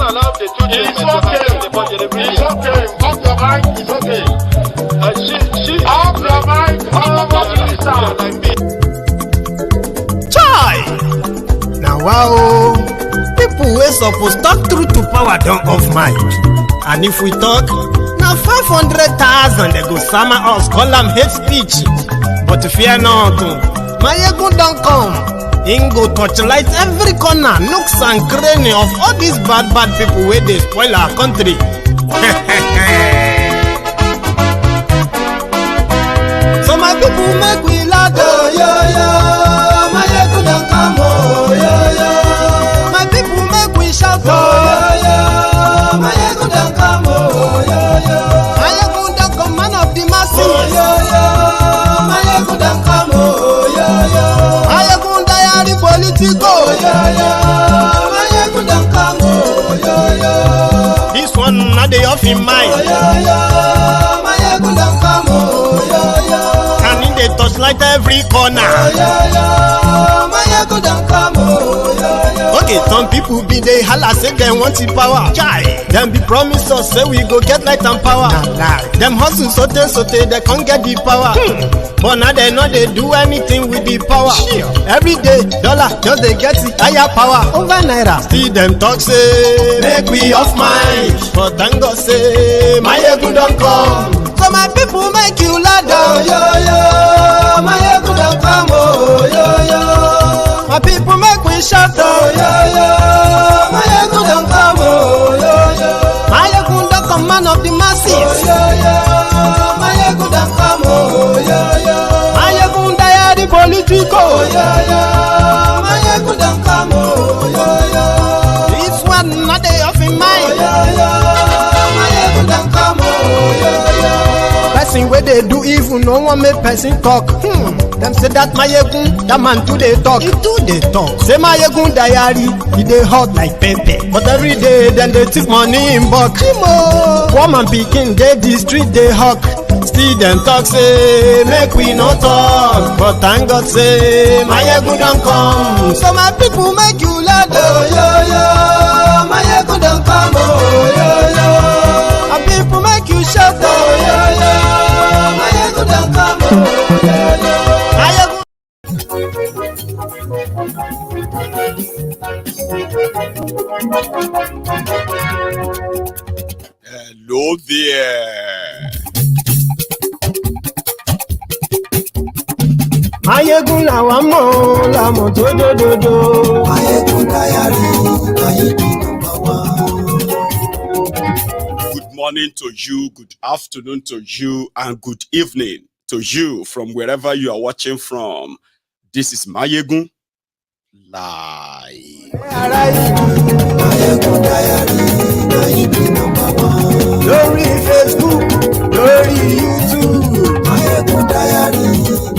allow the children It's okay. Off your mind. It's okay. Off your mind. Chai! Now wow, people wey suppose talk truth to power don't off mind. And if we talk, now 500,000 they go summer us, call them hate speech. But fear not, Maiyegun don't come. Him go torchlight every corner, nooks and cranny of all these bad people where they spoil our country. So my people make we laugh, oh yo yo. Maiyegun don't come, oh yo yo. My people make we shout, oh yo yo. Maiyegun don't come, oh yo yo. Maiyegun don't come, man of the masses, oh yo yo. Maiyegun don't come, oh yo yo. Maiyegun Diary Politico, oh yo yo. Maiyegun don't come, oh yo yo. This one not the off in mind, oh yo yo. Maiyegun don't come, oh yo yo. And in the touchlight every corner, oh yo yo. Maiyegun don't come, oh yo yo. Okay, some people be they holla say they want the power. Chai, them be promise us say we go get light and power. Nah. Them hustle so they can't get the power. But now they know they do anything with the power. Every day, dollar just they get the higher power over naira. See them talk say make we off mind, but thank God say Maiyegun don't come. So my people make you laugh, oh yo yo. Maiyegun don't come, oh yo yo. My people make we shout, oh yo yo. Maiyegun don't come, oh yo yo. Maiyegun don't come, man of the masses, oh yo yo. Maiyegun don't come, oh yo yo. Maiyegun Diary Politico, oh yo yo. Maiyegun don't come, oh yo yo. This one not they off in mind, oh yo yo. Maiyegun don't come, oh yo yo. Person where they do evil, no one make person talk. Them say that Maiyegun, that man too they talk. He too they talk. Say Maiyegun Diary, he they hot like pepper. But every day then they take money in bulk. Woman picking they the street they hawk. Still them talk say make we no talk. But thank God say Maiyegun don't come. So my people make you laugh, oh yo yo. Maiyegun don't come, oh yo yo. And people make you shout, oh yo yo. Maiyegun don't come, oh yo yo. Hello there. Maiyegun làwa mọ̀ làmọ̀ tó dòdòdò. Maiyegun Diary, Maiyegun #1. Good morning to you, good afternoon to you, and good evening to you from wherever you are watching from. This is Maiyegun live. Maiyegun Diary, Maiyegun #1. Lórí Facebook, lórí YouTube. Maiyegun Diary,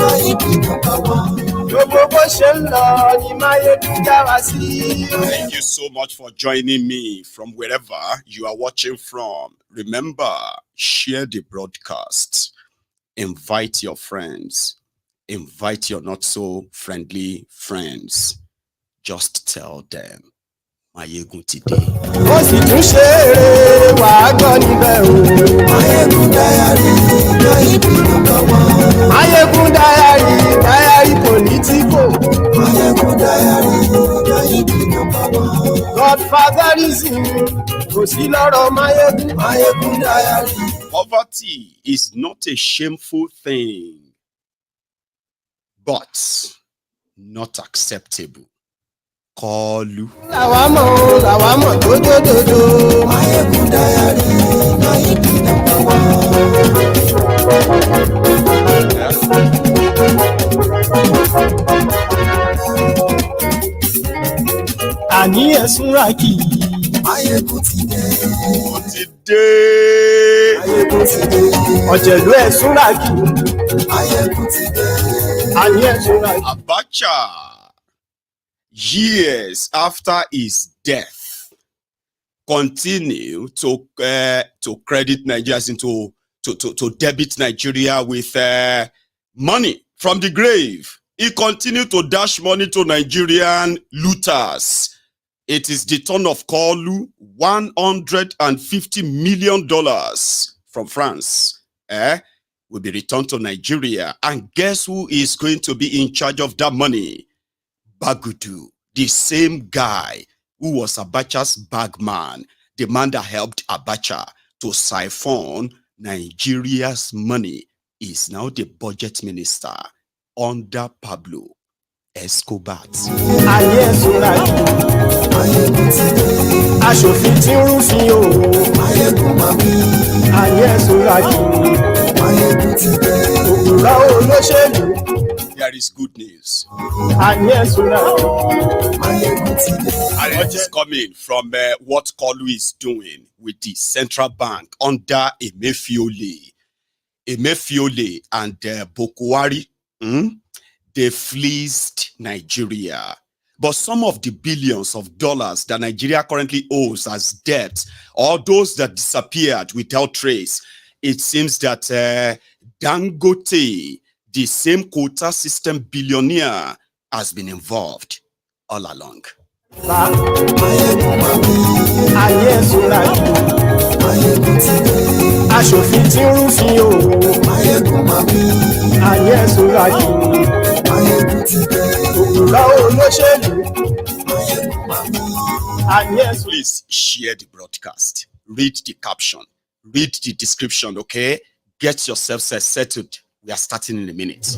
Maiyegun #1. Gbogbo bó ṣe ń lọ ni Maiyegun já wa sí. Thank you so much for joining me from wherever you are watching from. Remember, share the broadcast. Invite your friends. Invite your not so friendly friends. Just tell them Maiyegun today. Ó sì tún ṣe eré wàá gbọ́ níbẹ̀ o. Maiyegun Diary, Maiyegun #1. Maiyegun Diary, Diary Politico. Maiyegun Diary, Maiyegun #1. Godfatherism kò sí lọ́rọ̀ Maiyegun. Maiyegun Diary. Poverty is not a shameful thing, but not acceptable. Kọlu. Làwa mọ̀ tó dòdòdò. Maiyegun Diary, Maiyegun #1. Àní ẹ̀sùn rà kì í. Maiyegun ti dé. Ó ti dé. Maiyegun ti dé. Ọ̀jẹ̀lú ẹ̀sùn rà kì í. Maiyegun ti dé. Àní ẹ̀sùn rà kì í. Abacha, years after his death, continue to credit Nigerians to debit Nigeria with money from the grave. He continued to dash money to Nigerian looters. It is the turn of Kolu, $150 million from France. Will be returned to Nigeria. And guess who is going to be in charge of that money? Bagudu, the same guy who was Abacha's bagman, the man that helped Abacha to siphon Nigeria's money, is now the budget minister under Pablo Escobar. There is good news. And it is coming from what Kolu is doing with the central bank under Emefiole. Emefiole and Bokwari, they fleeced Nigeria. But some of the billions of dollars that Nigeria currently owes as debt, or those that disappeared without trace, it seems that Dangote, the same quota system billionaire, has been involved all along. Please share the broadcast, read the caption, read the description, okay? Get yourself settled. We are starting in a minute.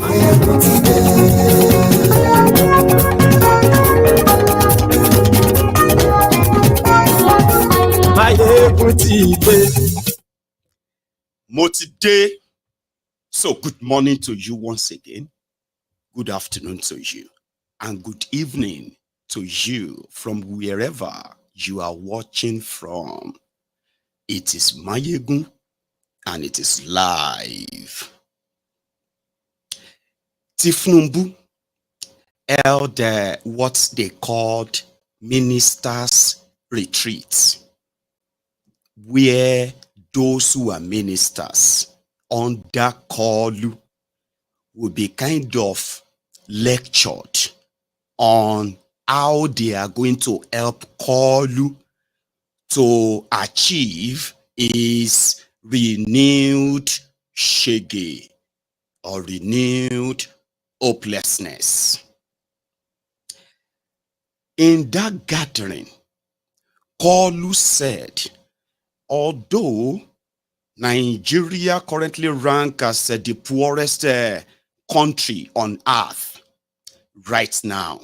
Motide. So good morning to you once again. Good afternoon to you. And good evening to you from wherever you are watching from. It is Maiyegun and it is live. Tinubu held what they called ministers' retreats, where those who are ministers under Kolu will be kind of lectured on how they are going to help Kolu to achieve his renewed shege or renewed hopelessness. In that gathering, Kolu said, although Nigeria currently ranks as the poorest country on earth right now,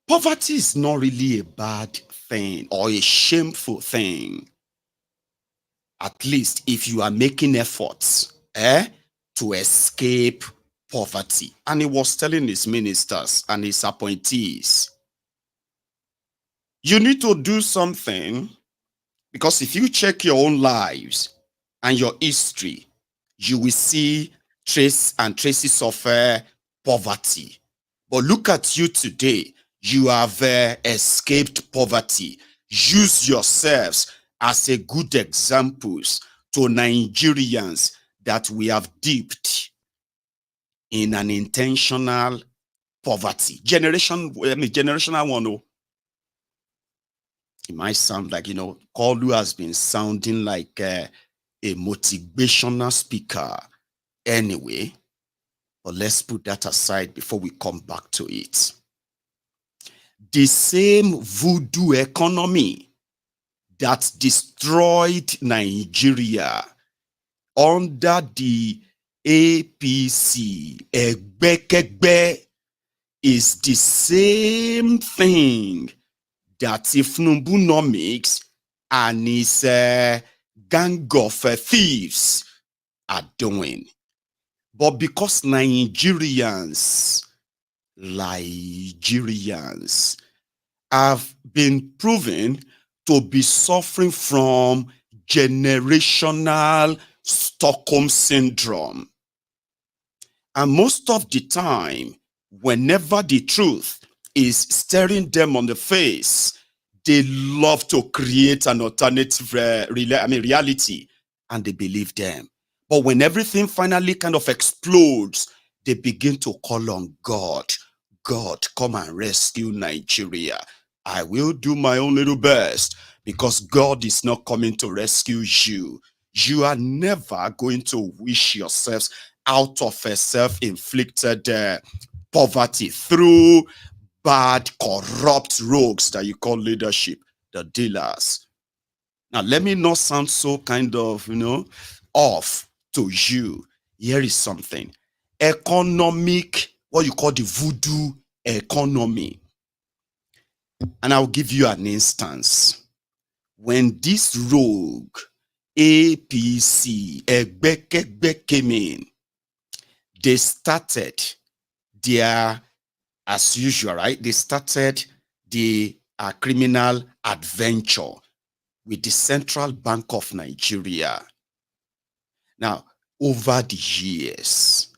poverty is not really a bad thing or a shameful thing. At least if you are making efforts to escape poverty. And he was telling his ministers and his appointees, you need to do something, because if you check your own lives and your history, you will see traces of poverty. But look at you today. You have escaped poverty. Use yourselves as a good examples to Nigerians that we have dipped in an intentional poverty. Generational one. Oh. It might sound like, Kolu has been sounding like a motivational speaker anyway. But let's put that aside before we come back to it. The same voodoo economy that destroyed Nigeria under the APC, Egbekegbe, is the same thing that Tinubu and his gang of thieves are doing. But because Nigerians have been proven to be suffering from generational Stockholm syndrome. And most of the time, whenever the truth is staring them on the face, they love to create an alternative reality, and they believe them. But when everything finally kind of explodes, they begin to call on God. God, come and rescue Nigeria. I will do my own little best, because God is not coming to rescue you. You are never going to wish yourselves out of a self-inflicted poverty through bad, corrupt rogues that you call leadership, the dealers. Now, let me not sound so kind of, off to you. Here is something. Economic, what you call the voodoo economy. And I'll give you an instance. When this rogue APC, Egbekegbe, came in, they started their, as usual, right? They started the criminal adventure with the Central Bank of Nigeria. Now, over the years,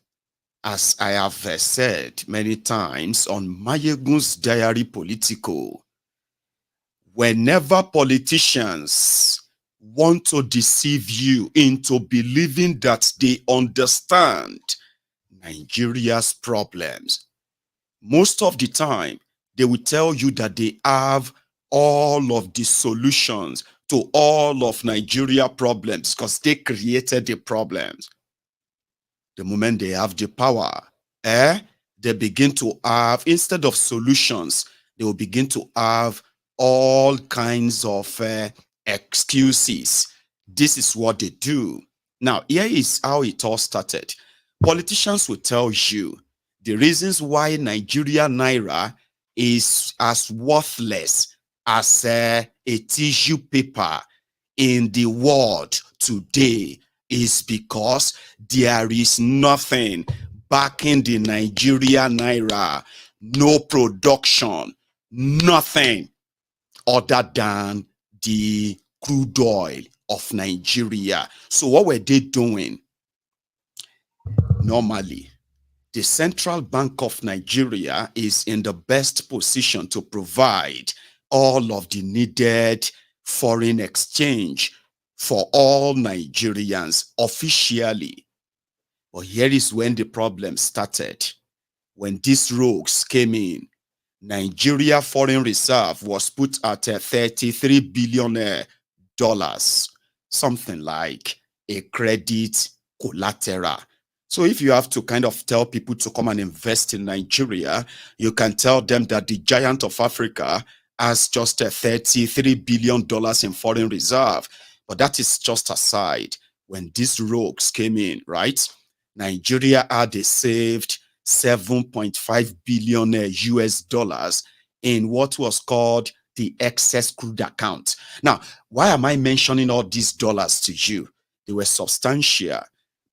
as I have said many times on MaiyegunSDiary Politico, whenever politicians want to deceive you into believing that they understand Nigeria's problems, most of the time, they will tell you that they have all of the solutions to all of Nigeria problems because they created the problems. The moment they have the power, they begin to have, instead of solutions, they will begin to have all kinds of excuses. This is what they do. Now, here is how it all started. Politicians will tell you the reasons why Nigeria Naira is as worthless as a tissue paper in the world today is because there is nothing backing the Nigeria Naira, no production, nothing other than the crude oil of Nigeria. So what were they doing? Normally, the Central Bank of Nigeria is in the best position to provide all of the needed foreign exchange for all Nigerians officially. But here is when the problem started. When these rogues came in, Nigeria foreign reserve was put at $33 billion, something like a credit collateral. So if you have to kind of tell people to come and invest in Nigeria, you can tell them that the giant of Africa has just $33 billion in foreign reserve. But that is just aside. When these rogues came in, right? Nigeria had saved $7.5 billion US dollars in what was called the excess crude account. Now, why am I mentioning all these dollars to you? They were substantial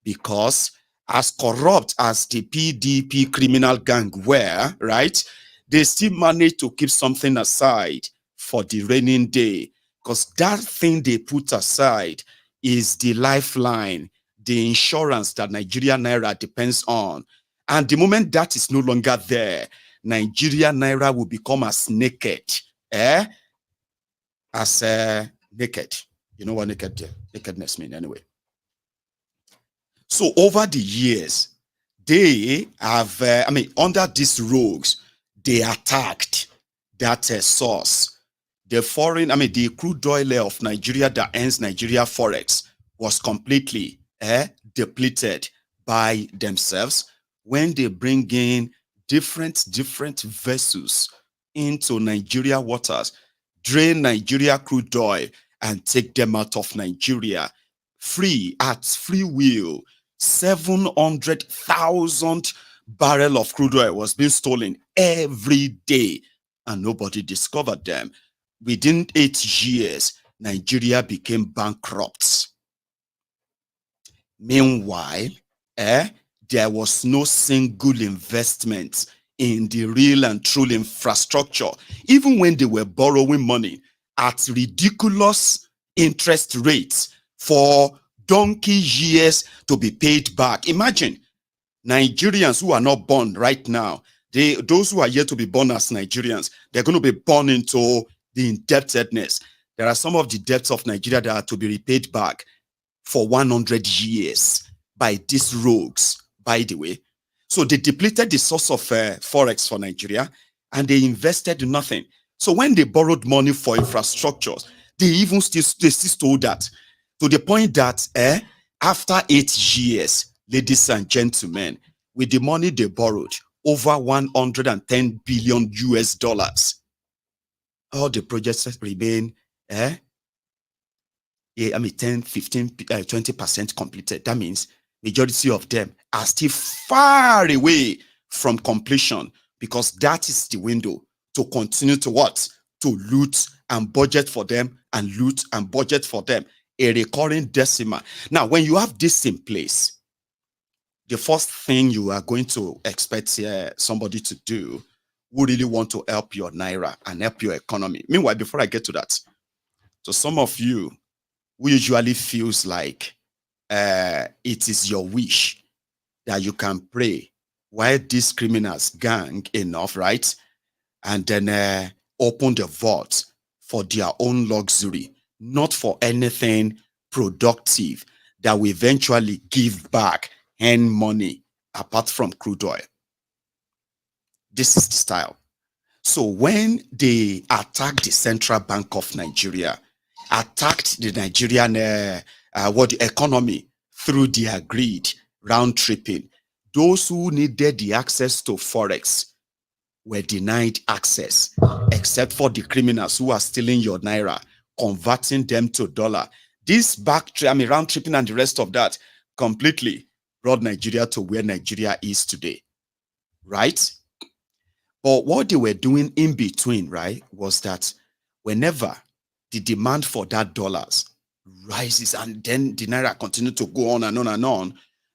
because as corrupt as the PDP criminal gang were, right, they still managed to keep something aside for the raining day, because that thing they put aside is the lifeline, the insurance that Nigeria Naira depends on. And the moment that is no longer there, Nigeria Naira will become as naked, as naked. You know what nakedness means anyway. So over the years, they have, under these rogues, they attacked that source. The foreign, the crude oil of Nigeria that ends Nigeria Forex was completely depleted by themselves when they bring in different vessels into Nigeria waters, drain Nigeria crude oil and take them out of Nigeria free, at free will. 700,000 barrels of crude oil was being stolen every day, and nobody discovered them. Within 8 years, Nigeria became bankrupt. Meanwhile, there was no single investment in the real and true infrastructure, even when they were borrowing money at ridiculous interest rates for donkey years to be paid back. Imagine Nigerians who are not born right now, those who are yet to be born as Nigerians, they're going to be born into the indebtedness. There are some of the debts of Nigeria that are to be repaid back for 100 years by these rogues, by the way. So they depleted the source of forex for Nigeria, and they invested in nothing. So when they borrowed money for infrastructures, they still stole that to the point that after 8 years, ladies and gentlemen, with the money they borrowed, over 110 billion US dollars, all the projects remain 10, 15, 20% completed. That means majority of them are still far away from completion, because that is the window to continue to what? To loot and budget for them, and loot and budget for them. A recurring decimal. Now, when you have this in place, the first thing you are going to expect somebody to do who really want to help your naira and help your economy. Meanwhile, before I get to that, so some of you who usually feels like it is your wish that you can pray while these criminals gang enough, right? And then open the vault for their own luxury, not for anything productive that will eventually give back and money apart from crude oil. This is the style. So when they attacked the Central Bank of Nigeria, attacked the Nigerian the economy through their greed, round tripping, those who needed the access to forex were denied access, except for the criminals who are stealing your naira, converting them to dollar. This round tripping and the rest of that completely brought Nigeria to where Nigeria is today, right? But what they were doing in between, right, was that whenever the demand for that dollars rises and then the naira continue to go on and on and on,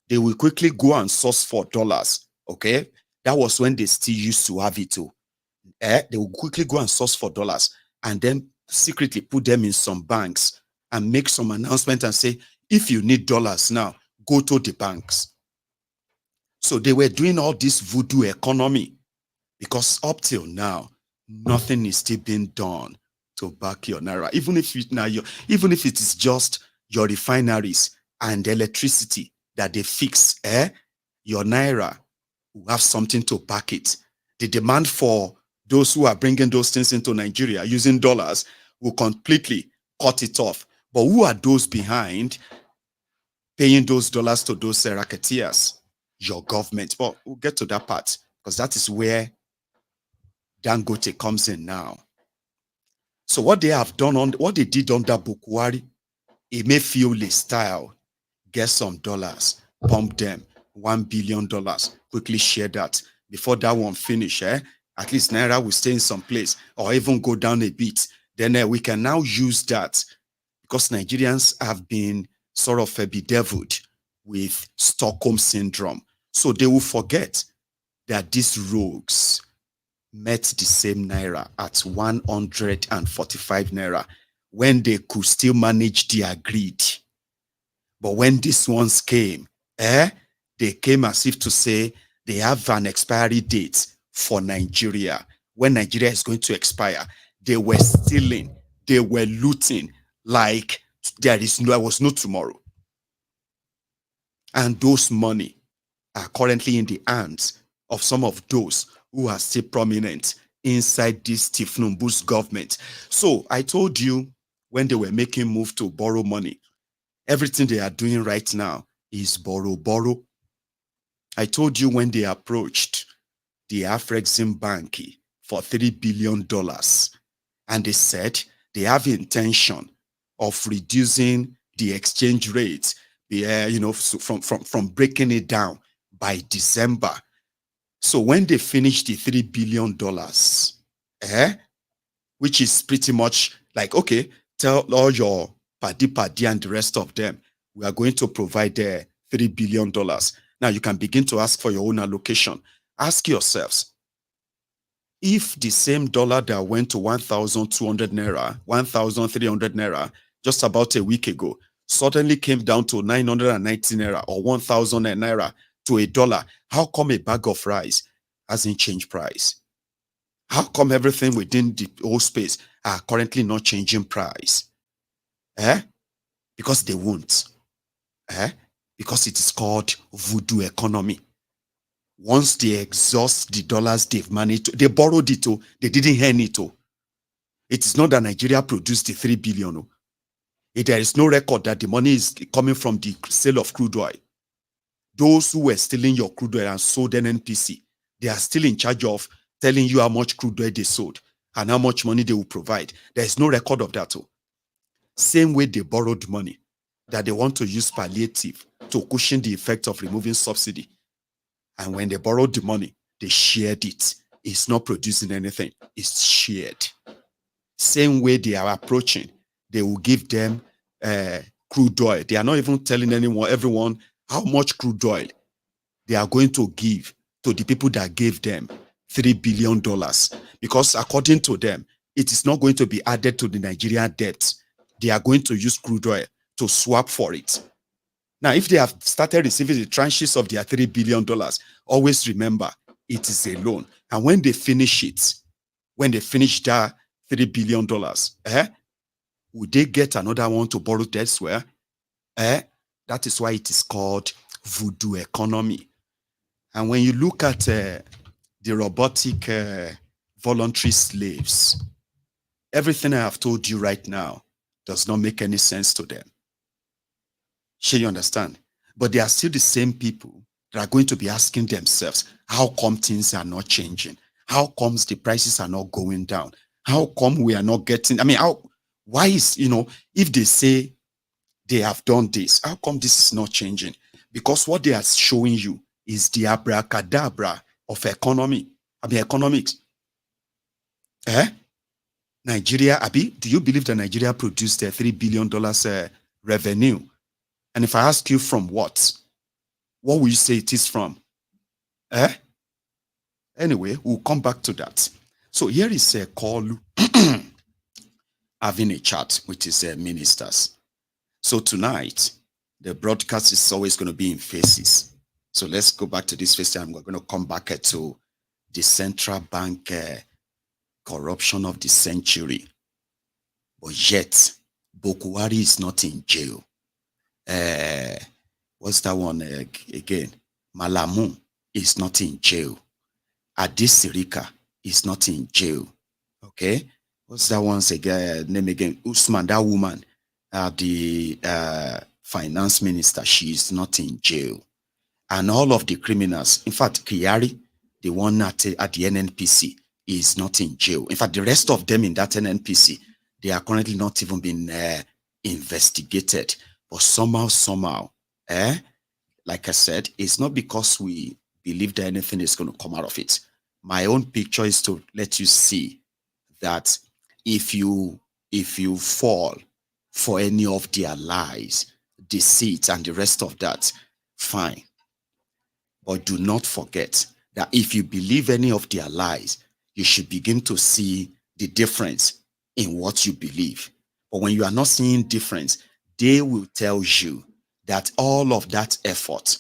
they will quickly go and source for dollars, okay? That was when they still used to have it too. They will quickly go and source for dollars and then secretly put them in some banks and make some announcement and say, if you need dollars now, go to the banks. So they were doing all this voodoo economy, because up till now, nothing is still being done to back your naira. Even if it is just your refineries and electricity that they fix, your naira will have something to back it. The demand for those who are bringing those things into Nigeria using dollars will completely cut it off. But who are those behind paying those dollars to those racketeers? Your government. But we'll get to that part, because that is where Dangote comes in now. So what they have done, what they did under Bukwari, Emefiole style, get some dollars, pump them, $1 billion, quickly share that. Before that one finish, at least naira will stay in some place or even go down a bit. Then we can now use that, because Nigerians have been sort of bedeviled with Stockholm syndrome. So they will forget that these rogues met the same naira at 145 naira when they could still manage their greed. But when these ones came, they came as if to say they have an expiry date for Nigeria. When Nigeria is going to expire, they were stealing, they were looting like there was no tomorrow. And those money are currently in the hands of some of those who are still prominent inside this Tinubu's government. So I told you, when they were making move to borrow money, everything they are doing right now is borrow. I told you when they approached the Afrexim Bank for $3 billion, and they said they have intention of reducing the exchange rate, from breaking it down by December. So when they finish the $3 billion, which is pretty much like, okay, tell all your paddy and the rest of them, we are going to provide $3 billion. Now you can begin to ask for your own allocation. Ask yourselves, if the same dollar that went to 1,200 naira, 1,300 naira, just about a week ago, suddenly came down to 990 naira or 1,000 naira to $1, how come a bag of rice hasn't changed price? How come everything within the whole space are currently not changing price? Because they won't. Because it is called voodoo economy. Once they exhaust the dollars they've managed to, they borrowed it, they didn't earn it. It is not that Nigeria produced the 3 billion. Oh. There is no record that the money is coming from the sale of crude oil. Those who were stealing your crude oil and sold NNPC, they are still in charge of telling you how much crude oil they sold and how much money they will provide. There is no record of that. Oh. Same way they borrowed money that they want to use palliative to cushion the effect of removing subsidy. And when they borrowed the money, they shared it. It's not producing anything. It's shared. Same way they are approaching, they will give them crude oil. They are not even telling everyone how much crude oil they are going to give to the people that gave them $3 billion. Because according to them, it is not going to be added to the Nigerian debt. They are going to use crude oil to swap for it. Now, if they have started receiving the tranches of their $3 billion, always remember, it is a loan. And when they finish it, when they finish that $3 billion, would they get another one to borrow elsewhere? That is why it is called voodoo economy. And when you look at the robotic voluntary slaves, everything I have told you right now does not make any sense to them. Sure, you understand? But they are still the same people that are going to be asking themselves, how come things are not changing? How comes the prices are not going down? How come we are not getting, why is, if they say they have done this, how come this is not changing? Because what they are showing you is the abracadabra of economics. Nigeria, do you believe that Nigeria produced a $3 billion revenue? And if I ask you from what will you say it is from? Anyway, we'll come back to that. So here is a call having a chat with his ministers. So tonight, the broadcast is always going to be in phases. So let's go back to this phase. I'm going to come back to the central bank corruption of the century. But yet, Bokuwari is not in jail. What's that one again? Malamu is not in jail. Adisirika is not in jail. Okay? What's that one's name again? Usman, that woman, the finance minister, she is not in jail. And all of the criminals, in fact, Kyari, the one at the NNPC, is not in jail. In fact, the rest of them in that NNPC, they are currently not even being investigated. But somehow, like I said, it's not because we believe that anything is going to come out of it. My own picture is to let you see that if you fall for any of their lies, deceit, and the rest of that, fine. But do not forget that if you believe any of their lies, you should begin to see the difference in what you believe. But when you are not seeing difference, they will tell you that all of that effort,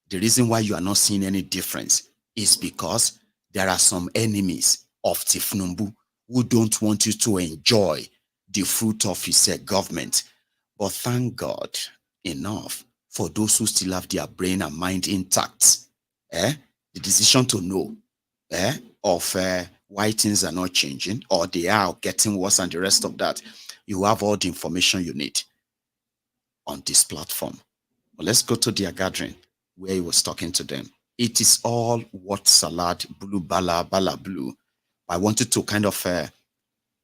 the reason why you are not seeing any difference is because there are some enemies of Tinubu who don't want you to enjoy the fruit of his government. But thank God enough for those who still have their brain and mind intact. The decision to know of why things are not changing or they are getting worse and the rest of that, you have all the information you need on this platform. Well, let's go to their gathering where he was talking to them. It is all what salad, blue, bala, blue. I wanted to kind of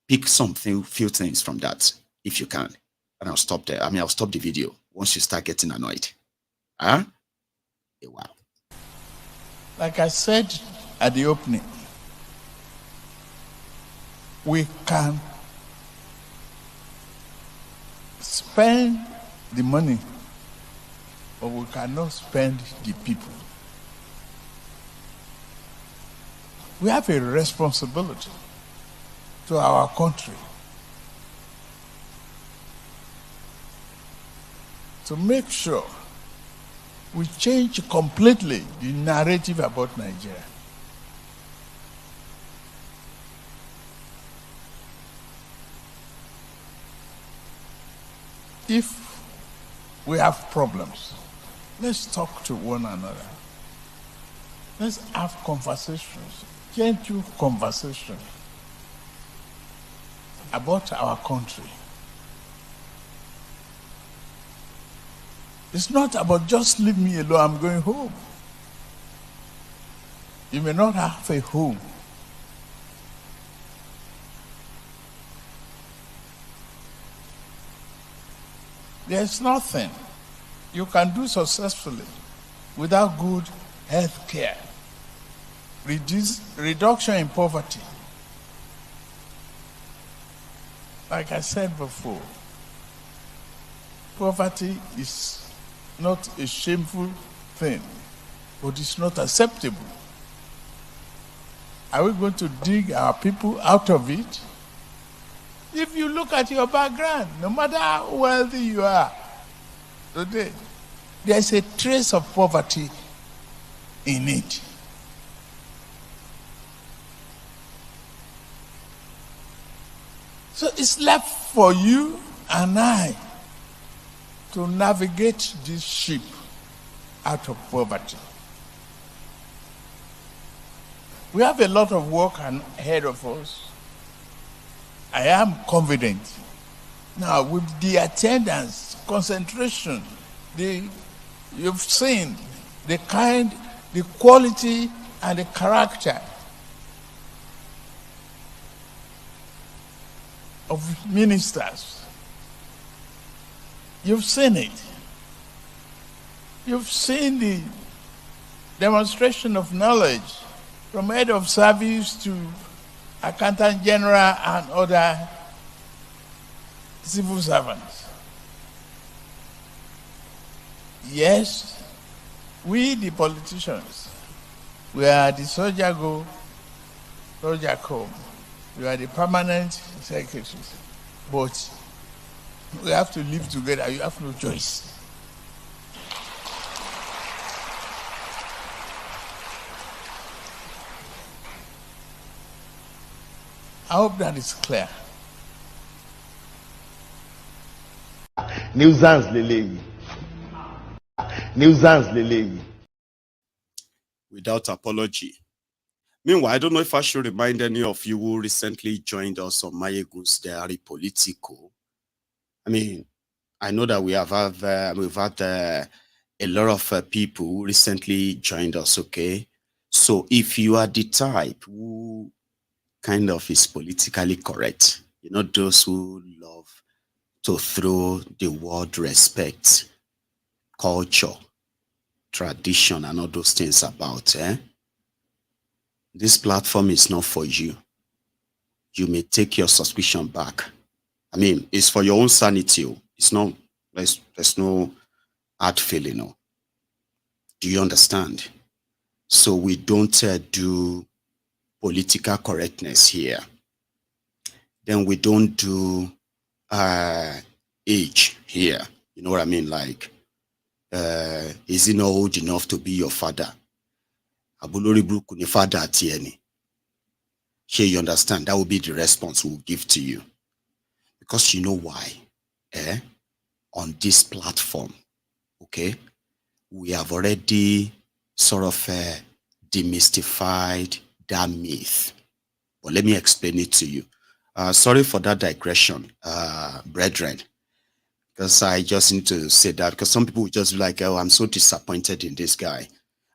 pick few things from that, if you can. And I'll stop there. I'll stop the video once you start getting annoyed. Wow. Like I said at the opening, we can spend the money, but we cannot spend the people. We have a responsibility to our country to make sure we change completely the narrative about Nigeria. If we have problems, let's talk to one another. Let's have conversations, gentle conversations. about our country. It's not about just leave me alone, I'm going home. You may not have a home. There's nothing you can do successfully without good health care, reduction in poverty. Like I said before, poverty is not a shameful thing, but it's not acceptable. Are we going to dig our people out of it? If you look at your background, no matter how wealthy you are today, there's a trace of poverty in it. So it's left for you and I to navigate this ship out of poverty. We have a lot of work ahead of us. I am confident. Now, with the attendance, concentration, you've seen the quality and the character of ministers. You've seen it. You've seen the demonstration of knowledge from head of service to accountant general and other civil servants. Yes, we the politicians, we are the soldier go, soldier come. We are the permanent secretaries. But we have to live together. You have no choice. I hope that is clear. Nuisance leleyi. Nuisance leleyi. Without apology. Meanwhile, I don't know if I should remind any of you who recently joined us on MaiyegunsDiary Politico. I mean, I know that we've had a lot of people who recently joined us, okay? So if you are the type who kind of is politically correct, you know, those who love to throw the word respect, culture, tradition, and all those things about, this platform is not for you. You may take your suspicion back. I mean, it's for your own sanity. It's not, there's no hard feeling. No. Do you understand? So we don't do political correctness here. Then we don't do age here. You know what I mean? Like, is he not old enough to be your father? Father atieni. Here you understand, that will be the response we'll give to you. Because you know why? On this platform, okay, we have already sort of demystified that myth. But let me explain it to you. Sorry for that digression, brethren, because I just need to say that, because some people will just be like, oh, I'm so disappointed in this guy.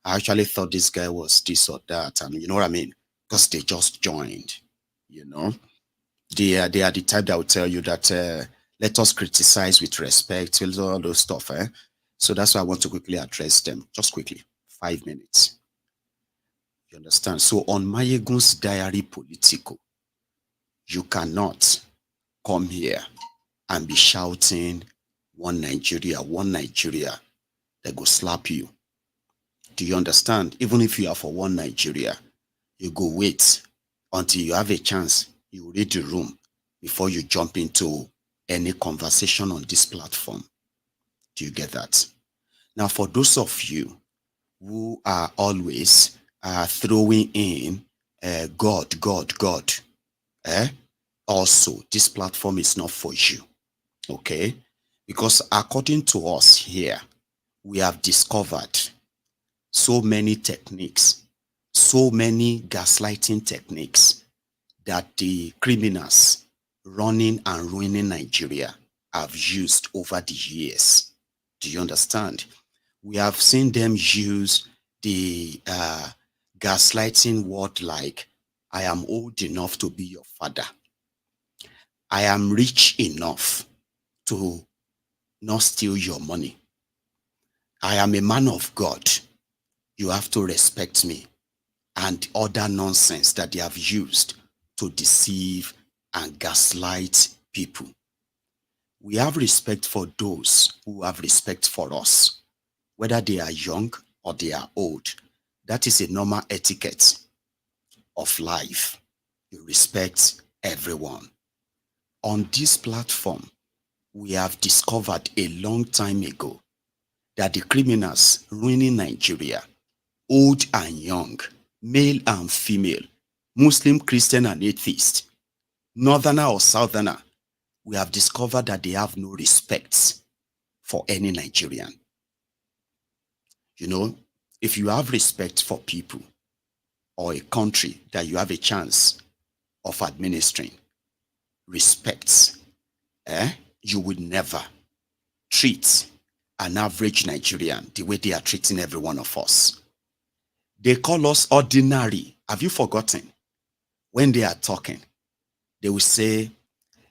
I actually thought this guy was this or that, and you know what I mean? Because they just joined, you know? They are the type that will tell you that let us criticize with respect, all those stuff. So that's why I want to quickly address them. Just quickly, 5 minutes. You understand? So on MaiyegunsDiary Politico, you cannot come here and be shouting one Nigeria, they go slap you. Do you understand? Even if you are for one Nigeria, you go wait until you have a chance. You read the room before you jump into any conversation on this platform. Do you get that? Now, for those of you who are always throwing in God, also, this platform is not for you, okay? Because according to us here, we have discovered so many techniques, so many gaslighting techniques that the criminals running and ruining Nigeria have used over the years. Do you understand? We have seen them use the gaslighting word like, I am old enough to be your father. I am rich enough to not steal your money. I am a man of God. You have to respect me. And other nonsense that they have used to deceive and gaslight people. We have respect for those who have respect for us, whether they are young or they are old. That is a normal etiquette of life. You respect everyone. On this platform, we have discovered a long time ago that the criminals ruining Nigeria, old and young, male and female, Muslim, Christian and atheist, northerner or southerner, we have discovered that they have no respect for any Nigerian. You know, if you have respect for people or a country that you have a chance of administering, respect, you would never treat an average Nigerian the way they are treating every one of us. They call us ordinary. Have you forgotten? When they are talking, they will say,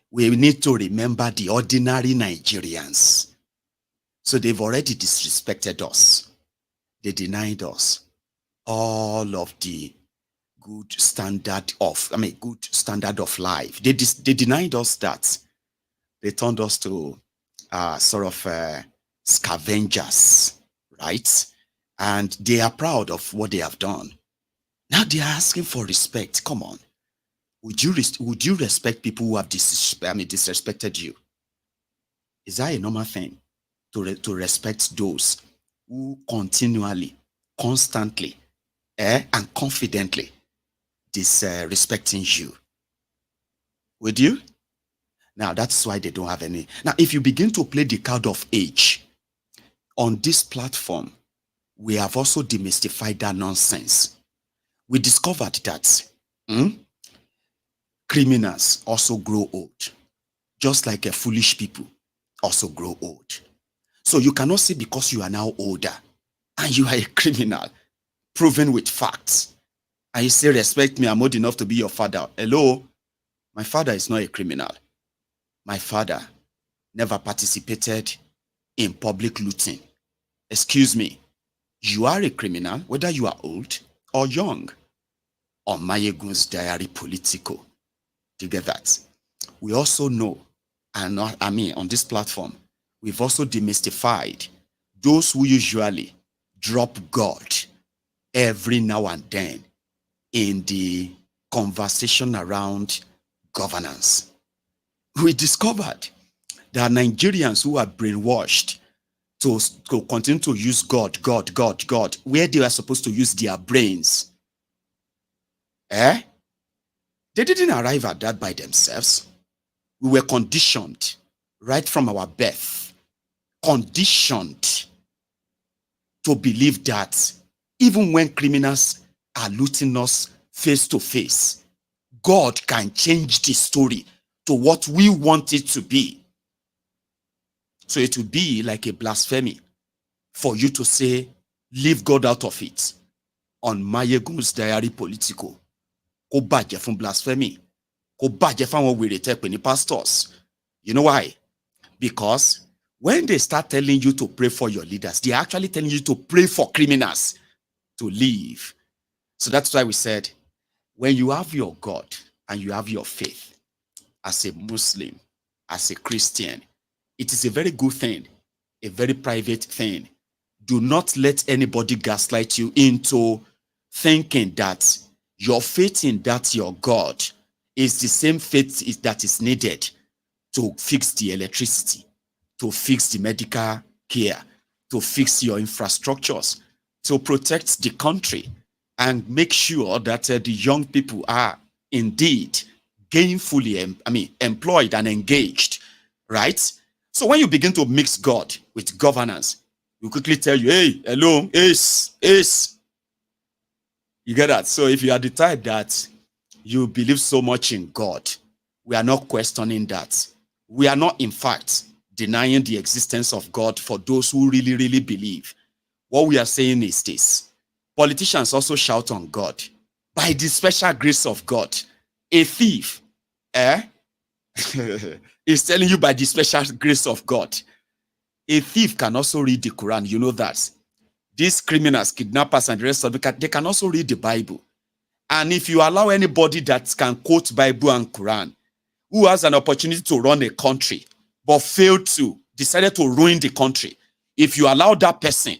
we need to remember the ordinary Nigerians. So they've already disrespected us. They denied us all of the good standard of life. They denied us that. They turned us to scavengers, right? And they are proud of what they have done. Now they are asking for respect. Come on. Would you respect people who have disrespected you? Is that a normal thing? To respect those who continually, constantly, and confidently disrespecting you? Would you? Now that's why they don't have any. Now, if you begin to play the card of age on this platform, we have also demystified that nonsense. We discovered that criminals also grow old, just like foolish people also grow old. So you cannot say because you are now older and you are a criminal, proven with facts, and you say, respect me, I'm old enough to be your father. Hello? My father is not a criminal. My father never participated in public looting. Excuse me. You are a criminal, whether you are old or young. On MaiyegunsDiary Politico. Do you get that? We also know, and on this platform, we've also demystified those who usually drop God every now and then in the conversation around governance. We discovered that Nigerians who are brainwashed to continue to use God, where they are supposed to use their brains. They didn't arrive at that by themselves. We were conditioned right from our birth, conditioned to believe that even when criminals are looting us face to face, God can change the story to what we want it to be. So it would be like a blasphemy for you to say, leave God out of it. On MaiyegunsDiary Politico. Ko baje fun blasphemy. Ko baje fun won were te pe ni pastors. You know why? Because when they start telling you to pray for your leaders, they are actually telling you to pray for criminals to leave. So that's why we said, when you have your God and you have your faith as a Muslim, as a Christian, it is a very good thing, a very private thing. Do not let anybody gaslight you into thinking that your faith in that your God is the same faith that is needed to fix the electricity, to fix the medical care, to fix your infrastructures, to protect the country, and make sure that the young people are indeed gainfully employed and engaged, right? So when you begin to mix God with governance, you quickly tell you, hey, hello, ace. You get that? So if you are the type that you believe so much in God, We are not questioning that. We are not, in fact, denying the existence of God for those who really, really believe. What we are saying is this. Politicians also shout on God. By the special grace of God, a thief is telling you by the special grace of God. A thief can also read the Quran. You know that. These criminals, kidnappers, and the rest of the they can also read the Bible. And if you allow anybody that can quote Bible and Quran, who has an opportunity to run a country, but decided to ruin the country, if you allow that person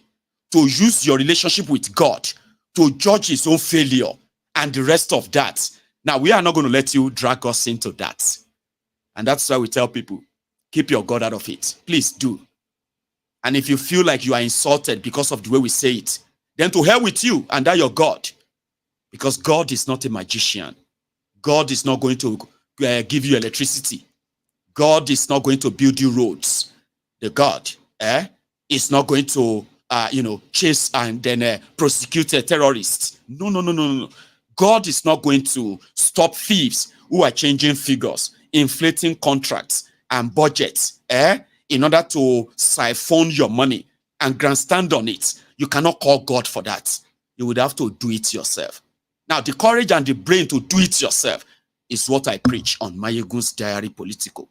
to use your relationship with God to judge his own failure and the rest of that, now we are not going to let you drag us into that. And that's why we tell people, keep your God out of it. Please do. And if you feel like you are insulted because of the way we say it, then to hell with you and that your God. Because God is not a magician. God is not going to give you electricity. God is not going to build you roads. The God is not going to chase and then prosecute terrorists. No. God is not going to stop thieves who are changing figures, inflating contracts and budgets in order to siphon your money and grandstand on it. You cannot call God for that. You would have to do it yourself. Now, the courage and the brain to do it yourself is what I preach on MaiyegundsDiary Politico.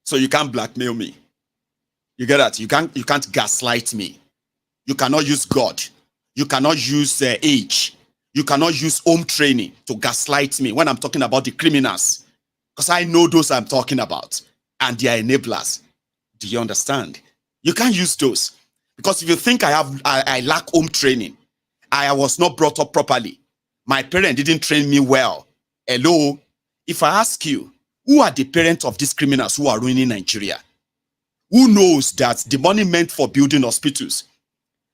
So you can't blackmail me. You get that? You can't gaslight me. You cannot use God. You cannot use age. You cannot use home training to gaslight me when I'm talking about the criminals. Because I know those I'm talking about. And they are enablers. Do you understand? You can't use those. Because if you think I lack home training, I was not brought up properly, my parents didn't train me well. Hello? If I ask you, who are the parents of these criminals who are ruining Nigeria? Who knows that the money meant for building hospitals,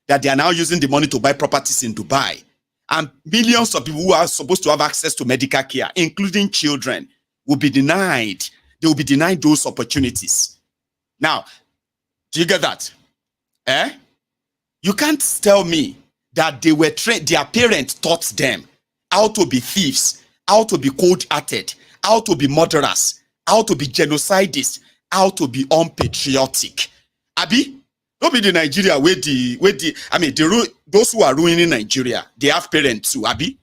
that they are now using the money to buy properties in Dubai, and millions of people who are supposed to have access to medical care, including children, will be denied. They will be denied those opportunities. Now, do you get that? You can't tell me that they were trained, their parents taught them how to be thieves, how to be cold-hearted, how to be murderers, how to be genocidists, how to be unpatriotic. Abi, don't be the Nigeria those who are ruining Nigeria, they have parents too, Abi.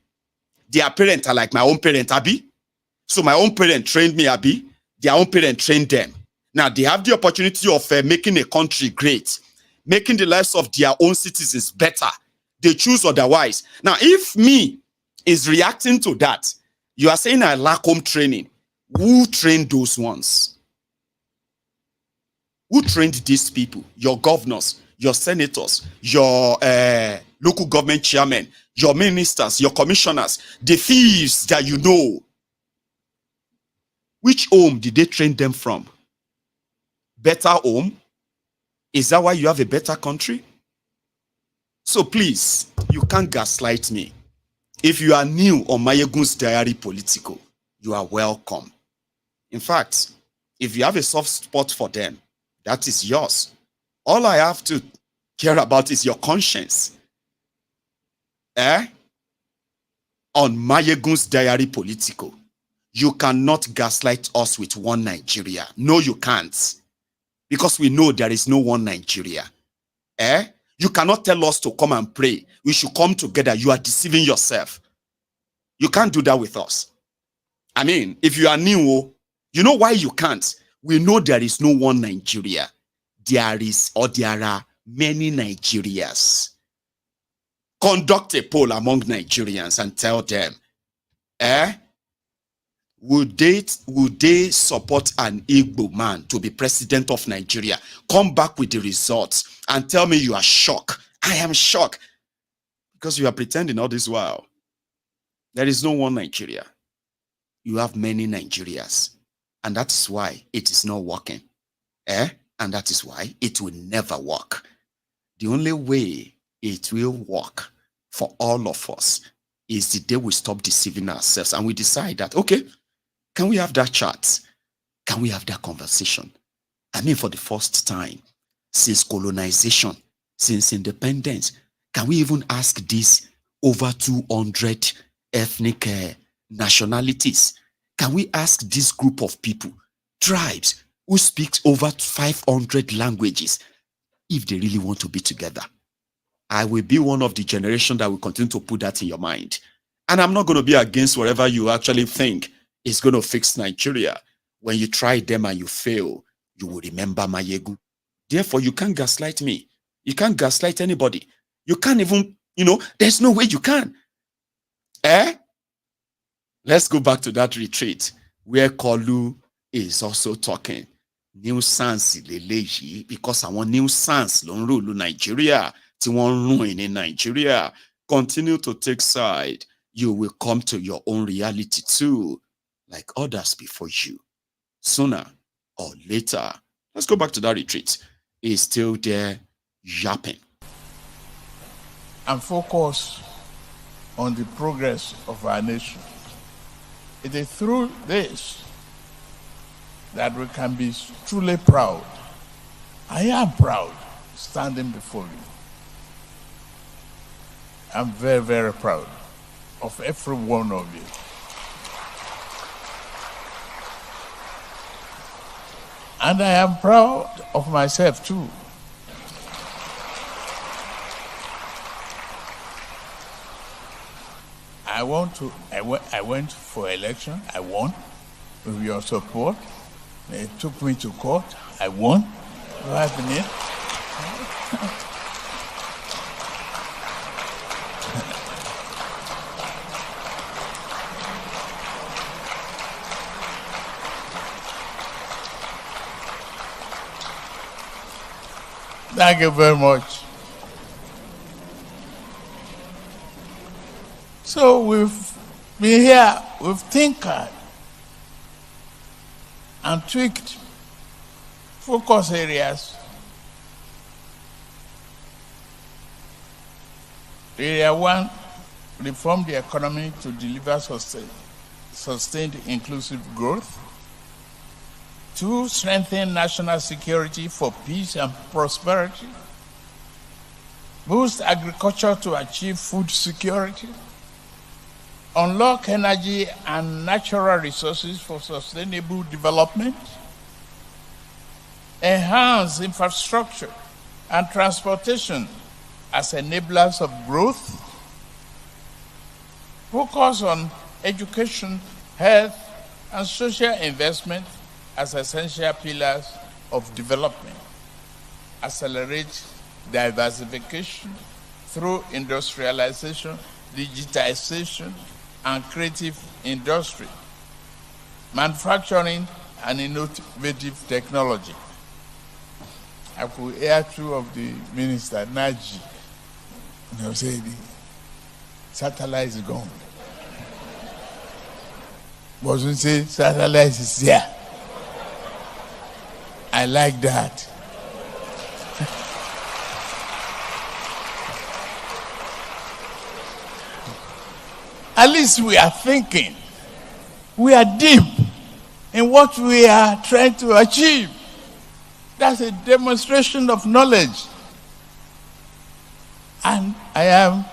Their parents are like my own parents, Abi. So my own parents trained me, Abi. Their own parents trained them. Now they have the opportunity of making a country great, making the lives of their own citizens better. They choose otherwise. Now, if me is reacting to that, you are saying I lack home training. Who trained those ones? Who trained these people? Your governors, your senators, your local government chairmen, your ministers, your commissioners, the thieves that you know. Which home did they train them from? Better home? Is that why you have a better country? So please, you can't gaslight me. If you are new on MaiyegundsDiary Politico, you are welcome. In fact, if you have a soft spot for them, that is yours. All I have to care about is your conscience. On MaiyegundsDiary Politico, you cannot gaslight us with one Nigeria. No, you can't. Because we know there is no one Nigeria. You cannot tell us to come and pray. We should come together. You are deceiving yourself. You can't do that with us. I mean, if you are new, you know why you can't? We know there is no one Nigeria. There are many Nigerias. Conduct a poll among Nigerians and tell them, would they support an Igbo man to be president of Nigeria? Come back with the results and tell me you are shocked. I am shocked. Because you are pretending all this while. There is no one Nigeria. You have many Nigerias. And that is why it is not working. And that is why it will never work. The only way it will work for all of us is the day we stop deceiving ourselves and we decide that, okay, can we have that chat? Can we have that conversation? I mean, for the first time since colonization, since independence, can we even ask these over 200 ethnic nationalities? can we ask this group of people, tribes, who speak over 500 languages, if they really want to be together? I will be one of the generation that will continue to put that in your mind. And I'm not going to be against whatever you actually think is going to fix Nigeria. When you try them and you fail, you will remember Maiyegun. Therefore, you can't gaslight me. You can't gaslight anybody. You can't even, there's no way you can. Let's go back to that retreat where Kolu is also talking. New sans leleyi, because àwọn new sans ló ń rule Nigeria, tí wọ́n ruin in Nigeria. Continue to take side. You will come to your own reality too, like others before you. Sooner or later. Let's go back to that retreat. He's still there yapping. And focus on the progress of our nation. It is through this that we can be truly proud. I am proud standing before you. I'm very, very proud of every one of you. And I am proud of myself too. I went for election. I won with your support. They took me to court. I won. You have been here. Thank you very much. So we've been here, we've tinkered and tweaked focus areas. Area 1, reform the economy to deliver sustained inclusive growth. 2, strengthen national security for peace and prosperity. Boost agriculture to achieve food security. Unlock energy and natural resources for sustainable development. Enhance infrastructure and transportation as enablers of growth. Focus on education, health, and social investment as essential pillars of development. Accelerate diversification through industrialization, digitization, and creative industry, manufacturing, and innovative technology. I could hear two of the minister, Naji, say the satellite is gone. Wasn't say satellite is here. I like that. At least we are thinking. We are deep in what we are trying to achieve. That's a demonstration of knowledge. And I am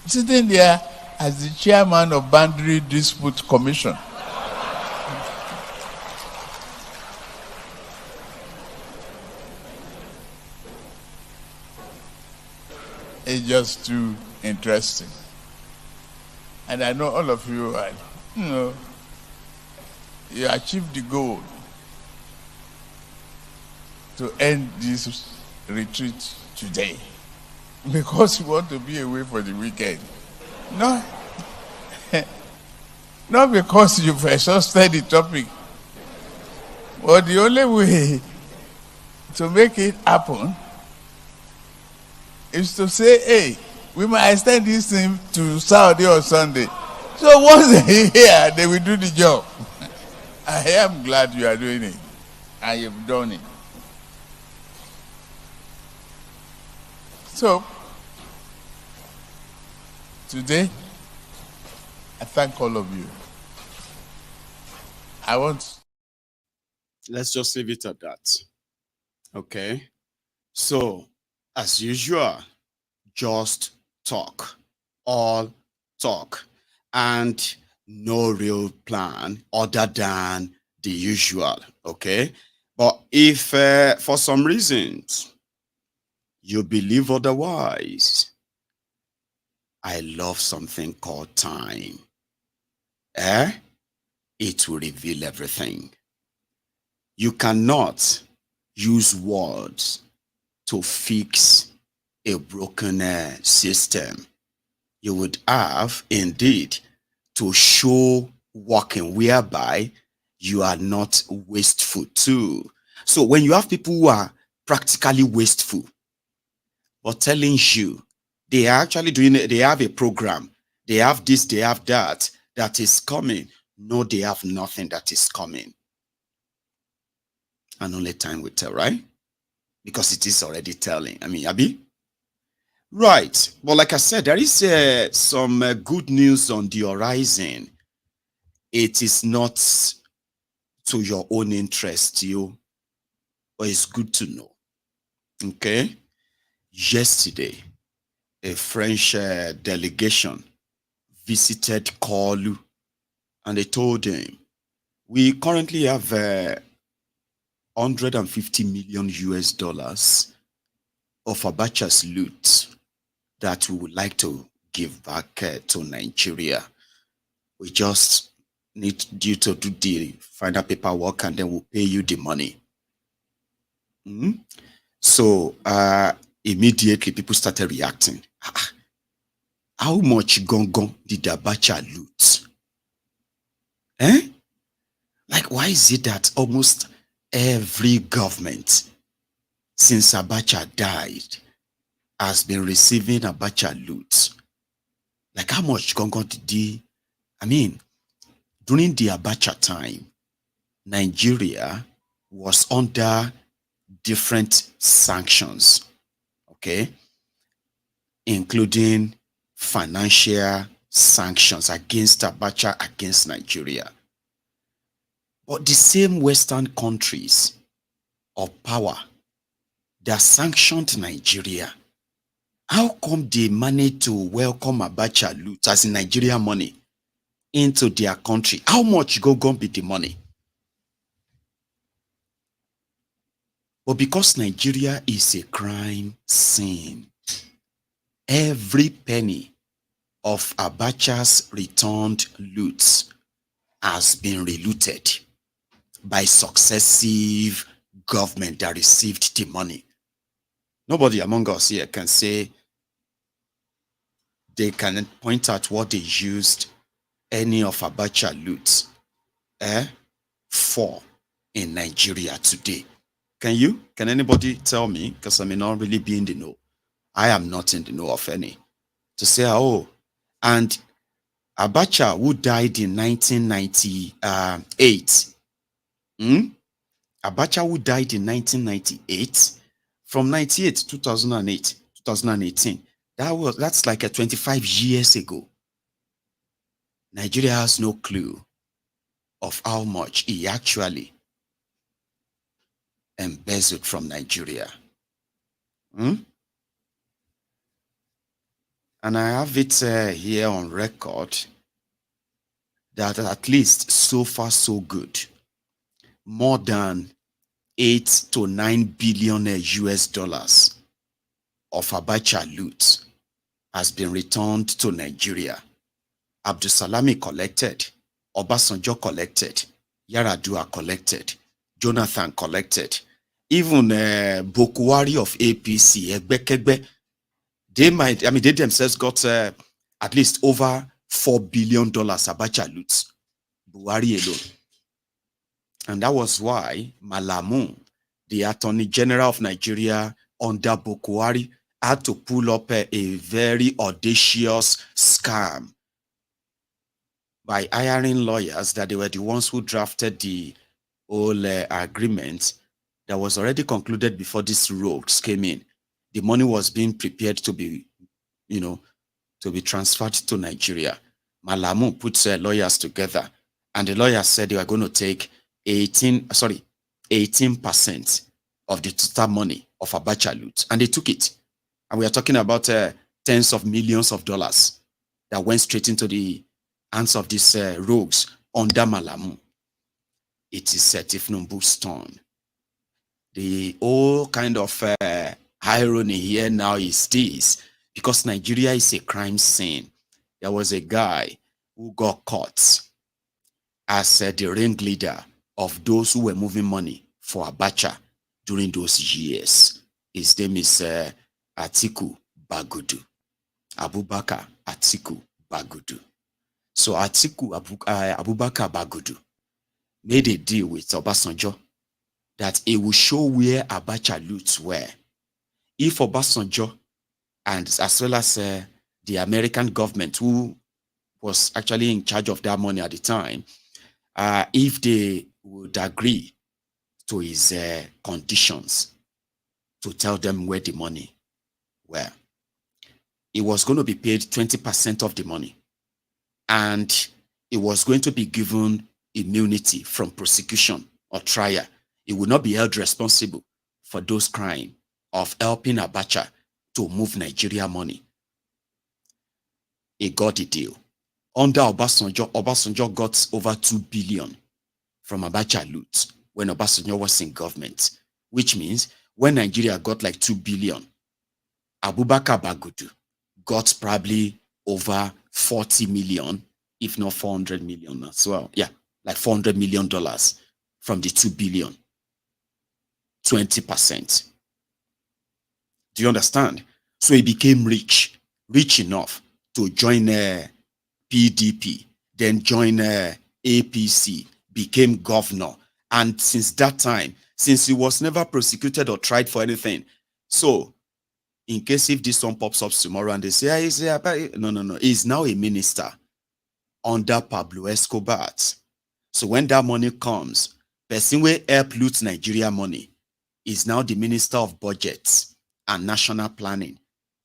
sitting there as the chairman of Boundary Dispute Commission. It's just too interesting. And I know all of you are, you achieved the goal to end this retreat today because you want to be away for the weekend. No, not because you've exhausted the topic, but the only way to make it happen is to say, hey, we might extend this thing to Saturday or Sunday. So once they're here, they will do the job. I am glad you are doing it. And you've done it. So, today, I thank all of you. Let's just leave it at that. Okay? So, as usual, just talk. All talk. And no real plan other than the usual, okay? But if for some reasons you believe otherwise, I love something called time. It will reveal everything. You cannot use words to fix a broken system. You would have indeed to show working whereby you are not wasteful too. So when you have people who are practically wasteful, but telling you they are actually doing it, they have a program, they have this, they have that is coming. No, they have nothing that is coming. And only time will tell, right? Because it is already telling. I mean, Abi? Right. But like I said, there is some good news on the horizon. It is not to your own interest, but it's good to know. Okay? Yesterday, a French delegation visited Kolu, and they told him, we currently have 150 million US dollars of Abacha's loot that we would like to give back to Nigeria. We just need you to do the final paperwork and then we'll pay you the money. So immediately people started reacting. How much gongon did Abacha loot? Like, why is it that almost every government since Abacha died has been receiving Abacha loot? Like, how much gongon did he? I mean, during the Abacha time, Nigeria was under different sanctions, okay, including financial sanctions against Abacha, against Nigeria. But the same Western countries of power that sanctioned Nigeria, how come they managed to welcome Abacha loot, as in Nigeria money, into their country? How much go be the money? But because Nigeria is a crime scene, every penny of Abacha's returned loot has been relooted by successive government that received the money. Nobody among us here can say they can point out what they used any of Abacha loot for in Nigeria today. Can you? Can anybody tell me? Because I may not really be in the know. I am not in the know of any. To say, oh, and Abacha, who died in 1998, Abacha, who died in 1998, from 98 to 2008, 2018, that's like 25 years ago. Nigeria has no clue of how much he actually embezzled from Nigeria. And I have it here on record that at least so far so good, more than 8 to 9 billion US dollars of Abacha loot has been returned to Nigeria. Abdusalami collected, Obasanjo collected, Yaradua collected, Jonathan collected, even Bokuwari of APC, Egbekegbe, they themselves got at least over $4 billion Abacha loot, Buhari alone. And that was why Malamu, the Attorney General of Nigeria under Bokuwari, had to pull up a very audacious scam by hiring lawyers that they were the ones who drafted the whole agreement that was already concluded before these rogues came in. The money was being prepared to be, to be transferred to Nigeria. Malamu put lawyers together, and the lawyers said they were going to take 18% of the total money of Abacha loot, and they took it. And we are talking about tens of millions of dollars that went straight into the hands of these rogues under Malamu. It is Tinubu's turn. The whole kind of irony here now is this, because Nigeria is a crime scene. There was a guy who got caught as the ringleader of those who were moving money for Abacha during those years. His name is Atiku Bagudu. Abubakar Atiku Bagudu. So Atiku Abubakar Bagudu made a deal with Obasanjo that it will show where Abacha loots were. If Obasanjo, and as well as the American government, who was actually in charge of that money at the time, if they would agree to his conditions to tell them where the money were, it was going to be paid 20% of the money, and it was going to be given immunity from prosecution or trial. It would not be held responsible for those crimes of helping Abacha to move Nigeria money. He got the deal. Under Obasanjo, Obasanjo got over 2 billion from Abacha loot when Obasanjo was in government, which means when Nigeria got like 2 billion, Abubakar Bagudu got probably over 40 million, if not 400 million as well. Yeah, like $400 million from the 2 billion. 20%. Do you understand? So he became rich enough to join PDP, then join APC, became governor. And since that time, since he was never prosecuted or tried for anything, so in case if this one pops up tomorrow and they say, no, he's now a minister under Pablo Escobar. So when that money comes, person will help loot Nigeria money is now the Minister of Budgets and National Planning,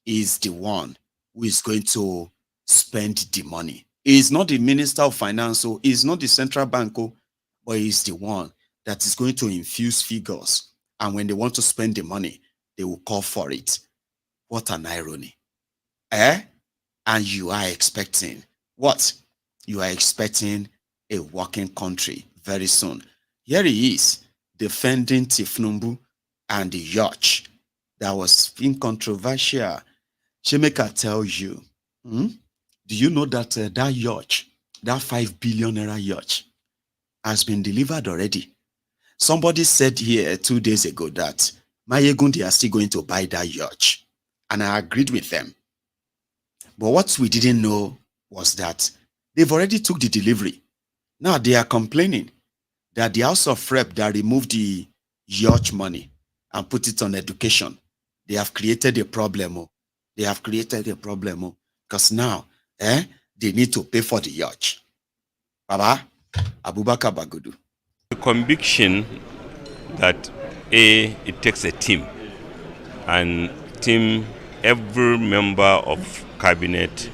is the one who is going to spend the money. He is not the Minister of Finance, he is not the central bank, but he is the one that is going to infuse figures. And when they want to spend the money, they will call for it. What an irony. And you are expecting what? You are expecting a working country very soon. Here he is, defending Tinubu and the yacht that was being controversial. Shemeka tells you, do you know that that yacht, that 5 billion naira yacht, has been delivered already? Somebody said here 2 days ago that Maiyegun, they are still going to buy that yacht. And I agreed with them. But what we didn't know was that they've already took the delivery. Now they are complaining that the House of Rep that removed the yacht money and put it on education, they have created a problem. They have created a problem because now they need to pay for the yacht. Baba, Abubakar Bagudu. The conviction that it takes a team, and team, every member of cabinet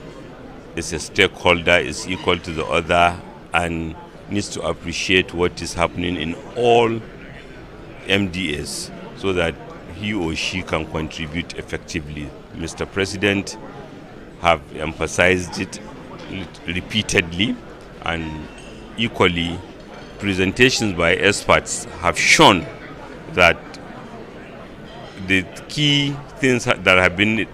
is a stakeholder, is equal to the other, and needs to appreciate what is happening in all MDAs so that he or she can contribute effectively. Mr. President have emphasized it repeatedly, and equally presentations by experts have shown that the key things that have been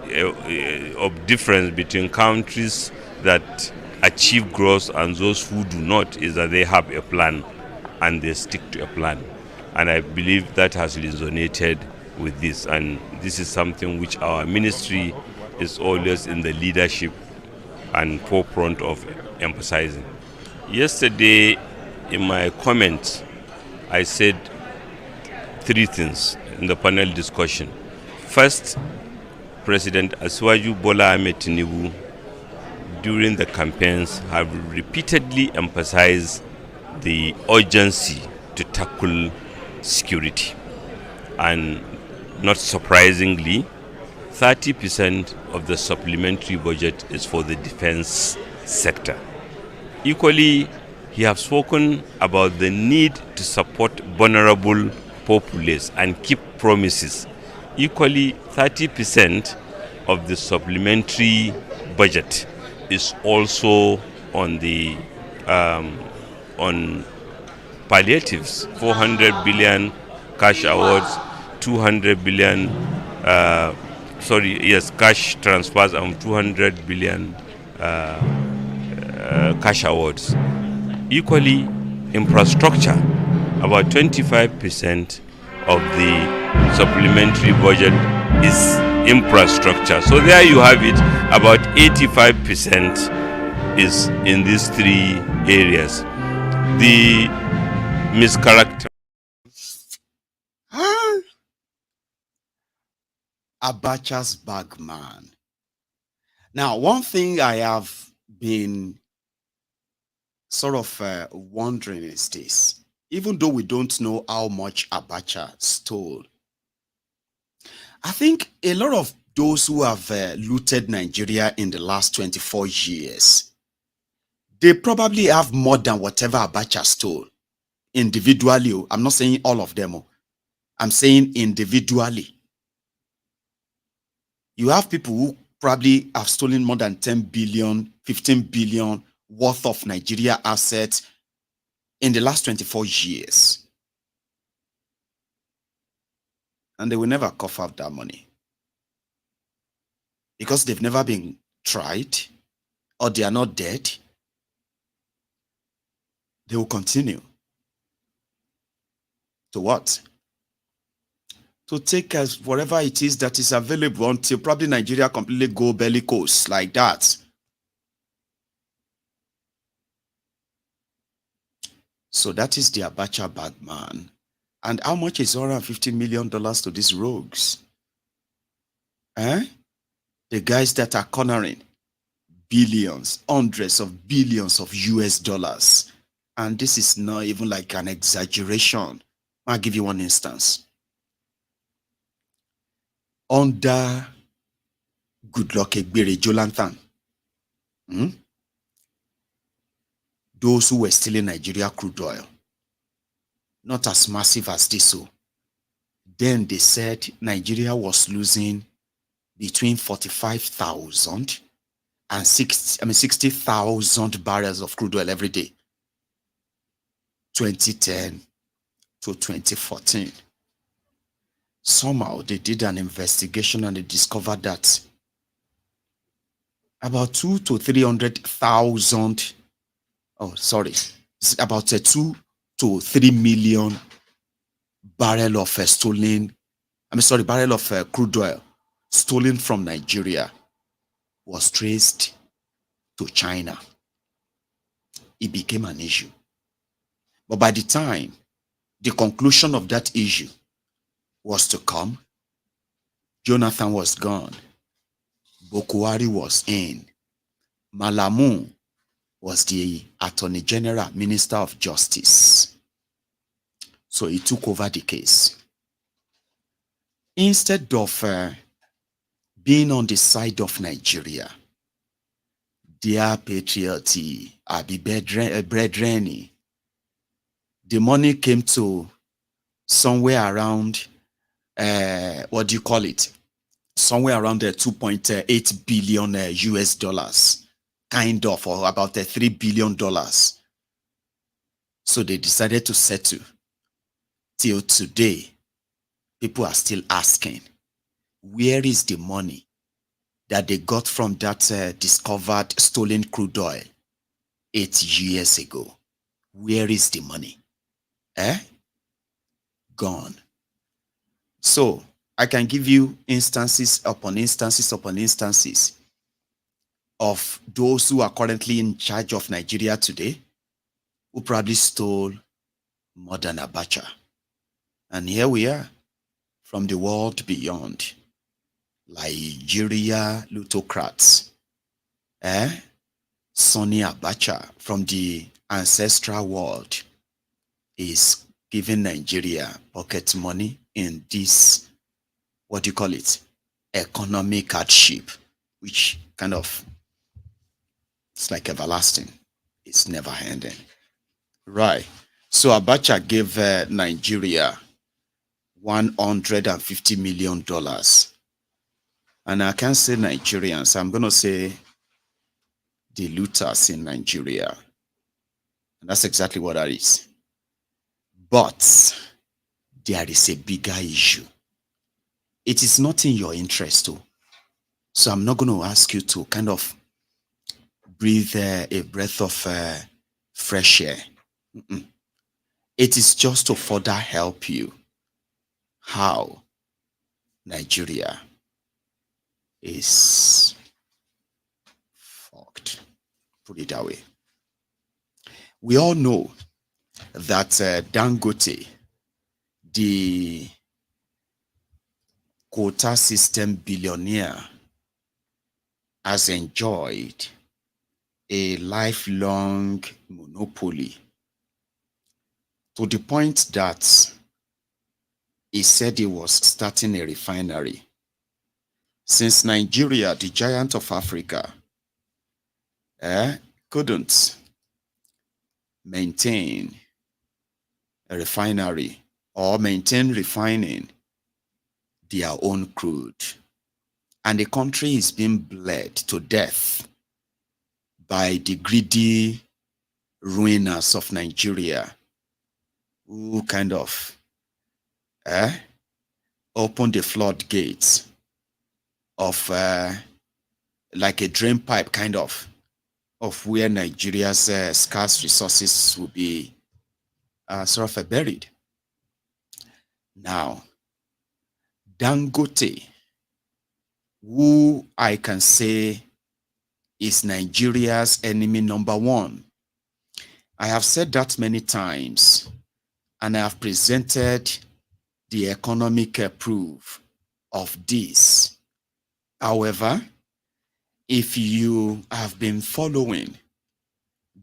of difference between countries that achieve growth and those who do not is that they have a plan and they stick to a plan. And I believe that has resonated with this, and this is something which our ministry is always in the leadership and forefront of emphasizing. Yesterday, in my comments, I said 3 things in the panel discussion. First, President Asiwaju Bola Ahmed Tinubu, during the campaigns, have repeatedly emphasized the urgency to tackle security. And not surprisingly, 30% of the supplementary budget is for the defense sector. Equally, he has spoken about the need to support vulnerable populace and keep promises. Equally, 30% of the supplementary budget is also on the on palliatives, 400 billion cash awards, 200 billion cash transfers, and 200 billion cash awards. Equally, infrastructure, about 25% of the supplementary budget is infrastructure. So there you have it, about 85% is in these three areas. The mischaracter. Abacha's bagman. Now, one thing I have been sort of wondering is this. Even though we don't know how much Abacha stole, I think a lot of those who have looted Nigeria in the last 24 years, they probably have more than whatever Abacha stole individually. I'm not saying all of them. I'm saying individually. You have people who probably have stolen more than 10 billion, 15 billion worth of Nigeria assets in the last 24 years. And they will never cough out that money because they've never been tried or they are not dead. They will continue to what? To take as whatever it is that is available until probably Nigeria completely go bellicose like that. So that is the Abacha bagman. And how much is $150 million to these rogues? The guys that are cornering billions, hundreds of billions of US dollars. And this is not even like an exaggeration. I'll give you one instance. Under Goodluck Egbere Jonathan, those who were stealing Nigeria crude oil, not as massive as this. Then they said Nigeria was losing between 45,000 and 60,000 barrels of crude oil every day. 2010 to 2014. Somehow they did an investigation and they discovered that about 2 to 300,000, about 2 to 3 million barrel of barrel of crude oil stolen from Nigeria was traced to China. It became an issue. But by the time the conclusion of that issue was to come, Jonathan was gone. Bokuwari was in. Malamu was the Attorney General, Minister of Justice. So he took over the case. Instead of being on the side of Nigeria, dear patrioti, abi brethren, the money came to somewhere around somewhere around 2.8 billion US dollars, kind of, or about $3 billion. So they decided to settle. Till today, people are still asking, where is the money that they got from that discovered stolen crude oil 8 years ago? Where is the money? Gone. So I can give you instances upon instances upon instances of those who are currently in charge of Nigeria today who probably stole more than Abacha. And here we are from the world beyond. Nigeria plutocrats. Sonny Abacha from the ancestral world is giving Nigeria pocket money in this, economic hardship, which kind of, it's like everlasting. It's never ending. Right. So Abacha gave Nigeria $150 million. And I can't say Nigerians, I'm going to say the looters in Nigeria. And that's exactly what that is. But there is a bigger issue. It is not in your interest too. So I'm not going to ask you to kind of breathe a breath of fresh air. It is just to further help you how Nigeria is fucked. Put it that way. We all know that Dangote, the quota system billionaire, has enjoyed a lifelong monopoly to the point that he said he was starting a refinery. Since Nigeria, the giant of Africa, couldn't maintain a refinery or maintain refining their own crude, and the country is being bled to death by the greedy ruiners of Nigeria, who kind of open the floodgates of like a drain pipe kind of where Nigeria's scarce resources will be sort of buried. Now, Dangote, who I can say is Nigeria's enemy number one. I have said that many times, and I have presented the economic proof of this. However, if you have been following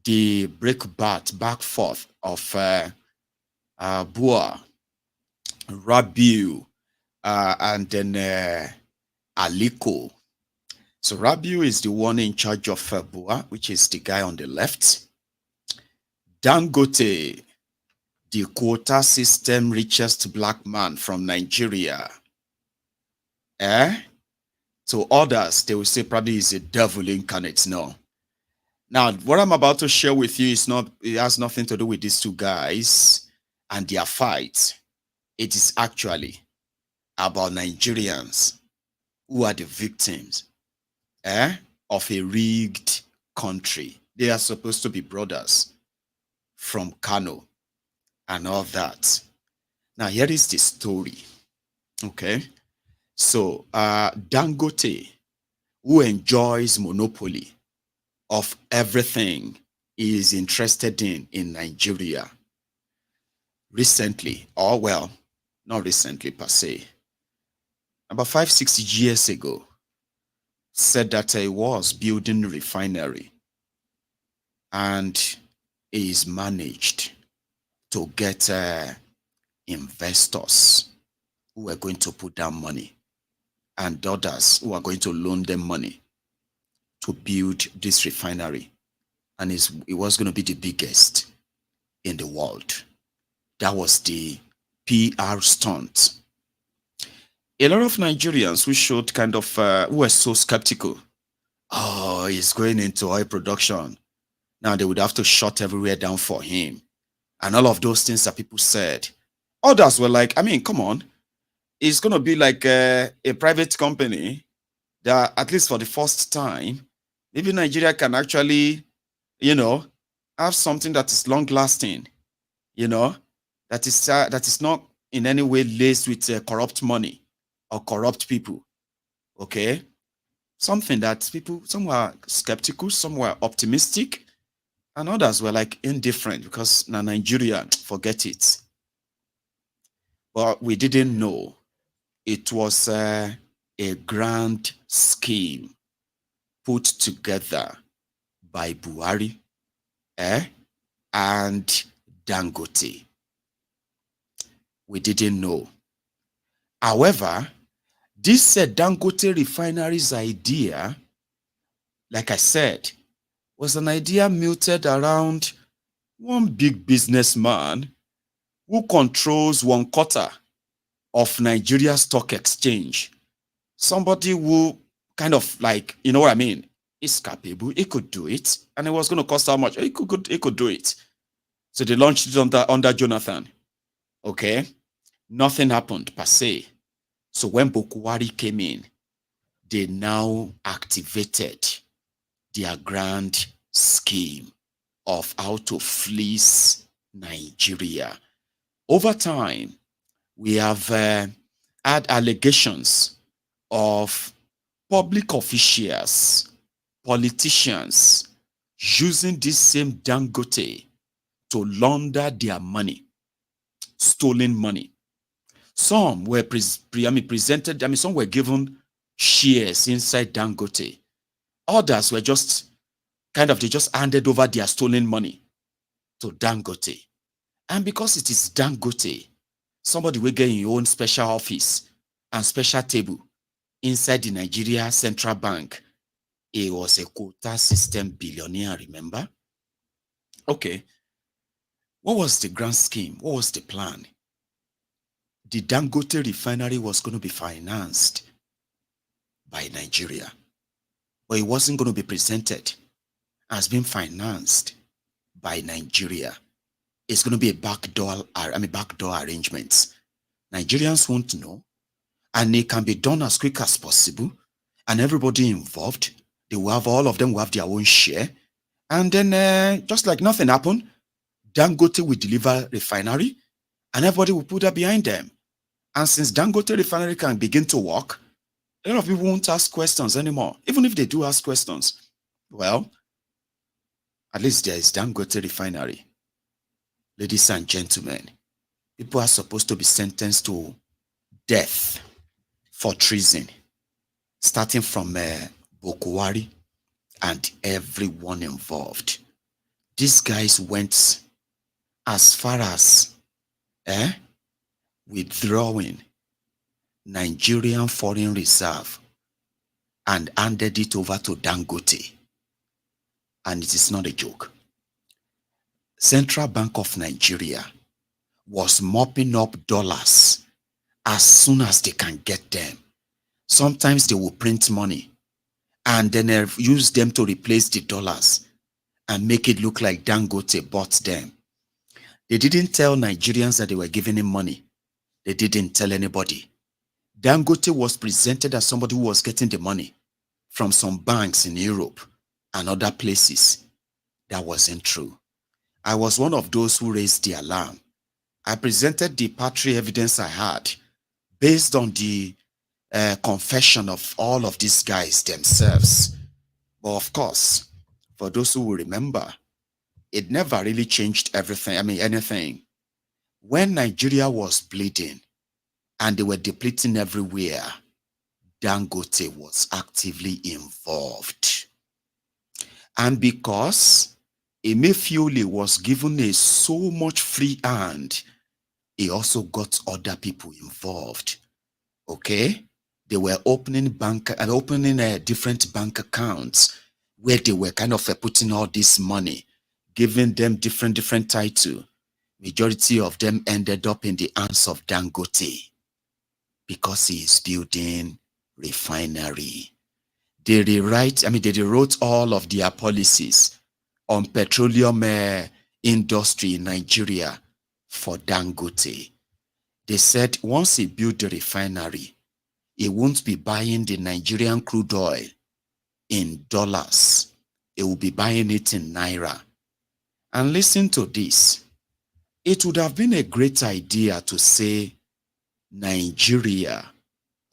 the back forth of Bua, Rabiu, and then Aliko. So Rabiu is the one in charge of Bua, which is the guy on the left. Dangote, the quota system richest black man from Nigeria. To others, they will say probably he's a devil incarnate. No. Now, what I'm about to share with you is not, it has nothing to do with these two guys and their fight. It is actually about Nigerians who are the victims of a rigged country. They are supposed to be brothers from Kano and all that. Now, here is the story. Okay. So, Dangote, who enjoys monopoly of everything he is interested in Nigeria, recently, or well, not recently per se, about 5-6 years ago, said that he was building a refinery and he is managed to get investors who are going to put down money and others who are going to loan them money to build this refinery. And it was going to be the biggest in the world. That was the PR stunt. A lot of Nigerians who showed kind of, who were so skeptical. Oh, he's going into oil production. Now they would have to shut everywhere down for him. And all of those things that people said. Others were like, I mean, come on. It's going to be like a private company that, at least for the first time, maybe Nigeria can actually, you know, have something that is long lasting, you know, that is not in any way laced with corrupt money or corrupt people. Okay. Something that people, some were skeptical, some were optimistic, and others were like indifferent because now Nigeria, forget it. But we didn't know it was a grand scheme put together by Buhari and Dangote. We didn't know. However, this Dangote refinery's idea, like I said, was an idea muted around one big businessman who controls 1/4 of Nigeria's stock exchange. Somebody who kind of like, you know what I mean? It's capable. It could do it. And it was going to cost how much? It could do it. So they launched it under Jonathan. Okay. Nothing happened per se. So when Bokuwari came in, they now activated their grand scheme of how to fleece Nigeria. Over time, we have had allegations of public officials, politicians using this same Dangote to launder their money, stolen money. Some were presented, some were given shares inside Dangote. Others were just they just handed over their stolen money to Dangote. And because it is Dangote, somebody will get your own special office and special table inside the Nigeria Central Bank. It was a quota system billionaire, remember? Okay. What was the grand scheme? What was the plan? The Dangote refinery was going to be financed by Nigeria, but it wasn't going to be presented as being financed by Nigeria. It's going to be a backdoor arrangement. Nigerians won't know, and it can be done as quick as possible, and everybody involved, all of them will have their own share, and then just like nothing happened, Dangote will deliver refinery, and everybody will put that behind them. And since Dangote refinery can begin to work, a lot of people won't ask questions anymore. Even if they do ask questions, well, at least there is Dangote refinery. Ladies and gentlemen, people are supposed to be sentenced to death for treason, starting from Bokuwari and everyone involved. These guys went as far as withdrawing Nigerian foreign reserve and handed it over to Dangote. And it is not a joke. Central Bank of Nigeria was mopping up dollars as soon as they can get them. Sometimes they will print money and then use them to replace the dollars and make it look like Dangote bought them. They didn't tell Nigerians that they were giving him money. They didn't tell anybody. Dangote was presented as somebody who was getting the money from some banks in Europe and other places. That wasn't true. I was one of those who raised the alarm. I presented the patri evidence I had based on the confession of all of these guys themselves. But of course, for those who will remember, it never really changed anything. When Nigeria was bleeding and they were depleting everywhere, Dangote was actively involved. And because Emefiole was given so much free hand, he also got other people involved. Okay? They were opening different bank accounts where they were putting all this money, giving them different titles. Majority of them ended up in the hands of Dangote because he is building refinery. They rewrote all of their policies on petroleum industry in Nigeria for Dangote. They said once he built the refinery, he won't be buying the Nigerian crude oil in dollars. He will be buying it in naira. And listen to this. It would have been a great idea to say Nigeria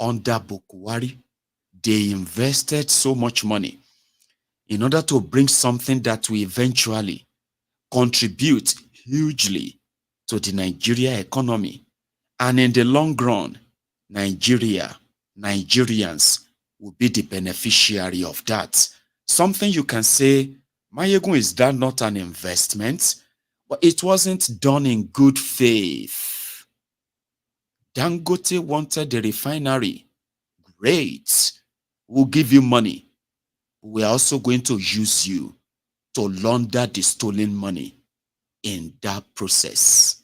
under Bokuwari, they invested so much money in order to bring something that will eventually contribute hugely to the Nigeria economy. And in the long run, Nigerians will be the beneficiary of that. Something you can say, Maiyegun, is that not an investment? But it wasn't done in good faith. Dangote wanted the refinery. Great. We'll give you money. We're also going to use you to launder the stolen money in that process.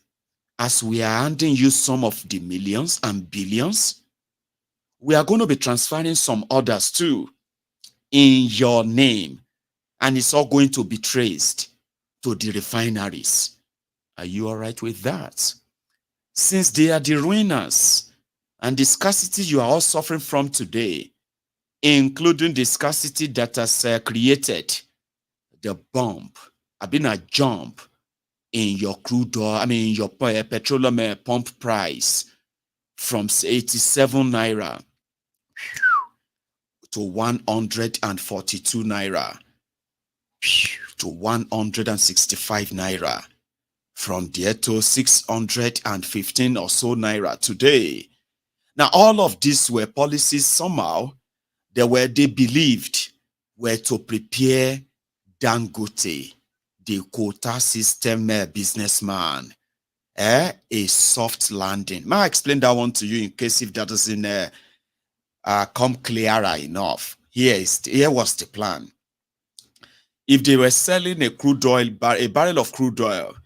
As we are handing you some of the millions and billions, we are going to be transferring some others too in your name, and it's all going to be traced to the refineries. Are you all right with that? Since they are the ruiners and the scarcity you are all suffering from today, including the scarcity that has created the bump, a jump in your crude oil, in your petroleum pump price from 87 naira to 142 naira to 165 naira, from there to 615 or so naira today. Now, all of these were policies somehow they believed were to prepare Dangote, the quota system businessman, a soft landing. May I explain that one to you in case if that doesn't come clearer enough? Here was the plan. If they were selling a barrel of crude oil,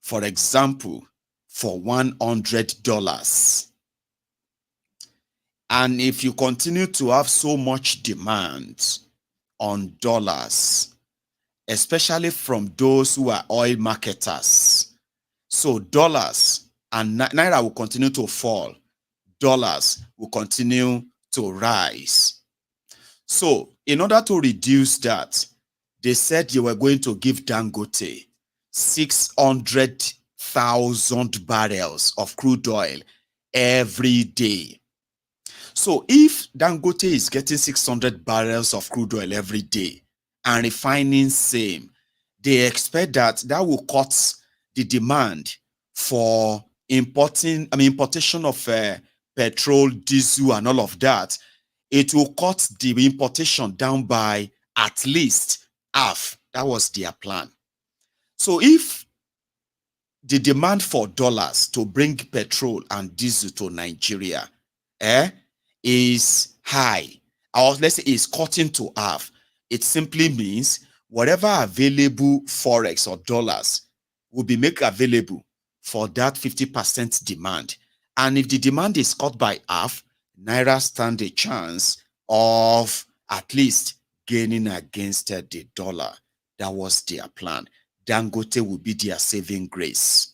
for example, for $100, and if you continue to have so much demand on dollars, especially from those who are oil marketers, so dollars and naira will continue to fall, dollars will continue to rise. So in order to reduce that, they said you were going to give Dangote 600,000 barrels of crude oil every day. So if Dangote is getting 600 barrels of crude oil every day and refining same, they expect that will cut the demand for importation of petrol, diesel, and all of that. It will cut the importation down by at least half. That was their plan. So if the demand for dollars to bring petrol and diesel to Nigeria is high, or let's say is cutting to half, it simply means whatever available forex or dollars will be made available for that 50% demand. And if the demand is cut by half, naira stand a chance of at least gaining against the dollar. That was their plan. Dangote will be their saving grace.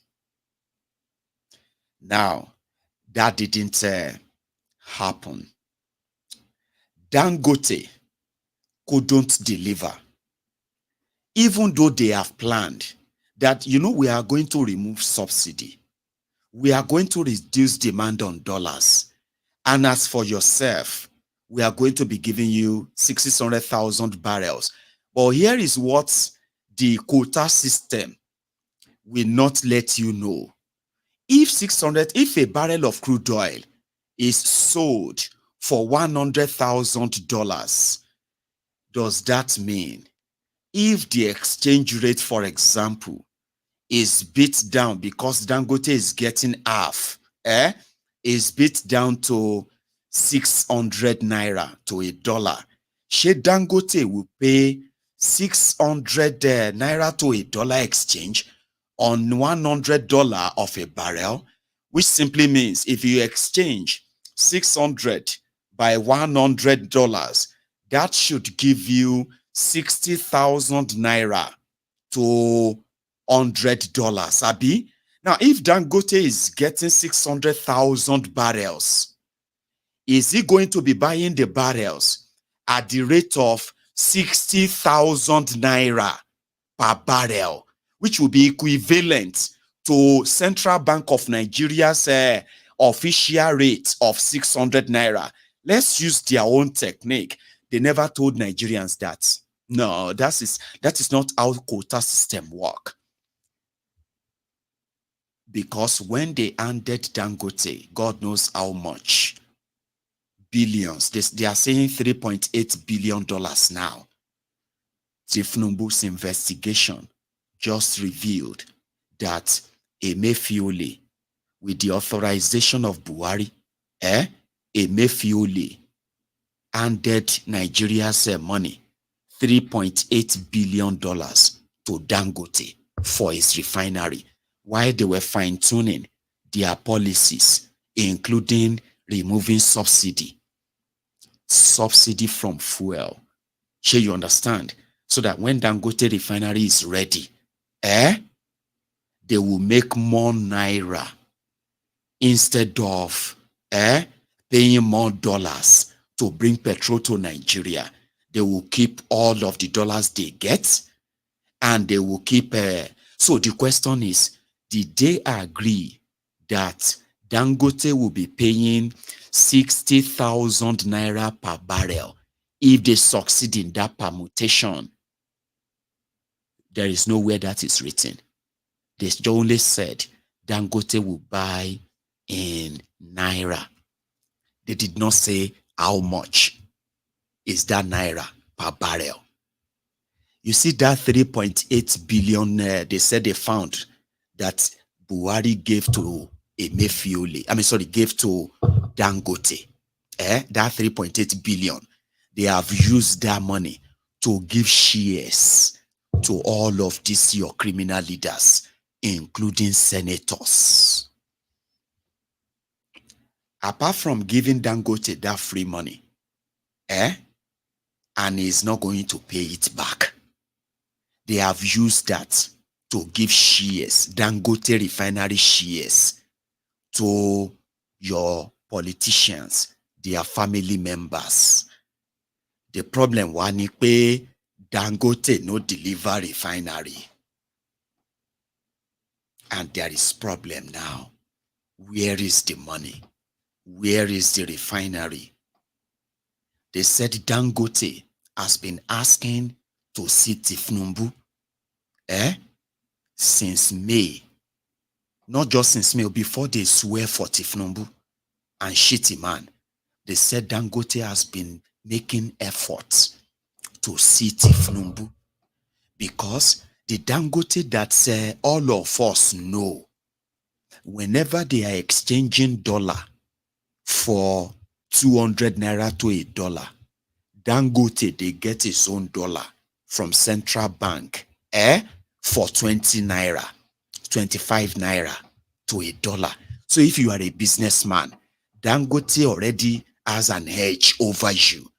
Now, that didn't happen. Dangote couldn't deliver, even though they have planned that, we are going to remove subsidy. We are going to reduce demand on dollars. And as for yourself, we are going to be giving you 600,000 barrels. But here is what the quota system will not let you know. If a barrel of crude oil is sold for $100,000, does that mean if the exchange rate, for example, is beat down because Dangote is getting half, is beat down to 600 naira to $1, Dangote will pay 600 naira to $1 exchange on $100 of a barrel, which simply means if you exchange 600 by $100, that should give you 60,000 naira to $100, Abi. Now, if Dangote is getting 600,000 barrels, is he going to be buying the barrels at the rate of 60,000 naira per barrel, which will be equivalent to Central Bank of Nigeria's official rate of 600 naira? Let's use their own technique. They never told Nigerians that. No, that is not how quota system work. Because when they handed Dangote, God knows how much, billions, they are saying $3.8 billion now. Tinubu's investigation just revealed that Emefiole, with the authorization of Buhari, Emefiole handed Nigeria's money, $3.8 billion to Dangote for his refinery, while they were fine-tuning their policies, including removing subsidy from fuel, Sure, you understand? So that when Dangote refinery is ready, they will make more naira instead of paying more dollars to bring petrol to Nigeria. They will keep all of the dollars they get, and they will keep. So the question is, did they agree that Dangote will be paying 60,000 naira per barrel if they succeed in that permutation? There is nowhere that is written. They only said Dangote will buy in naira. They did not say how much is that naira per barrel. You see that 3.8 billion they said they found that Buhari gave to gave to Dangote. That 3.8 billion, they have used that money to give shares to all of these your criminal leaders, including senators. Apart from giving Dangote that free money, and he's not going to pay it back, they have used that to give shares, Dangote refinery shares, to your politicians, their family members. The problem was pé Dangote no deliver refinery. And there is problem now. Where is the money? Where is the refinery? They said Dangote has been asking to see Tinubu since May. Not just since May, before they swear for Tinubu and shitty man. They said Dangote has been making efforts to see Tinubu, because the Dangote that all of us know, whenever they are exchanging dollar for 200 naira to $1, Dangote, they get his own dollar from central bank for 20 naira, 25 naira to $1. So if you are a businessman, Dangote already has an edge over you.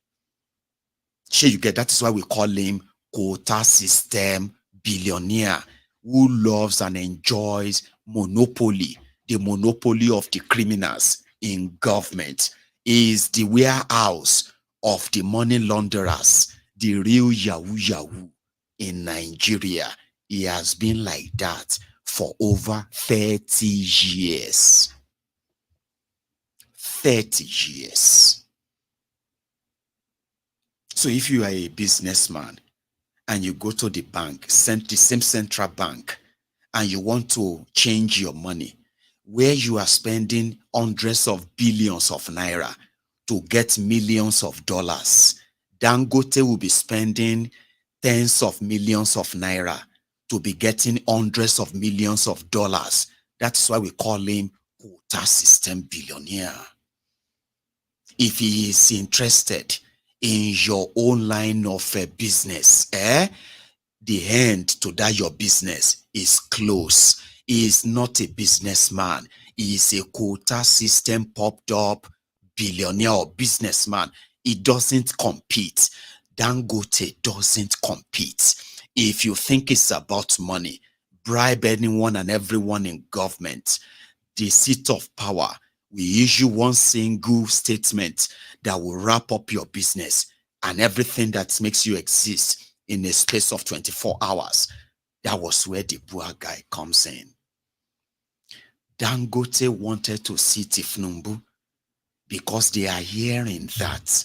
Sure, you get that. Is why we call him quota system billionaire, who loves and enjoys monopoly, the monopoly of the criminals in government. Is the warehouse of the money launderers, the real yahoo in Nigeria. He has been like that for over 30 years. 30 years. So if you are a businessman and you go to the bank, the same central bank, and you want to change your money, where you are spending hundreds of billions of naira to get millions of dollars, Dangote will be spending tens of millions of naira to be getting hundreds of millions of dollars. That's why we call him quota system billionaire. If he is interested in your own line of business, the end to that your business is close. He is not a businessman. He is a quota system popped up billionaire or businessman. He doesn't compete. Dangote doesn't compete. If you think it's about money, bribe anyone and everyone in government. The seat of power will issue one single statement that will wrap up your business and everything that makes you exist in a space of 24 hours. That was where the poor guy comes in. Dangote wanted to see Tinubu because they are hearing that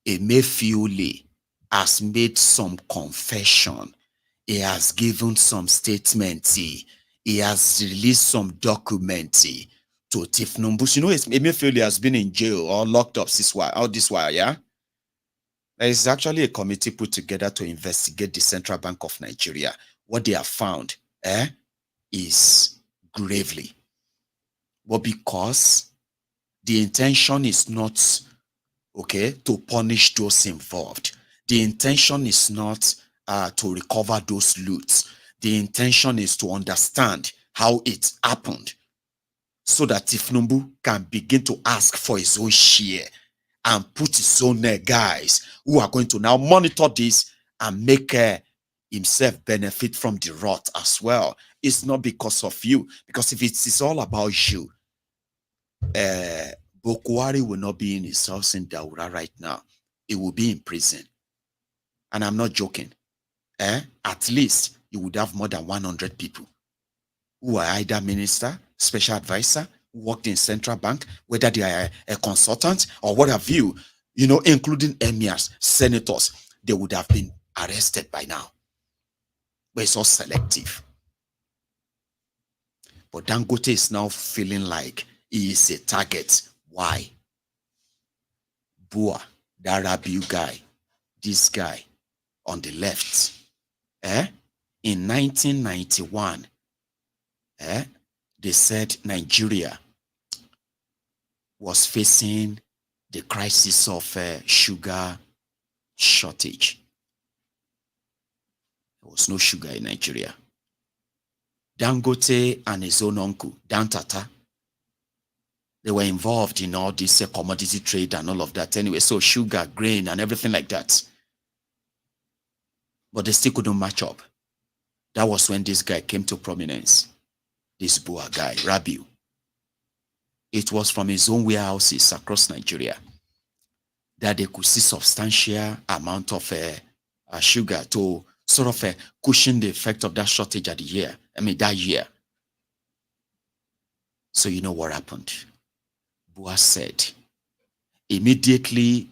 Emefiele has made some confession. He has given some statements. He has released some documents to Tinubu. You know, Emefiele has been in jail or locked up this while, yeah? There is actually a committee put together to investigate the Central Bank of Nigeria. What they have found is gravely. But because the intention is not, to punish those involved. The intention is not to recover those loots. The intention is to understand how it happened so that Tinubu can begin to ask for his own share and put his own guys who are going to now monitor this and make himself benefit from the rot as well. It's not because of you, because if it's all about you, Bokwari will not be in his house in Daura right now. He will be in prison. And I'm not joking. At least you would have more than 100 people who are either minister, special advisor, who worked in central bank, whether they are a consultant or what have you, including emirs, senators, they would have been arrested by now. But it's all selective. But Dangote is now feeling like he is a target. Why? Bua, that Rabiu guy, this guy on the left, in 1991, they said Nigeria was facing the crisis of sugar shortage. There was no sugar in Nigeria. Dangote and his own uncle, Dan Tata, they were involved in all this commodity trade and all of that anyway. So sugar, grain, and everything like that. But they still couldn't match up. That was when this guy came to prominence. This Bua guy, Rabiu. It was from his own warehouses across Nigeria that they could see substantial amount of sugar to sort of cushion the effect of that shortage that year. So you know what happened? Bua said, immediately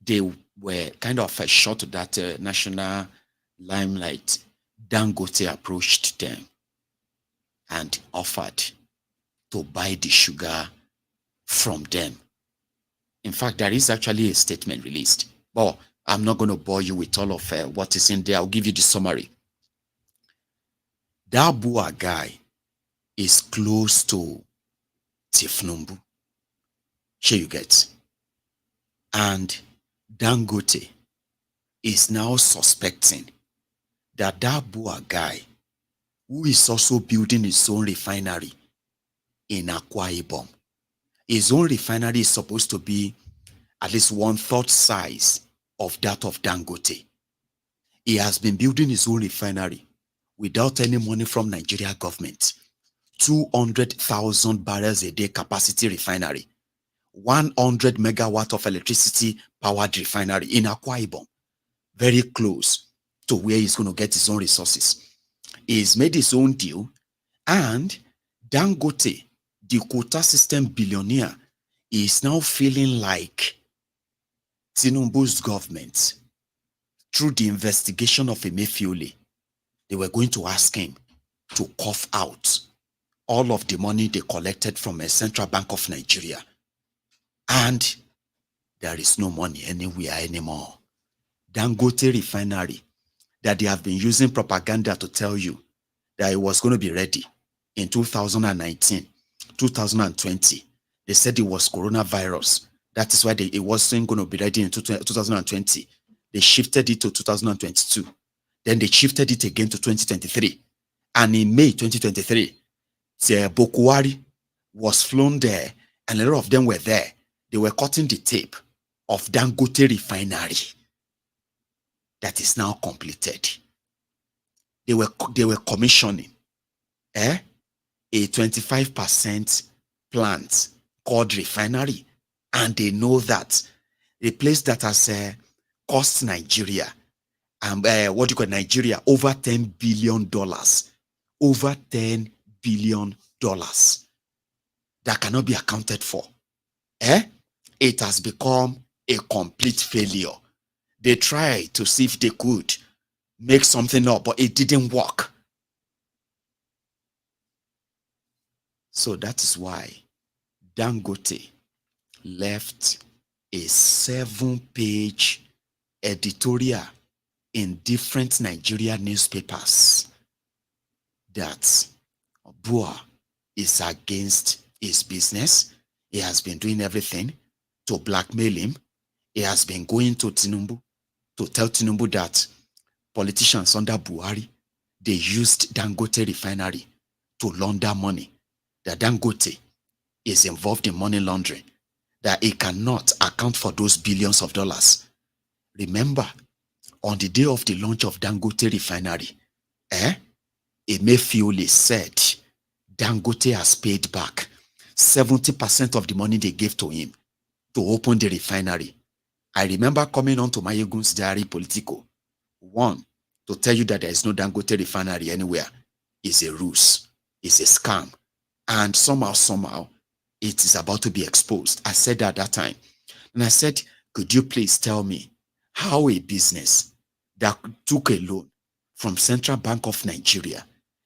they were kind of shot to that national limelight. Dangote approached them and offered to buy the sugar from them. In fact, there is actually a statement released, but I'm not going to bore you with all of what is in there. I'll give you the summary. That Bua guy is close to Tinubu. Here you get. And Dangote is now suspecting that Bua guy, who is also building his own refinery in Akwa Ibom, his own refinery is supposed to be at least 1/3 size of that of Dangote. He has been building his own refinery without any money from Nigeria government. 200,000 barrels a day capacity refinery. 100 megawatt of electricity powered refinery in Akwa Ibom. Very close to where he's going to get his own resources. He's made his own deal, and Dangote, the quota system billionaire, is now feeling like Tinubu's government, through the investigation of Emefiole, they were going to ask him to cough out all of the money they collected from a Central Bank of Nigeria. And there is no money anywhere anymore. Dangote refinery, that they have been using propaganda to tell you that it was going to be ready in 2019, 2020. They said it was coronavirus. That is why it wasn't going to be ready in 2020. They shifted it to 2022. Then they shifted it again to 2023. And in May 2023, Bokwari was flown there, and a lot of them were there. They were cutting the tape of Dangote refinery that is now completed. They were commissioning a 25% plant called refinery, and they know that a place that has cost Nigeria Nigeria over $10 billion, over $10 billion that cannot be accounted for. It has become a complete failure. They tried to see if they could make something up, but it didn't work. So that is why Dangote left a 7-page editorial in different Nigerian newspapers that Bua is against his business. He has been doing everything to blackmail him. He has been going to Tinubu to tell Tinubu that politicians under Buhari, they used Dangote refinery to launder money, that Dangote is involved in money laundering, that he cannot account for those billions of dollars. Remember, on the day of the launch of Dangote refinery, Emefiole said Dangote has paid back 70% of the money they gave to him to open the refinery. I remember coming on to MaiyegunsDiary Politico. One, to tell you that there is no Dangote refinery anywhere is a ruse, is a scam. And somehow, it is about to be exposed. I said that at that time. And I said, could you please tell me how a business that took a loan from Central Bank of Nigeria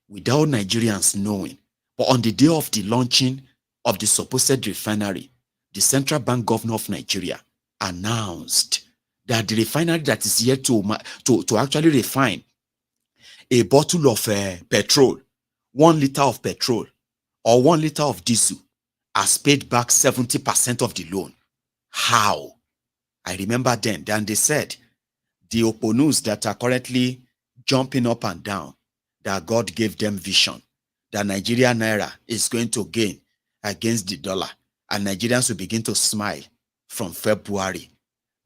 without Nigerians knowing, but on the day of the launching of the supposed refinery, the Central Bank Governor of Nigeria announced that the refinery that is here to actually refine a bottle of petrol, 1 liter of petrol or 1 liter of diesel, has paid back 70% of the loan. How? I remember then they said the opponents that are currently jumping up and down, that God gave them vision, that Nigeria Naira is going to gain against the dollar, and Nigerians will begin to smile from February.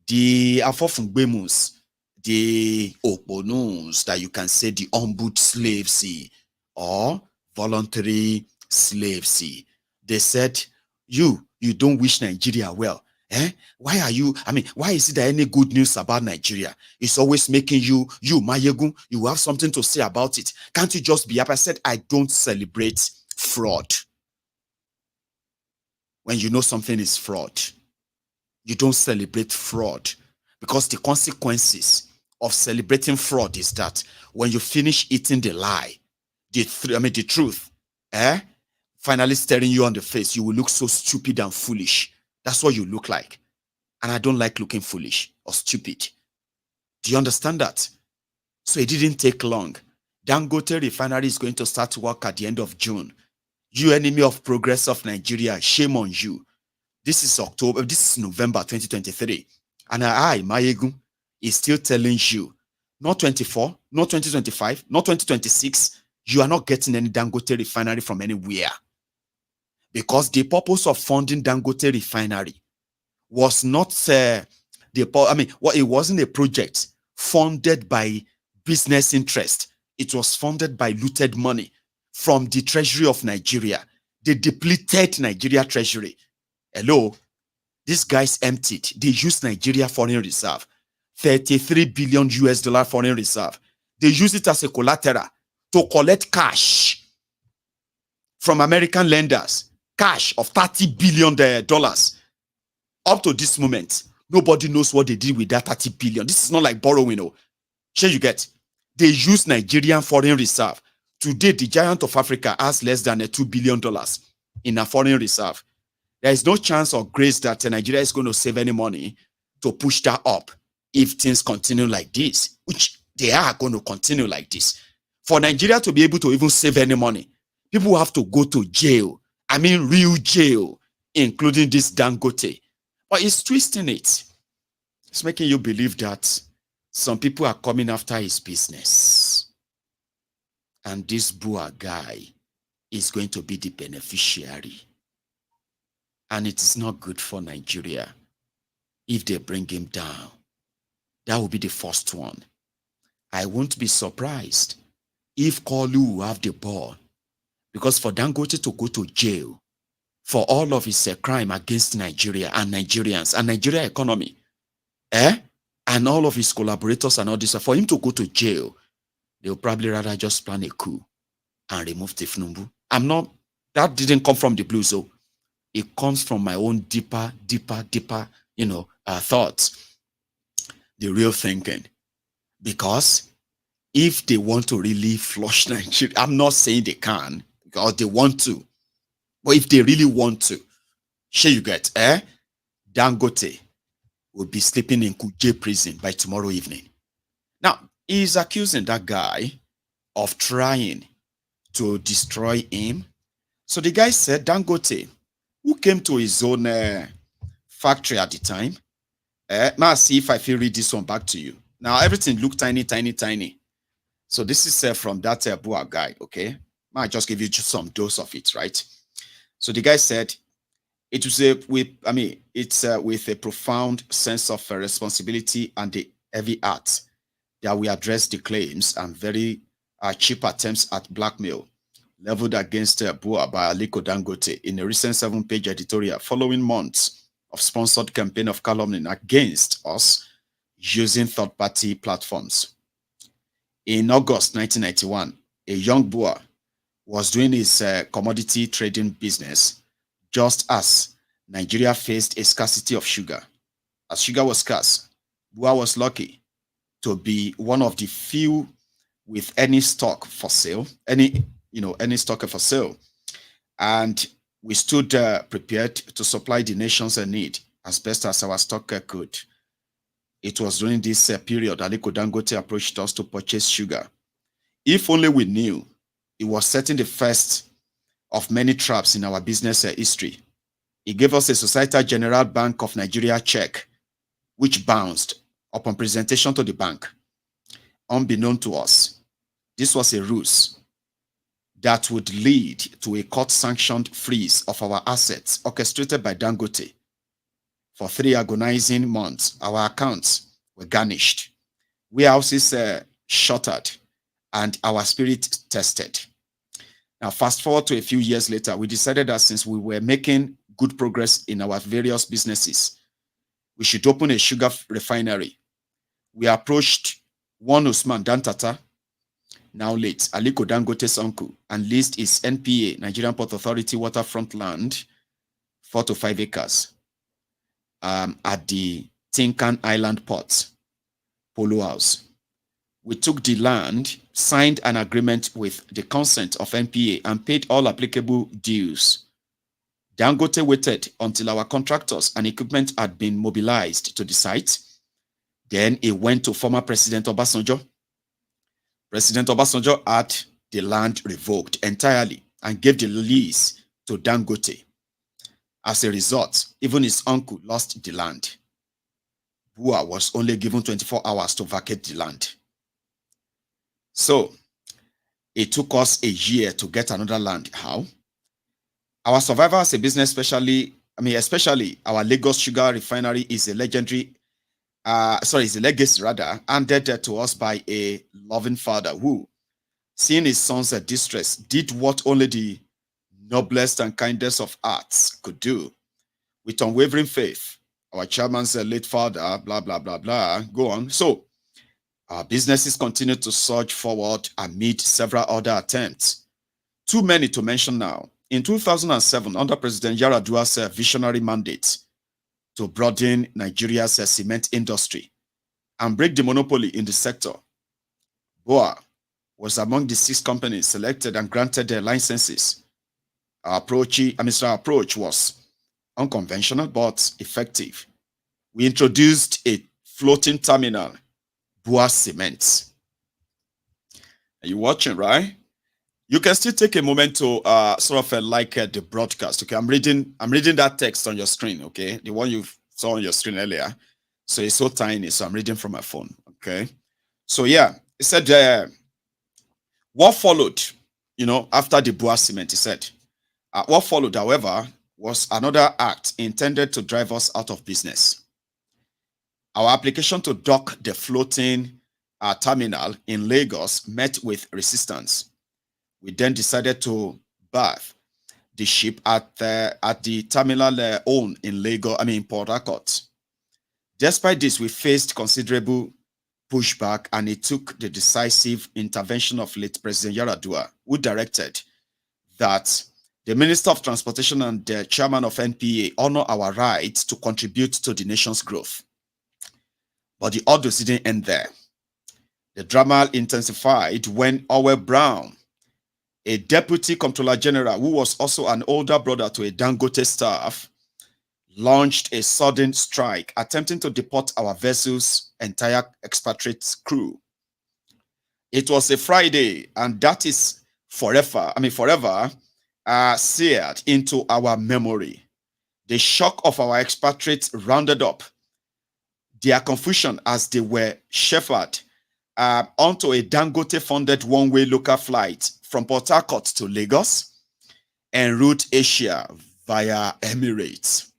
The Afofungbemus, the opponents that you can say the ombud slavery or voluntary slavery, they said, you don't wish Nigeria well. Why is it that any good news about Nigeria is always making you Maiyegun, you have something to say about it? Can't you just be happy? I said, I don't celebrate fraud. When you know something is fraud, you don't celebrate fraud, because the consequences of celebrating fraud is that when you finish eating the lie, the truth, finally staring you on the face, you will look so stupid and foolish. That's what you look like. And I don't like looking foolish or stupid. Do you understand that? So it didn't take long. Dangote refinery is going to start work at the end of June. You enemy of progress of Nigeria, shame on you. This is November 2023. And I, Maiyegun, is still telling you, not 24, not 2025, not 2026, you are not getting any Dangote refinery from anywhere. Because the purpose of funding Dangote refinery was not it wasn't a project funded by business interest. It was funded by looted money from the treasury of Nigeria. They depleted Nigeria treasury. Hello, these guys emptied. They used Nigeria foreign reserve, 33 billion US dollar foreign reserve. They use it as a collateral to collect cash from American lenders. Cash of $30 billion. Up to this moment, nobody knows what they did with that 30 billion. This is not like borrowing. Sure you get. They use Nigerian foreign reserve. Today, the giant of Africa has less than $2 billion in a foreign reserve. There is no chance or grace that Nigeria is going to save any money to push that up if things continue like this, which they are going to continue like this. For Nigeria to be able to even save any money, people have to go to jail. I mean, real jail, including this Dangote. But it's twisting it. It's making you believe that some people are coming after his business. And this Bua guy is going to be the beneficiary. And it is not good for Nigeria if they bring him down. That will be the first one. I won't be surprised if Kolu will have the ball. Because for Dangote to go to jail for all of his crime against Nigeria and Nigerians and Nigeria economy, and all of his collaborators and all this, for him to go to jail, they'll probably rather just plan a coup and remove Tinubu. That didn't come from the blue, so it comes from my own deeper, thoughts, the real thinking. Because if they want to really flush Nigeria, I'm not saying they can, because they want to. But if they really want to, sure you get, Dangote will be sleeping in Kuje prison by tomorrow evening. Now, he's accusing that guy of trying to destroy him. So the guy said, Dangote, who came to his own factory at the time, now see if I feel read this one back to you. Now, everything looked tiny. So this is from that Bua guy, okay? I just give you just some dose of it, right? So the guy said, it's with a profound sense of responsibility and the heavy heart that we address the claims and very cheap attempts at blackmail leveled against Bua by Aliko Dangote in a recent 7-page editorial following months of sponsored campaign of calumny against us using third-party platforms. In August 1991, a young Bua was doing his commodity trading business just as Nigeria faced a scarcity of sugar. As sugar was scarce, Bua was lucky to be one of the few with any stock for sale, any stock for sale. And we stood prepared to supply the nation's need as best as our stock could. It was during this period Aliko Dangote approached us to purchase sugar. If only we knew, it was setting the first of many traps in our business history. He gave us a Societe Generale Bank of Nigeria check, which bounced upon presentation to the bank. Unbeknown to us, this was a ruse that would lead to a court-sanctioned freeze of our assets orchestrated by Dangote. For 3 agonizing months, our accounts were garnished, warehouses shuttered, and our spirit tested. Now, fast forward to a few years later, we decided that since we were making good progress in our various businesses, we should open a sugar refinery. We approached one Usman Dantata, now late, Aliko Dangote's uncle, and leased his NPA, Nigerian Port Authority waterfront land, 4 to 5 acres, at the Tinkan Island Port, Polo House. We took the land, signed an agreement with the consent of NPA, and paid all applicable dues. Dangote waited until our contractors and equipment had been mobilized to the site. Then he went to former President Obasanjo. President Obasanjo had the land revoked entirely and gave the lease to Dangote. As a result, even his uncle lost the land. Bua was only given 24 hours to vacate the land. So, it took us a year to get another land. How? Our survival as a business, especially our Lagos Sugar Refinery is a legacy handed to us by a loving father who, seeing his son's distress, did what only the noblest and kindest of hearts could do. With unwavering faith, our chairman's late father, blah, blah, blah, blah, go on. So, our businesses continued to surge forward amid several other attempts. Too many to mention now. In 2007, under President Yaradua's visionary mandate to broaden Nigeria's cement industry and break the monopoly in the sector, BOA was among the 6 companies selected and granted their licenses. Our approach was unconventional but effective. We introduced a floating terminal, BOA Cement. Are you watching, right? You can still take a moment to like the broadcast. Okay, I'm reading that text on your screen. Okay, the one you saw on your screen earlier. So it's so tiny, so I'm reading from my phone. Okay, so yeah, it said what followed. After the BOA Cement, he said what followed, however, was another act intended to drive us out of business. Our application to dock the floating terminal in Lagos met with resistance. We then decided to berth the ship at the terminal owned in Port Harcourt. Despite this, we faced considerable pushback, and it took the decisive intervention of late President Yaradua, who directed that the Minister of Transportation and the Chairman of NPA honor our right to contribute to the nation's growth. But the orders didn't end there. The drama intensified when Owe Brown, a deputy comptroller general who was also an older brother to a Dangote staff, launched a sudden strike, attempting to deport our vessel's entire expatriate crew. It was a Friday, and that is forever seared into our memory. The shock of our expatriates rounded up their confusion as they were shepherded onto a Dangote-funded one-way local flight from Port Harcourt to Lagos en route Asia via Emirates.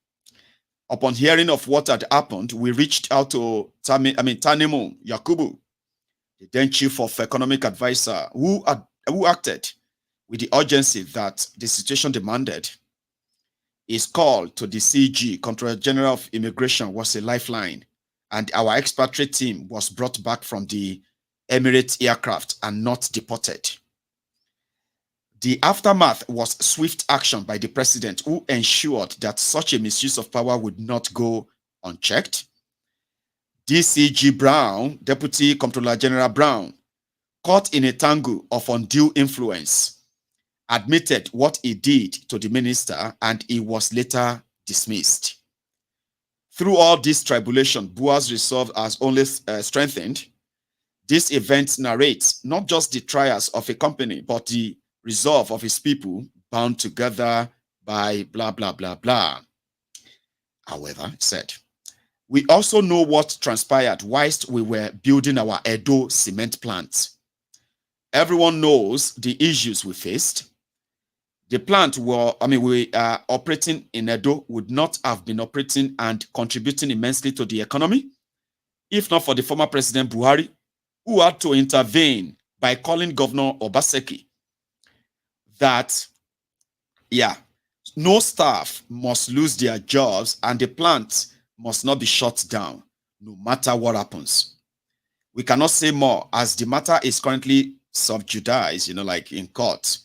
Upon hearing of what had happened, we reached out to Tanimu Yakubu, the then chief of economic advisor, who acted with the urgency that the situation demanded. His call to the CG, Controller General of Immigration, was a lifeline, and our expatriate team was brought back from the Emirates aircraft and not deported. The aftermath was swift action by the president, who ensured that such a misuse of power would not go unchecked. DCG Brown, Deputy Comptroller General Brown, caught in a tangle of undue influence, admitted what he did to the minister, and he was later dismissed. Through all this tribulation, Bua's resolve has only strengthened. This event narrates not just the trials of a company, but the resolve of his people bound together by blah, blah, blah, blah. However, said, we also know what transpired whilst we were building our Edo cement plant. Everyone knows the issues we faced. The plant we are operating in Edo would not have been operating and contributing immensely to the economy if not for the former President Buhari, who had to intervene by calling Governor Obaseki that, no staff must lose their jobs and the plant must not be shut down, no matter what happens. We cannot say more as the matter is currently subjudice, like in court,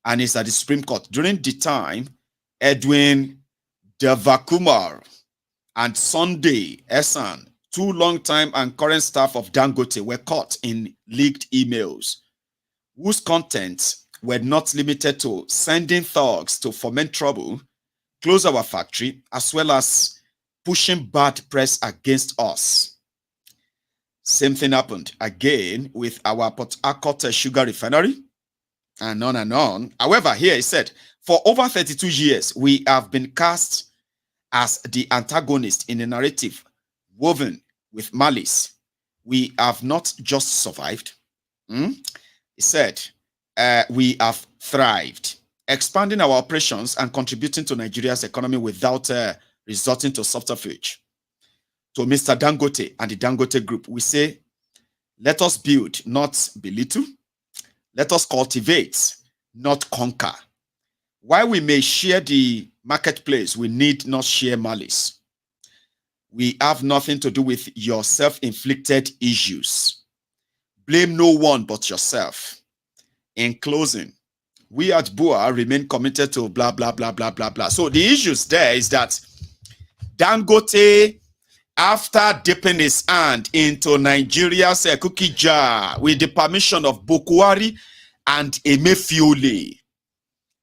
and it's at the Supreme Court. During the time, Edwin Devakumar and Sunday Esan, two long-time and current staff of Dangote, were caught in leaked emails whose contents were not limited to sending thugs to foment trouble, close our factory, as well as pushing bad press against us. Same thing happened again with our Port Harcourt sugar refinery, and on and on. However, here he said, for over 32 years, we have been cast as the antagonist in a narrative woven with malice. We have not just survived. He said, we have thrived, expanding our operations and contributing to Nigeria's economy without resorting to subterfuge. To Mr. Dangote and the Dangote Group, we say, let us build, not belittle. Let us cultivate, not conquer. While we may share the marketplace, we need not share malice. We have nothing to do with your self-inflicted issues. Blame no one but yourself. In closing, we at BUA remain committed to blah, blah, blah, blah, blah, blah. So the issues there is that Dangote, after dipping his hand into Nigeria's cookie jar with the permission of Bokwari and Emefiole,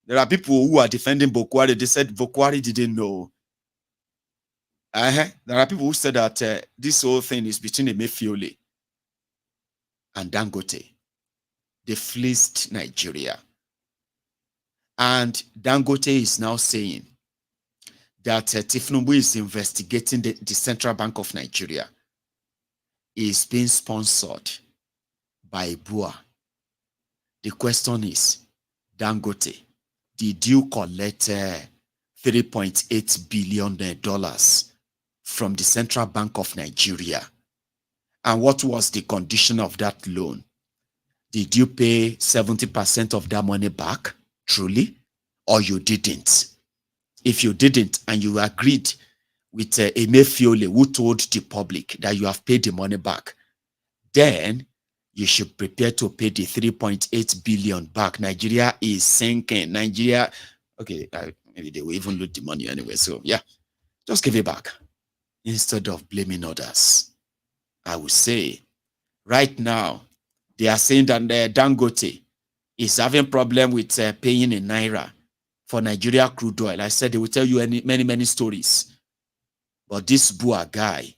there are people who are defending Bokwari. They said Bokwari didn't know. There are people who said that this whole thing is between Emefiole and Dangote. They fleeced Nigeria. And Dangote is now saying that Tinubu is investigating the Central Bank of Nigeria. Is being sponsored by BUA. The question is, Dangote, did you collect $3.8 billion from the Central Bank of Nigeria? And what was the condition of that loan? Did you pay 70% of that money back, truly, or you didn't? If you didn't, and you agreed with Emefiole, who told the public that you have paid the money back, then you should prepare to pay the 3.8 billion back. Nigeria is sinking. Nigeria, okay, maybe they will even lose the money anyway. So, just give it back instead of blaming others. I would say, right now, they are saying that Dangote is having problem with paying in Naira for Nigeria crude oil. I said they will tell you many, many stories. But this BUA guy,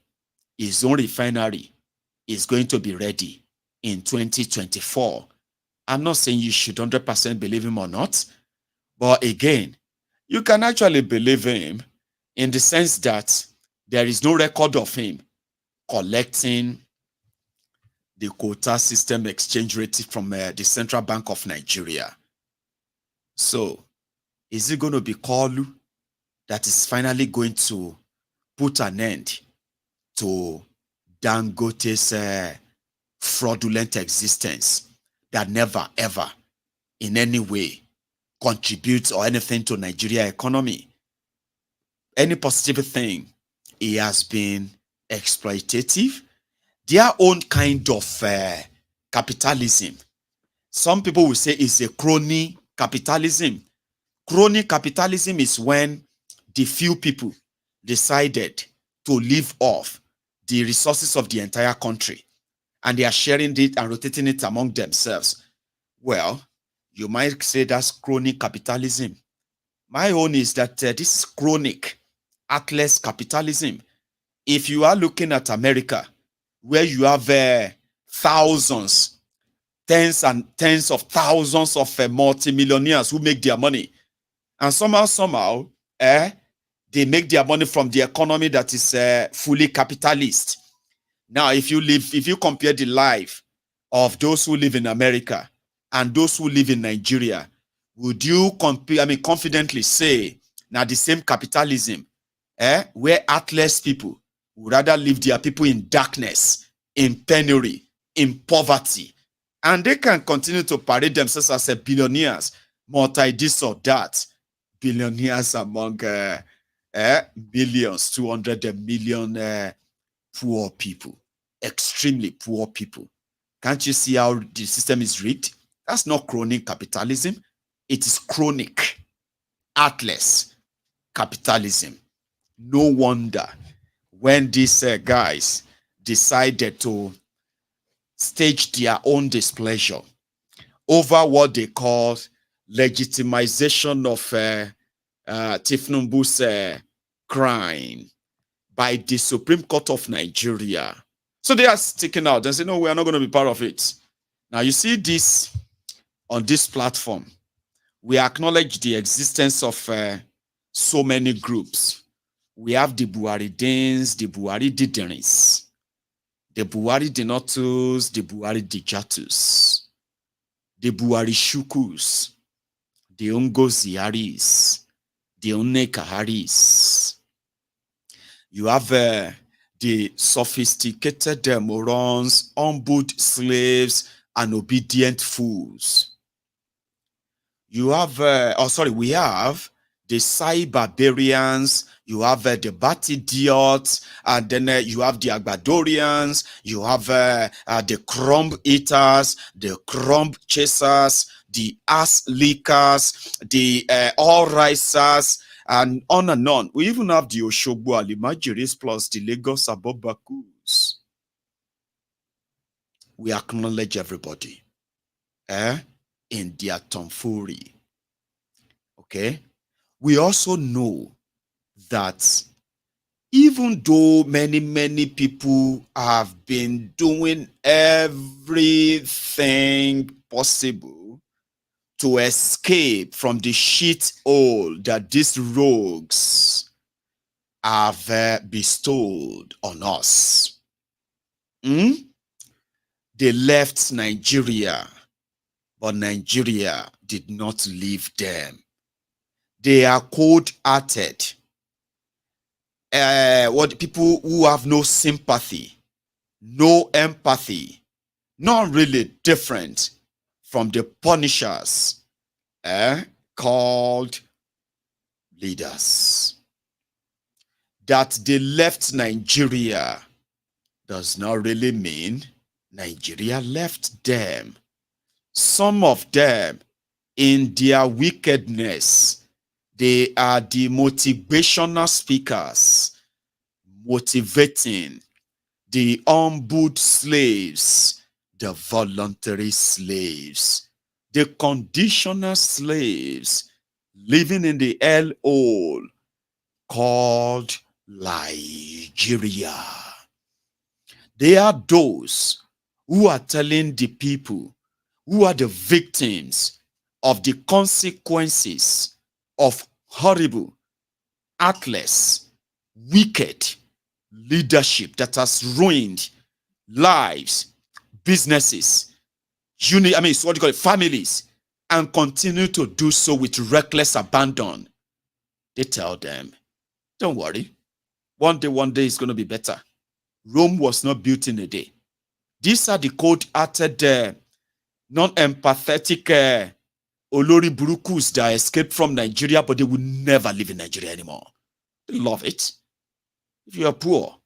his own refinery is going to be ready in 2024. I'm not saying you should 100% believe him or not. But again, you can actually believe him in the sense that there is no record of him collecting the quota system exchange rate from the Central Bank of Nigeria. So, is it going to be Kalu that is finally going to put an end to Dangote's fraudulent existence that never ever in any way contributes or anything to Nigeria economy. Any positive thing, he has been exploitative. Their own kind of capitalism. Some people will say it's a crony capitalism. Crony capitalism is when the few people decided to live off the resources of the entire country and they are sharing it and rotating it among themselves. Well, you might say that's crony capitalism. My own is that this is chronic, atlas capitalism. If you are looking at America, where you have thousands, tens and tens of thousands of multimillionaires who make their money, and somehow, they make their money from the economy that is fully capitalist. Now, if you compare the life of those who live in America and those who live in Nigeria, would you confidently say now the same capitalism, where atlas people would rather leave their people in darkness, in penury, in poverty, and they can continue to parade themselves as billionaires, multi this or that, billionaires among millions, 200 million poor people, extremely poor people. Can't you see how the system is rigged? That's not crony capitalism. It is chronic, atlas capitalism. No wonder when these guys decided to stage their own displeasure over what they call legitimization of Tinubu's crime by the Supreme Court of Nigeria. So they are sticking out and say, no, we are not going to be part of it. Now, you see this on this platform. We acknowledge the existence of so many groups. We have the Buharidins, the Buhari-Diderins, the Buhari-Denotus, the Buhari-Dijatus, the Buhari-Shukus, the Ungoziaris, the Onekaharis. You have the sophisticated morons, humbled slaves, and obedient fools. You have, we have the Barbarians, you have the Bat Idiots, and then you have the Agbadorians, you have the Crumb Eaters, the Crumb Chasers, the Ass Lickers, the All Risers, and on and on. We even have the Oshogbo Alimajiris plus the Lagos Abobakus. We acknowledge everybody in their tomfoolery. Okay? We also know that even though many people have been doing everything possible to escape from the shithole that these rogues have bestowed on us, they left Nigeria, but Nigeria did not leave them. They are cold-hearted. What people who have no sympathy, no empathy, not really different from the punishers called leaders. That they left Nigeria does not really mean Nigeria left them. Some of them, in their wickedness, they are the motivational speakers, motivating the humbled slaves, the voluntary slaves, the conditional slaves living in the hellhole called Nigeria. They are those who are telling the people who are the victims of the consequences of horrible, heartless, wicked leadership that has ruined lives, businesses, families, and continue to do so with reckless abandon. They tell them, don't worry. One day it's going to be better. Rome was not built in a day. These are the cold-hearted, non-empathetic Olori Burukus that escaped from Nigeria, but they will never live in Nigeria anymore. They love it. If you are poor,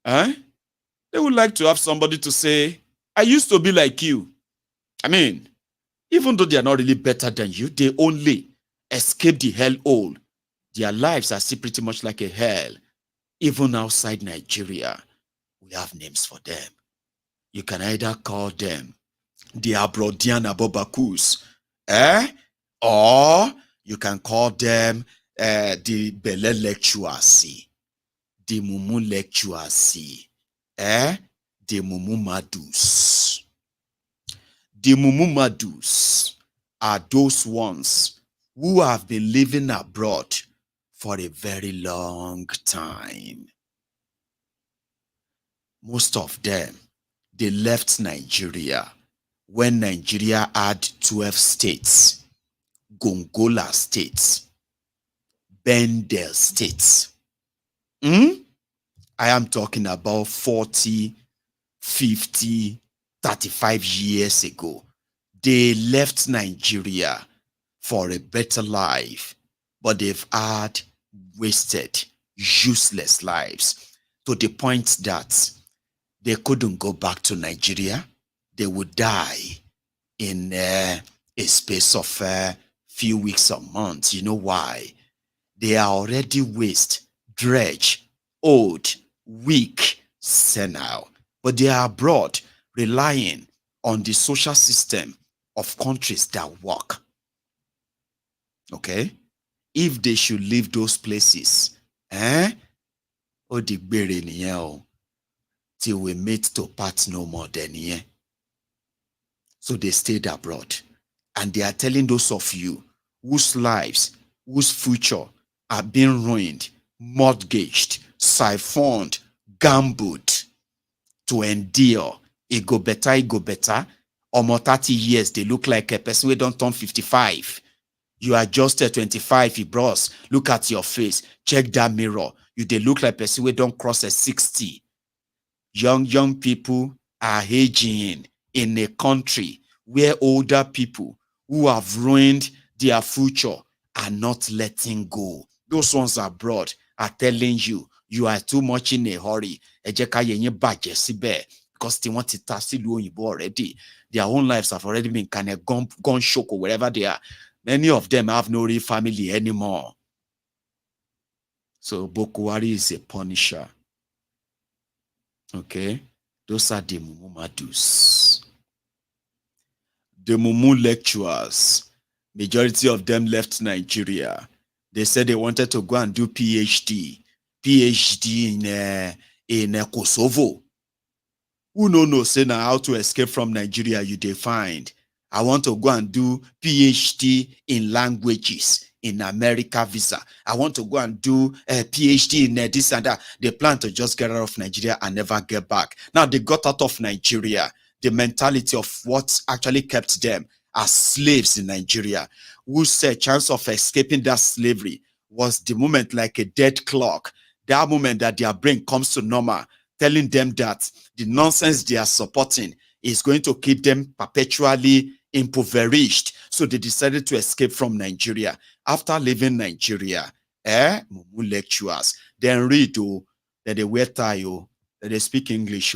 they would like to have somebody to say, I used to be like you. I mean, even though they are not really better than you, they only escaped the hellhole. Their lives are still pretty much like a hell. Even outside Nigeria, we have names for them. You can either call them the Abrodian Abobakus, or you can call them the Bele Lectuasi, the Mumu Lectuasi, the Mumu Madus. The Mumu Madus are those ones who have been living abroad for a very long time. Most of them, they left Nigeria when Nigeria had 12 states, Gongola states, Bendel states. I am talking about 40, 50, 35 years ago. They left Nigeria for a better life, but they've had wasted, useless lives to the point that they couldn't go back to Nigeria. They would die in a space of a few weeks or months. You know why? They are already waste, dredge, old, weak, senile. But they are abroad, relying on the social system of countries that work. Okay? If they should leave those places, till we meet to part no more than here. So they stayed abroad. And they are telling those of you whose lives, whose future are being ruined, mortgaged, siphoned, gambled to endure. It go better. Or more 30 years, they look like a person who don't turn 55. You are just 25, you bros. Look at your face. Check that mirror. You they look like a person who don't cross a 60. Young people are aging in a country where older people who have ruined their future are not letting go. Those ones abroad are telling you, you are too much in a hurry. Because they want to tax already. Their own lives have already been kind of gone shock or wherever they are. Many of them have no real family anymore. So Bokuwari is a punisher. Okay? Those are the Mumu Madus. The Mumu lecturers, majority of them left Nigeria. They said they wanted to go and do PhD in Kosovo. Who no say now how to escape from Nigeria you find. I want to go and do PhD in languages in America visa. I want to go and do a PhD in this and that. They plan to just get out of Nigeria and never get back. Now they got out of Nigeria. The mentality of what actually kept them as slaves in Nigeria, who said chance of escaping that slavery was the moment like a dead clock. That moment that their brain comes to normal, telling them that the nonsense they are supporting is going to keep them perpetually impoverished. So they decided to escape from Nigeria. After leaving Nigeria, Mumu lecturers, then read, then they wear tie, then they speak English,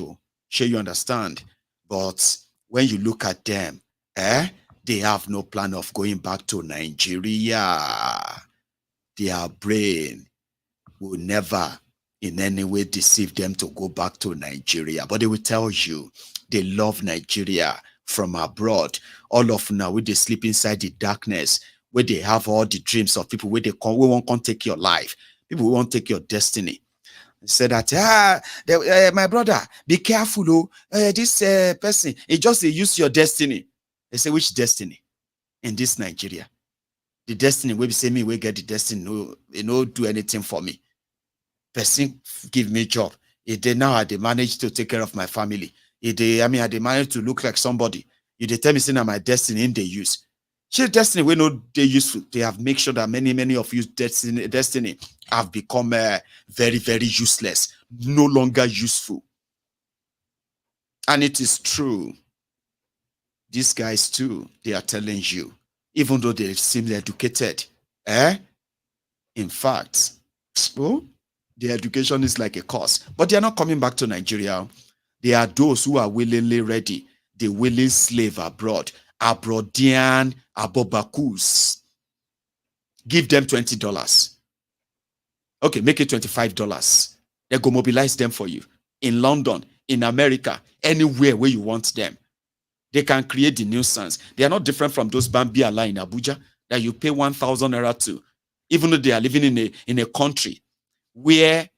sure you understand. But when you look at them, they have no plan of going back to Nigeria. Their brain will never in any way deceive them to go back to Nigeria. But they will tell you they love Nigeria from abroad. All of now, where they sleep inside the darkness, where they have all the dreams of people where they come, we won't take your life. People won't take your destiny. They said that, my brother, be careful, this person, it just use your destiny. They say, which destiny? In this Nigeria. The destiny, where we say me, we get the destiny, no do anything for me. Person give me job. They now they manage to take care of my family. They manage to look like somebody. They tell me saying that my destiny in they use. Share destiny, we know they're useful. They have made sure that many of you destiny have become very, very useless, no longer useful. And it is true. These guys too, they are telling you, even though they seem educated, in fact, well, their education is like a course. But they are not coming back to Nigeria. They are those who are willingly ready, the willing slave abroad, Abrodian Abobakus. Give them $20. Okay, make it $25. They go mobilize them for you. In London, in America, anywhere where you want them. They can create the nuisance. They are not different from those Bambi Allah in Abuja that you pay 1,000 naira to, even though they are living in a country where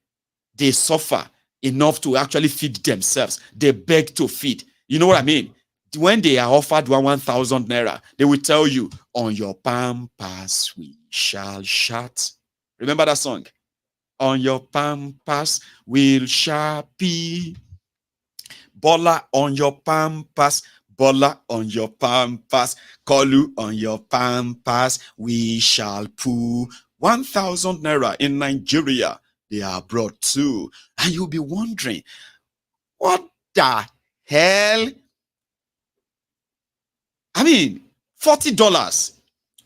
they suffer enough to actually feed themselves. They beg to feed. You know what I mean? When they are offered 1,000 naira, they will tell you, on your pampas we shall shout. Remember that song? On your pampas we'll sharpie. Bola on your pampas. Bola on your pampas. Kolu on your pampas. We shall poo. 1,000 naira in Nigeria. They are abroad too. And you'll be wondering, what the hell? I mean, $40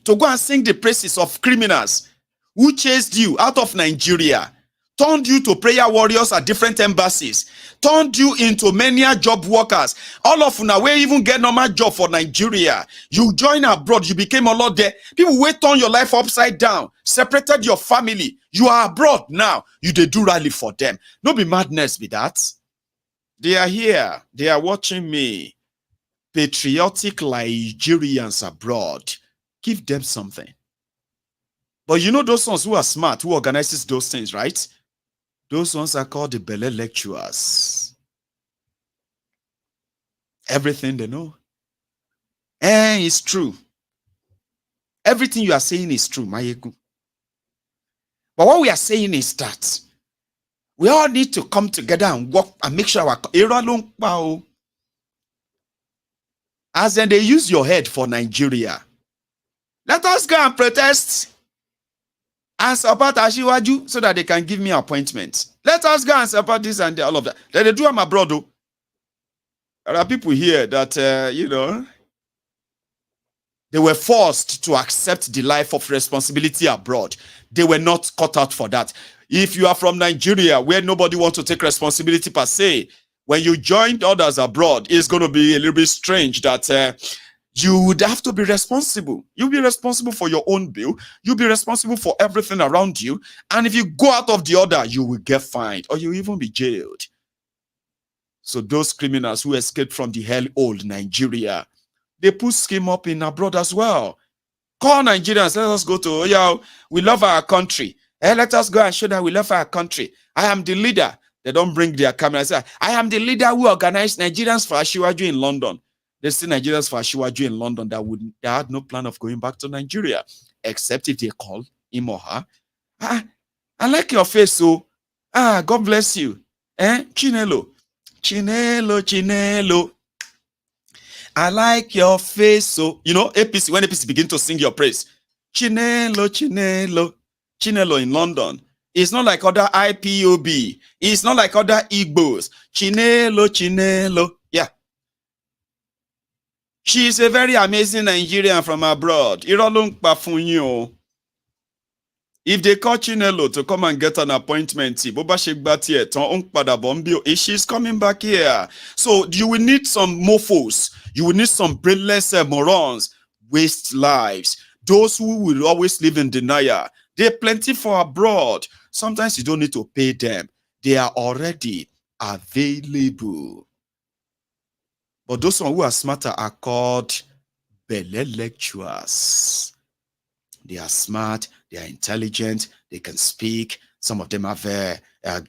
to go and sing the praises of criminals who chased you out of Nigeria, turned you to prayer warriors at different embassies, turned you into many job workers. All of you now, where even get normal job for Nigeria. You join abroad, you became a lot there. People will turn your life upside down, separated your family. You are abroad now. You they do rally for them. No be madness be that. They are here. They are watching me. Patriotic Nigerians abroad. Give them something. But you know those ones who are smart, who organizes those things, right? Those ones are called the Bele lecturers. Everything they know. It's true. Everything you are saying is true, Maiyegun. But what we are saying is that we all need to come together and work and make sure our as then they use your head for Nigeria. Let us go and protest and support Ashiwaju so that they can give me appointments. Let us go and support this and all of that. Then they do them abroad though. There are people here that, they were forced to accept the life of responsibility abroad. They were not cut out for that. If you are from Nigeria, where nobody wants to take responsibility per se, when you join others abroad, it's going to be a little bit strange that you would have to be responsible. You'll be responsible for your own bill. You'll be responsible for everything around you. And if you go out of the order, you will get fined or you'll even be jailed. So those criminals who escaped from the hell old Nigeria, they put scheme up in abroad as well. Call Nigerians, let us go to, we love our country. Let us go and show that we love our country. I am the leader. They don't bring their camera and say, I am the leader who organized Nigerians for Ashiwaju in London. They see Nigerians for Ashiwaju in London that had no plan of going back to Nigeria, except if they call him or her. I like your face, so God bless you. Chinelo. I like your face, so APC, when APC begin to sing your praise, Chinelo in London. It's not like other IPOB. It's not like other Igbos. Chinelo. Yeah. She is a very amazing Nigerian from abroad. If they call Chinelo to come and get an appointment, she's coming back here. So you will need some mofos. You will need some brainless morons, waste lives. Those who will always live in denial. They're plenty for abroad. Sometimes you don't need to pay them. They are already available. But those who are smarter are called Bele lecturers. They are smart, they are intelligent, they can speak. Some of them have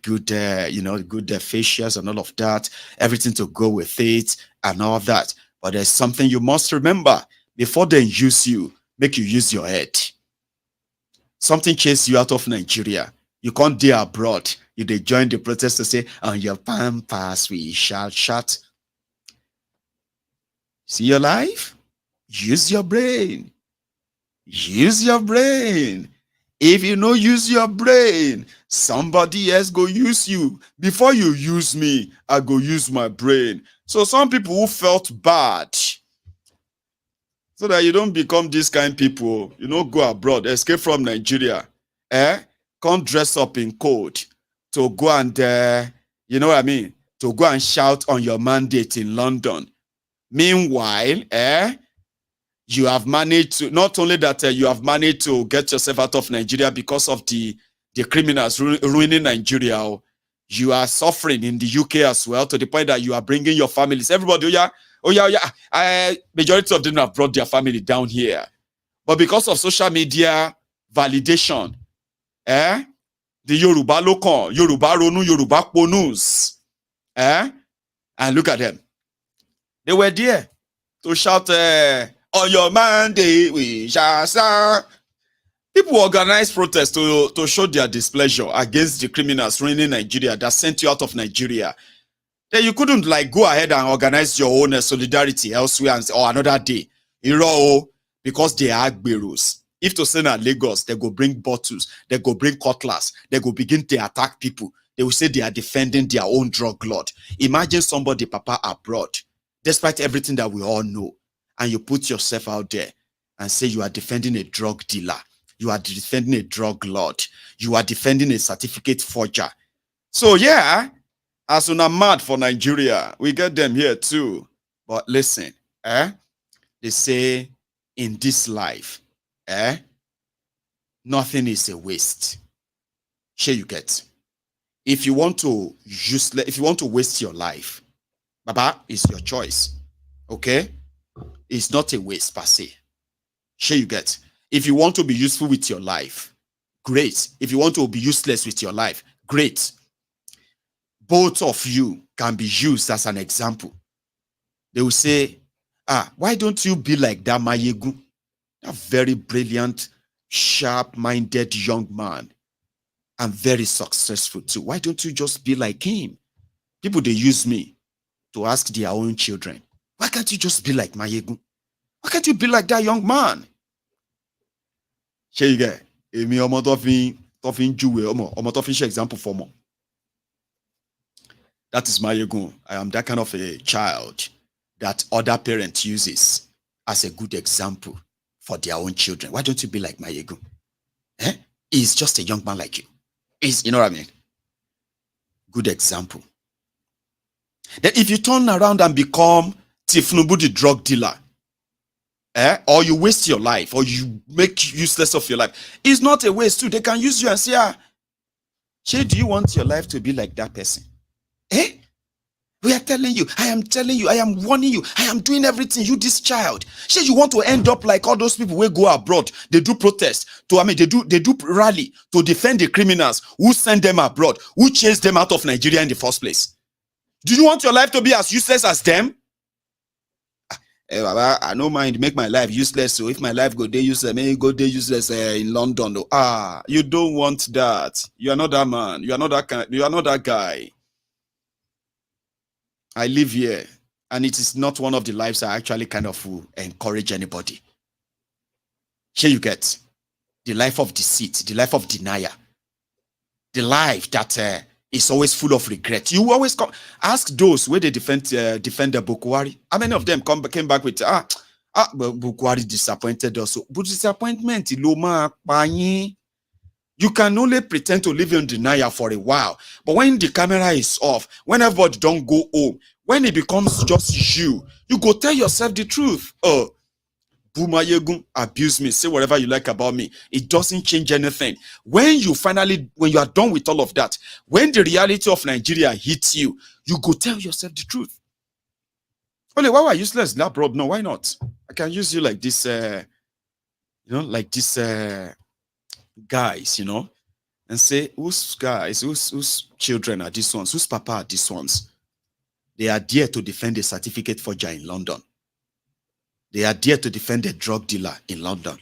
good, good facials and all of that. Everything to go with it and all that. But there's something you must remember. Before they use you, make you use your head. Something chased you out of Nigeria. You can't dare abroad. You they join the protest to say, on your pampas we shall shout. See your life? Use your brain. Use your brain. If you no use your brain, somebody else go use you. Before you use me, I go use my brain. So some people who felt bad, so that you don't become this kind of people, you know, go abroad, escape from Nigeria, come dress up in code to go and, you know what I mean, to go and shout on your mandate in London. Meanwhile, you have managed to, not only that you have managed to get yourself out of Nigeria because of the criminals ruining Nigeria, you are suffering in the UK as well, to the point that you are bringing your families. Everybody, majority of them have brought their family down here. But because of social media validation, the Yoruba local, Yoruba Ronu, Yoruba Ponus, and look at them. They were there to shout, on your mandate, we shall serve. People organize protests to show their displeasure against the criminals ruining Nigeria that sent you out of Nigeria. Then you couldn't like go ahead and organize your own solidarity elsewhere or another day. Because they are Agberos. If to send at Lagos, they go bring bottles, they go bring cutlass, they go begin to attack people. They will say they are defending their own drug lord. Imagine somebody, Papa, abroad, despite everything that we all know, and you put yourself out there and say you are defending a drug dealer, you are defending a drug lord, you are defending a certificate forger. So yeah, as una mad for Nigeria, we get them here too. But listen, they say in this life, nothing is a waste. Here you get. If you want to waste your life, Baba, it's your choice. Okay? It's not a waste per se. Here you get. If you want to be useful with your life, great. If you want to be useless with your life, great. Both of you can be used as an example. They will say, why don't you be like that Maiyegun? That very brilliant, sharp-minded young man, and very successful too. Why don't you just be like him? People, they use me to ask their own children, why can't you just be like Maiyegun? Why can't you be like that young man? Here you go. Emi omo to fin juwe omo to fin share example for mo. That is Maiyegun. I am that kind of a child that other parents uses as a good example for their own children. Why don't you be like Maiyegun? He's just a young man like you. You know what I mean? Good example. Then if you turn around and become Tinubu the drug dealer, or you waste your life, or you make useless of your life, it's not a waste too. They can use you and say, Shay, do you want your life to be like that person? We are telling you, I am telling you, I am warning you, I am doing everything, you this child. Shay, you want to end up like all those people who go abroad, they do protest, they do rally to defend the criminals who send them abroad, who chase them out of Nigeria in the first place. Do you want your life to be as useless as them? I don't mind make my life useless. So if my life go day useless, maybe go day useless in London. You don't want that. You are not that man. You are not that guy. I live here, and it is not one of the lives I actually kind of encourage anybody. Here you get the life of deceit, the life of denial, the life that is always full of regret. You always ask those where they defend the Bukwari. How many of them came back with Bukwari disappointed us? But disappointment, you can only pretend to live in denial for a while. But when the camera is off, when everybody don't go home, when it becomes just you go tell yourself the truth. Maiyegun abuse me, say whatever you like about me. It doesn't change anything. When you are done with all of that, when the reality of Nigeria hits you, you go tell yourself the truth. Only why are useless that bro? No, why not? I can use you like this, guys, and say, whose guys, whose children are these ones? Whose papa are these ones? They are there to defend a certificate forger in London. They are there to defend a drug dealer in London.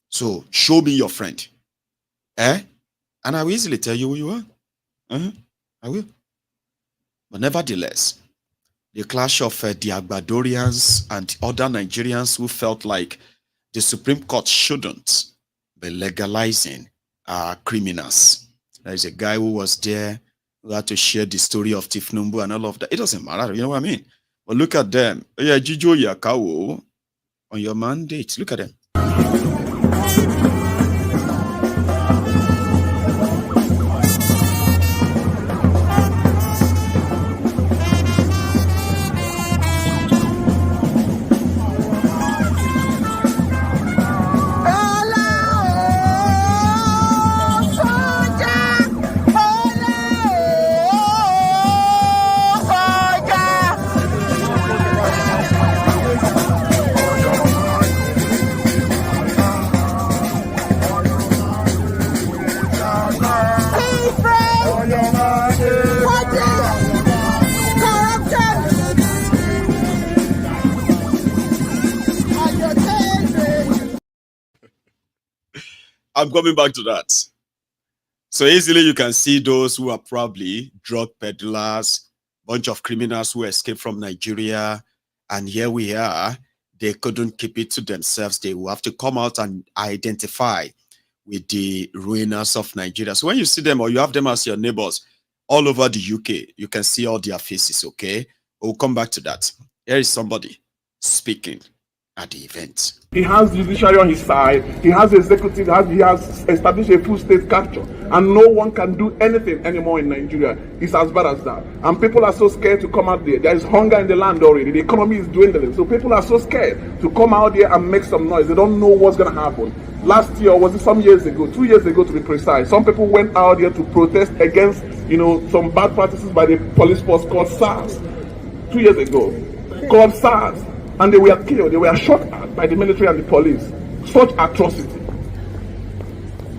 So show me your friend. And I will easily tell you who you are. I will. But nevertheless, the clash of the Agbadorians and other Nigerians who felt like the Supreme Court shouldn't be legalizing criminals. There is a guy who was there who had to share the story of Tinubu and all of that. It doesn't matter, you know what I mean? But look at them. Yeah, Jijo Yakawo on your mandate. Look at them. I'm coming back to that. So easily you can see those who are probably drug peddlers, bunch of criminals who escaped from Nigeria, and here we are. They couldn't keep it to themselves. They will have to come out and identify with the ruiners of Nigeria. So when you see them or you have them as your neighbors all over the UK, you can see all their faces, okay? We'll come back to that. Here is somebody speaking at the event. He has judiciary on his side, he has executive, he has established a full state capture, and no one can do anything anymore in Nigeria. It's as bad as that. And people are so scared to come out there. There is hunger in the land already. The economy is dwindling. So people are so scared to come out there and make some noise. They don't know what's going to happen. Last year, or was it some years ago, 2 years ago to be precise, some people went out there to protest against, some bad practices by the police force called SARS. 2 years ago, called SARS. And they were killed, they were shot at by the military and the police. Such atrocity.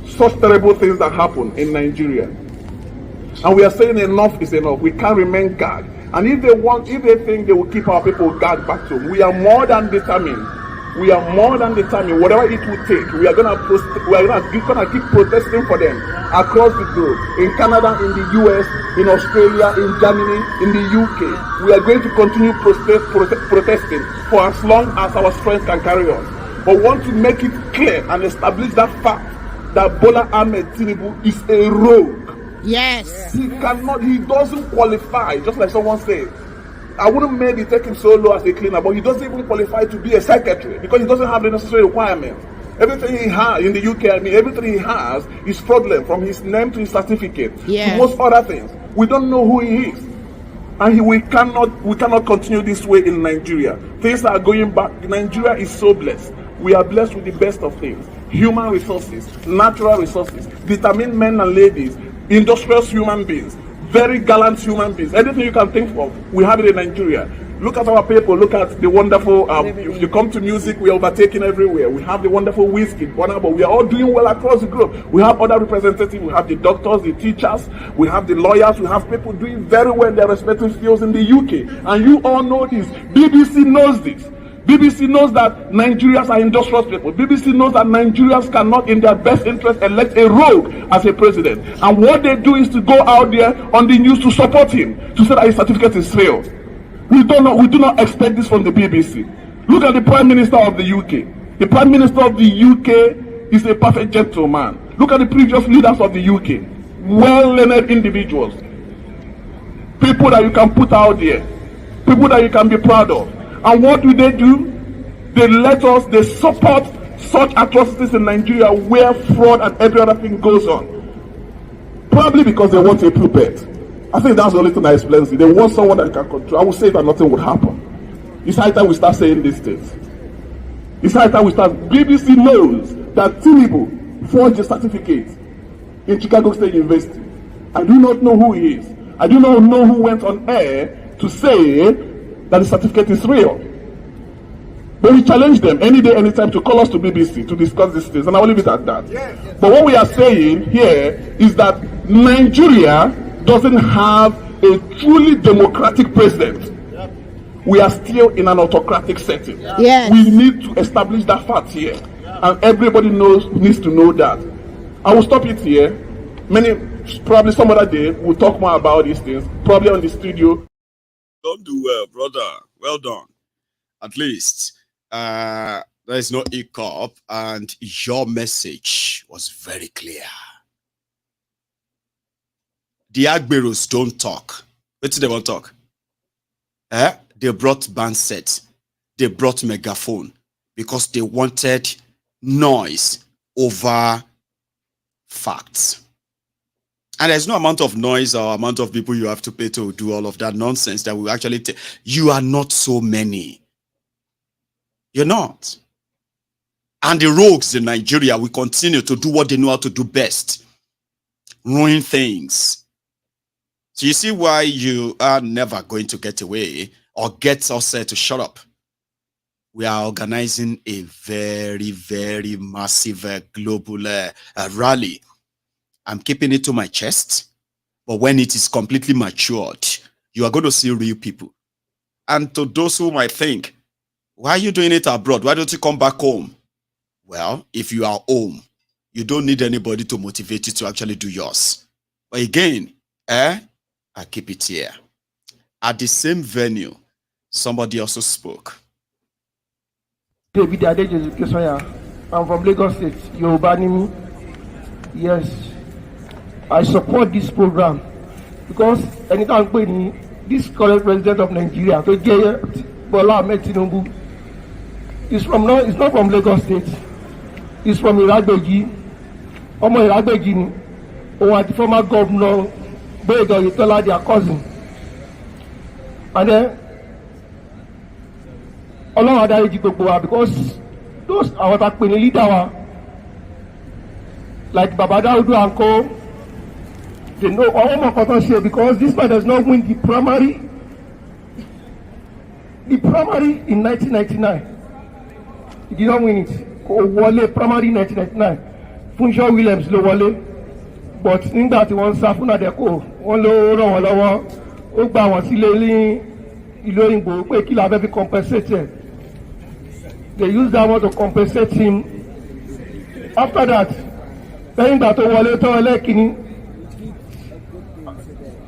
Such terrible things that happen in Nigeria. And we are saying enough is enough. We can't remain guard. And if they think they will keep our people guard back to them, we are more than determined. We are more than determined. Whatever it will take, we are gonna keep protesting for them across the globe. In Canada, in the US, in Australia, in Germany, in the UK. We are going to continue protesting for as long as our strength can carry us. But we want to make it clear and establish that fact that Bola Ahmed Tinubu is a rogue. Yes. He doesn't qualify, just like someone said. I wouldn't maybe take him so low as a cleaner, but he doesn't even qualify to be a secretary because he doesn't have the necessary requirements. Everything he has in the UK, everything he has is fraudulent, from his name to his certificate to most other things. We don't know who he is. And we cannot continue this way in Nigeria. Things are going back. Nigeria is so blessed. We are blessed with the best of things. Human resources, natural resources, determined men and ladies, industrious human beings, very gallant human beings. Anything you can think of, we have it in Nigeria. Look at our people. Look at the wonderful, if you come to music, we are overtaken everywhere. We have the wonderful whiskey, but we are all doing well across the globe. We have other representatives. We have the doctors, the teachers. We have the lawyers. We have people doing very well in their respective fields in the UK. And you all know this. BBC knows this. BBC knows that Nigerians are industrious people. BBC knows that Nigerians cannot, in their best interest, elect a rogue as a president. And what they do is to go out there on the news to support him, to say that his certificate is failed. We do not expect this from the BBC. Look at the Prime Minister of the UK. The Prime Minister of the UK is a perfect gentleman. Look at the previous leaders of the UK. Well-learned individuals. People that you can put out there. People that you can be proud of. And what do? They support such atrocities in Nigeria where fraud and every other thing goes on. Probably because they want a puppet. I think that's the only thing that explains it. They want someone that can control. I would say that nothing would happen. It's high time we start saying these things. It's high time we start. BBC knows that Tinubu forged a certificate in Chicago State University. I do not know who he is. I do not know who went on air to say that the certificate is real. But we challenge them any day, anytime to call us to BBC to discuss these things, and I will leave it at that. But what we are saying here is that Nigeria doesn't have a truly democratic president. We are still in an autocratic setting. We need to establish that fact here, and everybody needs to know that. I will stop it here. Probably some other day we'll talk more about these things, probably on the studio. Don't do well, brother. Well done. At least that There is no hiccup, and your message was very clear. The Agberos don't talk. What do they want to talk? They brought band sets. They brought megaphone because they wanted noise over facts. And there's no amount of noise or amount of people you have to pay to do all of that nonsense that will actually take. You are not so many. You're not. And the rogues in Nigeria will continue to do what they know how to do best. Ruin things. So you see why you are never going to get away or get us to shut up. We are organizing a very, very massive global rally. I'm keeping it to my chest. But when it is completely matured, you are going to see real people. And to those who might think, why are you doing it abroad? Why don't you come back home? Well, if you are home, you don't need anybody to motivate you to actually do yours. But again, I keep it here. At the same venue, somebody also spoke. I'm from Lagos State, Yoruba. Yes, I support this program because anytime this current president of Nigeria, Bola Ahmed Tinubu, it's not from Lagos State. It's from Iragbeji. Omo Iragbeji, or the former governor, Boyega Yetola, their cousin. And then, because those are what are leader, like Baba Daudu and Co. They know all my potential because this man does not win the primary. The primary in 1999. He did not win it. Wale primary 1999. Funchal Williams lo wale. But in that one Safuna Deko, one lo ran lọ́wọ́, ó gba wọn sílé ní ìlú òyìnbó pé kí la fẹ́ fi compensate. They used that one to compensate him. After that, lẹ́yìn ìgbà tó wọlé tán ẹlẹ́kìíní,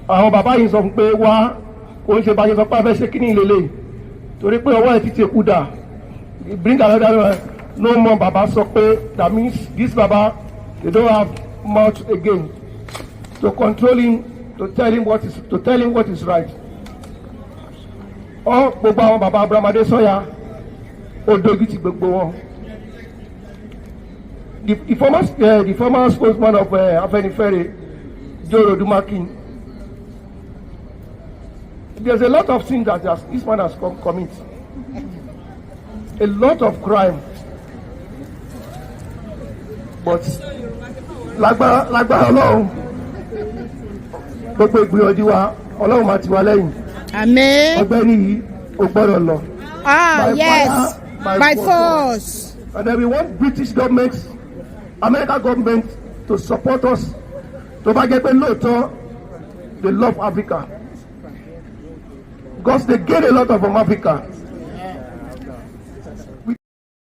àwọn bàbá yìí sọ pé wá kò ń ṣe bá ṣe sọ pé a fẹ́ ṣe kíní ìlélẹ̀ torí pé ọwọ́ ẹ̀ ti ti kú dà. Bring another no more Baba sọ pé that means this Baba they don't have much again to control him, to tell him what is right. All gbogbo àwọn Baba Abrahamade Sanya ó dojú ti gbogbo wọn. The former spokesman of Afenifere, Joe Rodumakin, there's a lot of things that this man has committed. A lot of crime. But lágbára Ọlọ́run gbogbo ìgbìyànjú wa Ọlọ́run máa ti wá lẹ́yìn. Amen. Ọgbẹ́ni yìí ò gbọ́dọ̀ lọ. Yes, by force. And then we want British government, American government to support us. Tó bá jẹ́ pé lóòótọ́ they love Africa. Because they get a lot from Africa.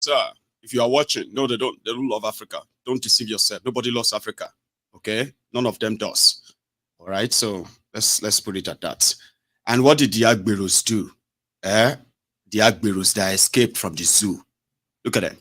Sir, if you are watching, no, they don't love Africa. Don't deceive yourself. Nobody loves Africa. Okay? None of them does. All right? So let's put it at that. And what did the Agberos do? The Agberos that escaped from the zoo. Look at them.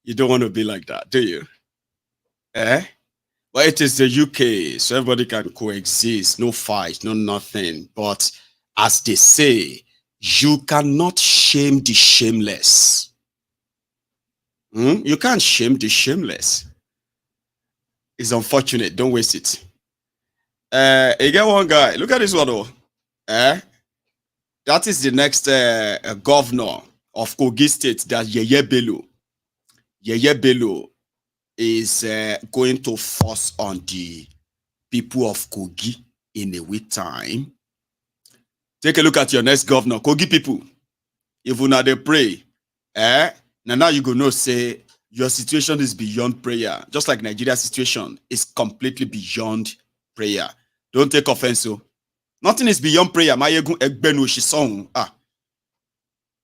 You don't want to be like that, do you? Eh? Well, it is the UK, so everybody can coexist, no fight, no nothing. But as they say, you cannot shame the shameless. You can't shame the shameless. It's unfortunate. Don't waste it. You get one guy. Look at this one, though. That is the next governor of Kogi State. That's Yeye Bello. Yeye Bello is going to force on the people of Kogi in a week time. Take a look at your next governor, Kogi people. If you not they pray, now you go know say your situation is beyond prayer. Just like Nigeria's situation is completely beyond prayer. Don't take offense, so nothing is beyond prayer. Maiyegun egbenu song.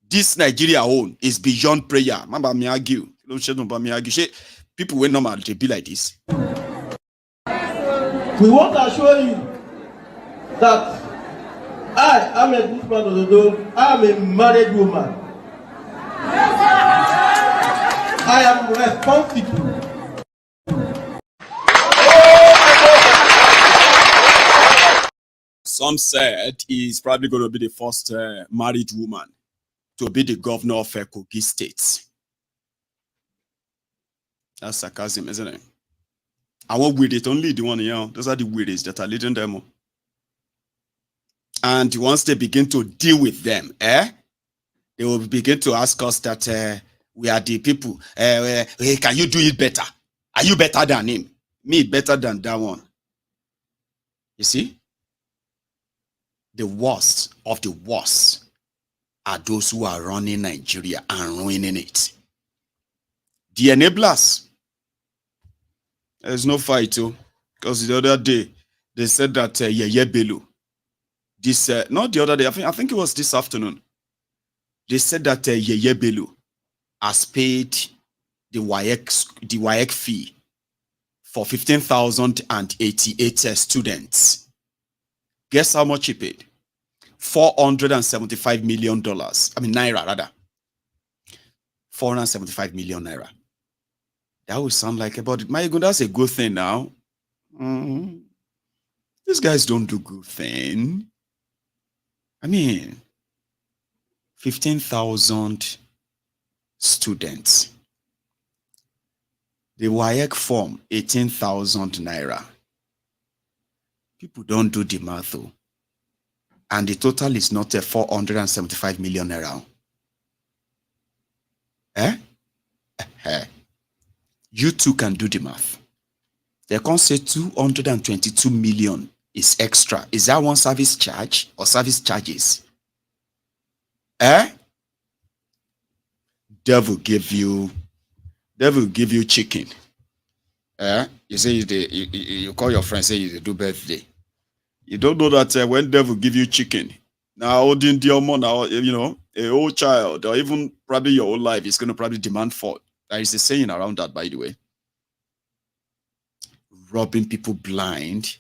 This Nigeria own is beyond prayer. Mamba me argue. People when normal they be like this. We want to assure you that I am a good man of the door. I am a married woman. I am responsible. Some said he's probably going to be the first married woman to be the governor of Kogi State. That's sarcasm, isn't it? I won't with it, only the one here. Those are the weirdest that are leading them. And once they begin to deal with them, they will begin to ask us that we are the people. Hey, can you do it better? Are you better than him? Me better than that one. You see? The worst of the worst are those who are running Nigeria and ruining it. The enablers. There's no fight, too. Because the other day, they said that Yeye Bello, this, not the other day, I think it was this afternoon, they said that Yeye Bello has paid the WAEC fee for 15,088 students. Guess how much he paid? $475 million. I mean, Naira, rather. 475 million Naira. That would sound like about it. Maiyegun, that's a good thing now. These guys don't do good thing. I mean, 15,000 students. The WAEC form, 18,000 Naira. People don't do the math, though. And the total is not a 475 million Naira. You too can do the math. They can't say 222 million is extra. Is that one service charge or service charges? Devil give you chicken. You say you call your friend, say you do birthday. You don't know that when devil give you chicken, now holding the now, a old child or even probably your whole life is going to probably demand for. There is a saying around that, by the way. Robbing people blind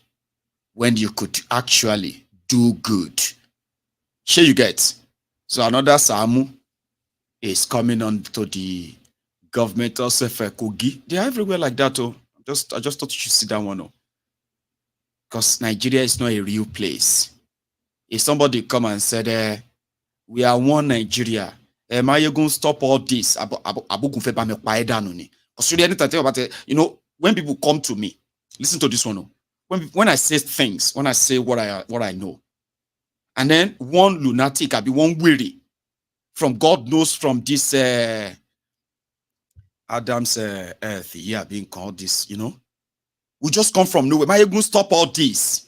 when you could actually do good. Sure you get. So another Samu is coming on to the government also for Kogi. They are everywhere like that. I just thought you should see that one. Because Nigeria is not a real place. If somebody come and said, we are one Nigeria, Maiyegun, stop all this. When people come to me, listen to this one. When I say things, when I say what I know, and then one lunatic, I be one weary from God knows from this Adam's earth, being called this, we just come from nowhere. Maiyegun, stop all this.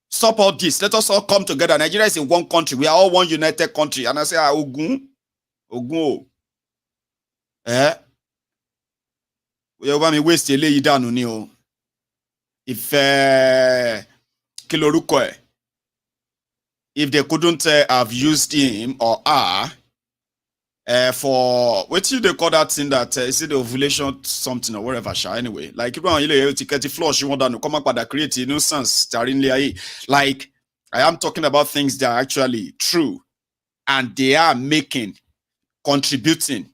Stop all this. Let us all come together. Nigeria is in one country. We are all one united country. And I say, Ogun. We are going to waste a lay down on you. If they couldn't have used him or her for what do they call that thing that is it the ovulation something or whatever, anyway. Like you flush, you want to come up with a create nuisance. Like I am talking about things that are actually true and they are contributing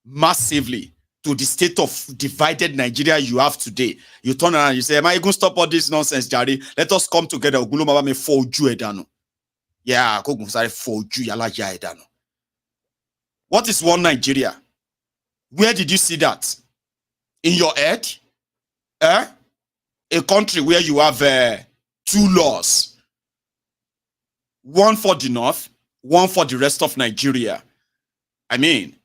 massively to the state of divided Nigeria you have today. You turn around and you say, Maiyegun, stop all this nonsense, Jari. Let us come together. Yeah, what is one Nigeria? Where did you see that? In your head? A country where you have 2 laws. One for the north, one for the rest of Nigeria. I mean,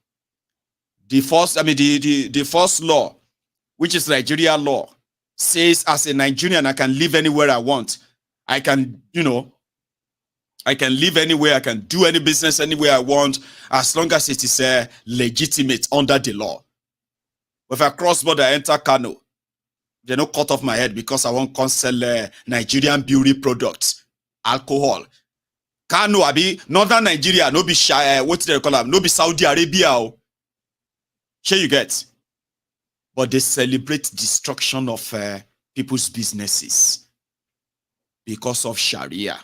the first law, which is Nigeria law, says as a Nigerian, I can live anywhere I want. I can, I can live anywhere. I can do any business anywhere I want, as long as it is legitimate under the law. But if I cross border, enter Kano, they don't cut off my head because I won't sell Nigerian beauty products, alcohol. Kano, abi northern Nigeria, no be what they call them, no be Saudi Arabia. Sure you get. But they celebrate destruction of people's businesses because of Sharia,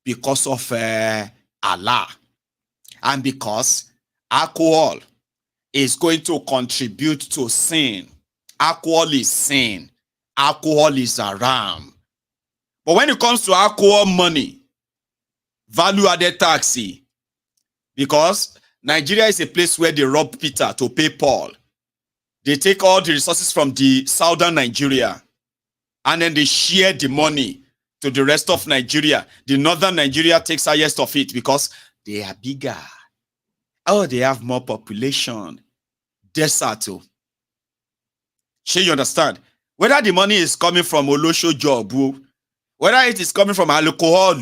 because of Allah, and because alcohol is going to contribute to sin. Alcohol is sin. Alcohol is haram. But when it comes to alcohol money, value-added tax, because Nigeria is a place where they rob Peter to pay Paul. They take all the resources from the southern Nigeria and then they share the money to the rest of Nigeria. The northern Nigeria takes highest of it because they are bigger. Oh, they have more population. Desert. Sure, you understand? Whether the money is coming from Olosho job, whether it is coming from alcohol,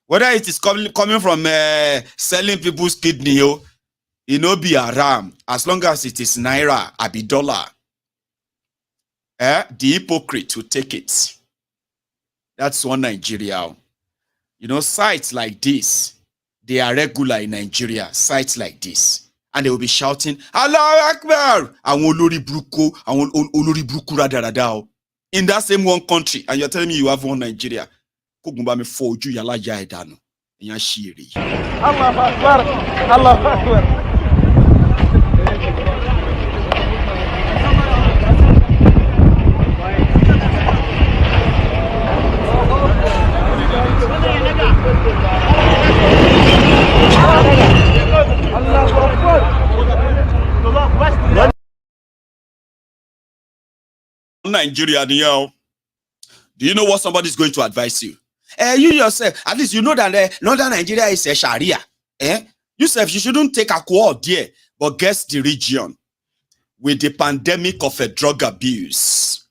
whether it is coming from selling people's kidney, it no be haram as long as it is naira, abi dollar. The hypocrite will take it. That's one Nigeria. Sites like this, they are regular in Nigeria. Sites like this. And they will be shouting, Allah Akbar! In that same one country. And you're telling me you have one Nigeria. Allah Akbar! Allah Akbar! Nigeria, do you know what somebody is going to advise you? You yourself, at least you know that northern Nigeria is a Sharia. Yourself, you shouldn't take alcohol there. But guess the region with the pandemic of a drug abuse.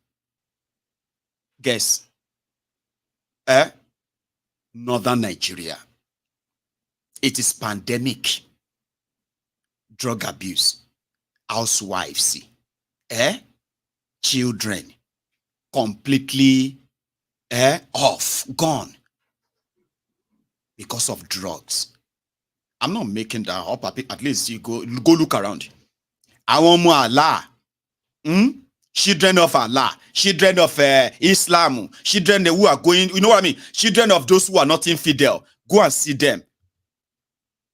Guess. Northern Nigeria. It is pandemic. Drug abuse. Housewives. Children. Completely off. Gone. Because of drugs. I'm not making that up. At least you go look around. Allah. Children of Allah, children of Islam, children who are going, you know what I mean? Children of those who are not infidel. Go and see them.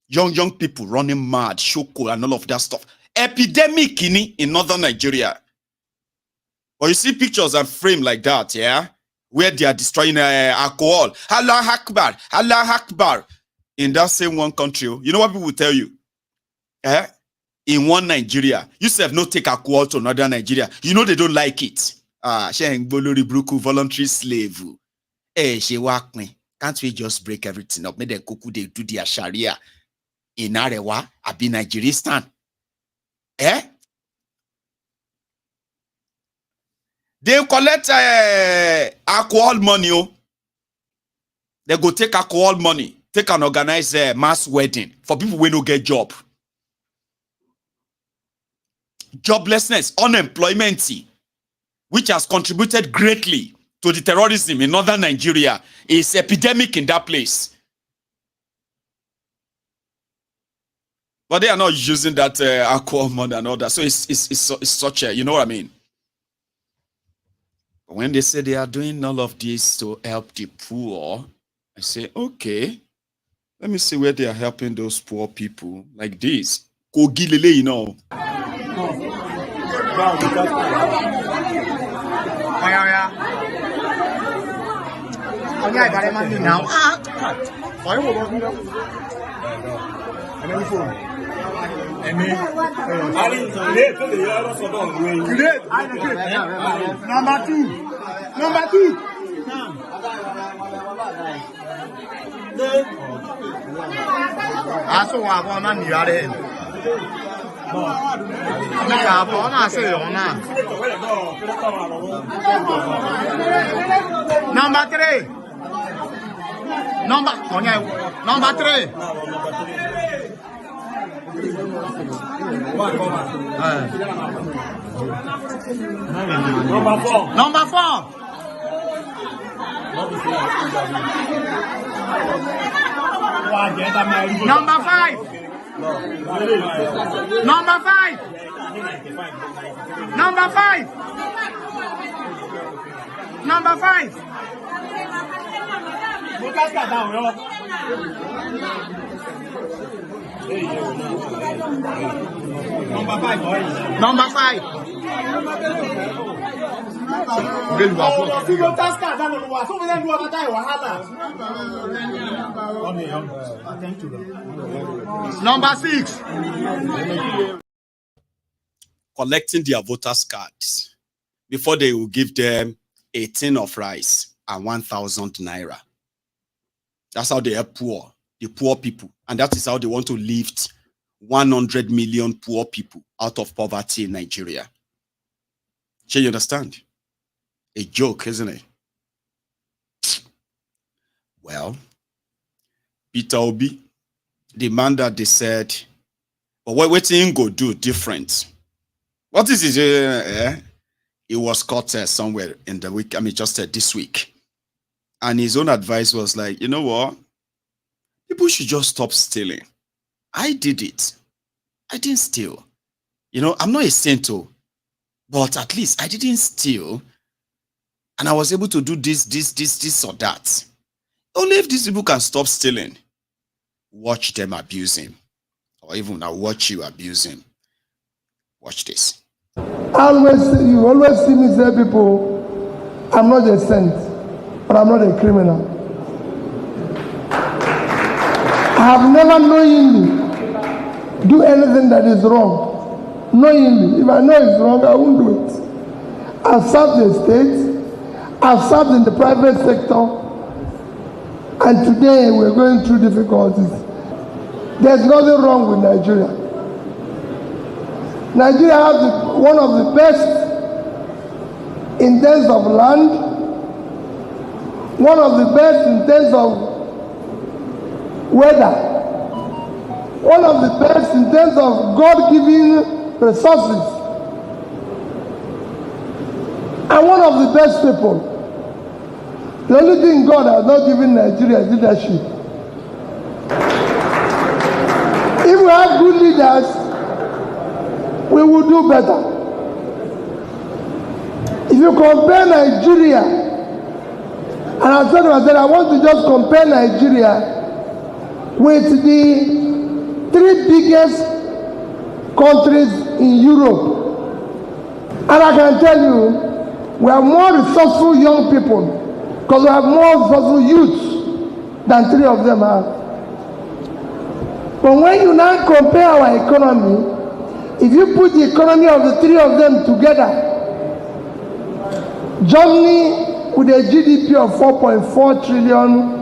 Young people running mad, shoko and all of that stuff. Epidemic in northern Nigeria. But you see pictures and frame like that, yeah? Where they are destroying alcohol. Allah Akbar, Allah Akbar. In that same one country, you know what people will tell you? In one Nigeria, you have no take alcohol to another Nigeria. You know they don't like it. Voluntary slave. Can't we just break everything up? Make them kuku they do their Sharia in Arewa, Abi Nigeristan. They collect alcohol money. They go take alcohol money, take and organize a mass wedding for people who don't get job. Joblessness, unemployment, which has contributed greatly to the terrorism in northern Nigeria, is epidemic in that place. But they are not using that alcohol money and all that. So it's such a, you know what I mean? When they say they are doing all of this to help the poor, I say, okay, let me see where they are helping those poor people like this. Kogilele, you know. Number two. Number three. Number three. Number four. Number five. Number five. Number five. Number five. Number five. Number six. Collecting their voters' cards before they will give them a tin of rice and 1,000 naira. That's how they are poor, the poor people. And that is how they want to lift 100 million poor people out of poverty in Nigeria. Shall you understand? A joke, isn't it? Well, Peter Obi, the man that they said, but what thing go do different? What is it? It was caught somewhere in the week, just this week. And his own advice was like, you know what? People should just stop stealing. I did it. I didn't steal. I'm not a saint, but at least I didn't steal. And I was able to do this or that. Only if these people can stop stealing, watch them abuse him. Or even now watch you abuse him. Watch this. You always see me say, people, I'm not a saint, but I'm not a criminal. I have never knowingly do anything that is wrong. Knowingly. If I know it's wrong, I won't do it. I've served the state. I've served in the private sector. And today we're going through difficulties. There's nothing wrong with Nigeria. Nigeria has one of the best in terms of land, one of the best in terms of weather, one of the best in terms of God-given resources, and one of the best people. The only thing God has not given Nigeria is leadership. If we have good leaders, we will do better. If you compare Nigeria, and I said to myself, I want to just compare Nigeria with the 3 biggest countries in Europe. And I can tell you, we have more resourceful young people because we have more resourceful youths than 3 of them have. But when you now compare our economy, if you put the economy of the 3 of them together, Germany with a GDP of 4.4 trillion,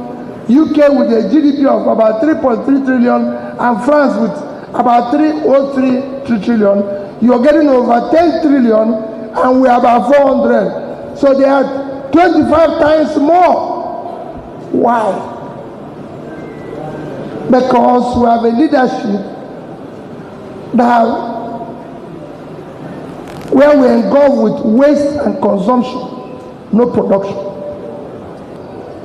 UK with a GDP of about 3.3 trillion, and France with about 3.03 trillion, you're getting over 10 trillion, and we are about 400. So they are 25 times more. Why? Because we have a leadership that where we engulf with waste and consumption, no production.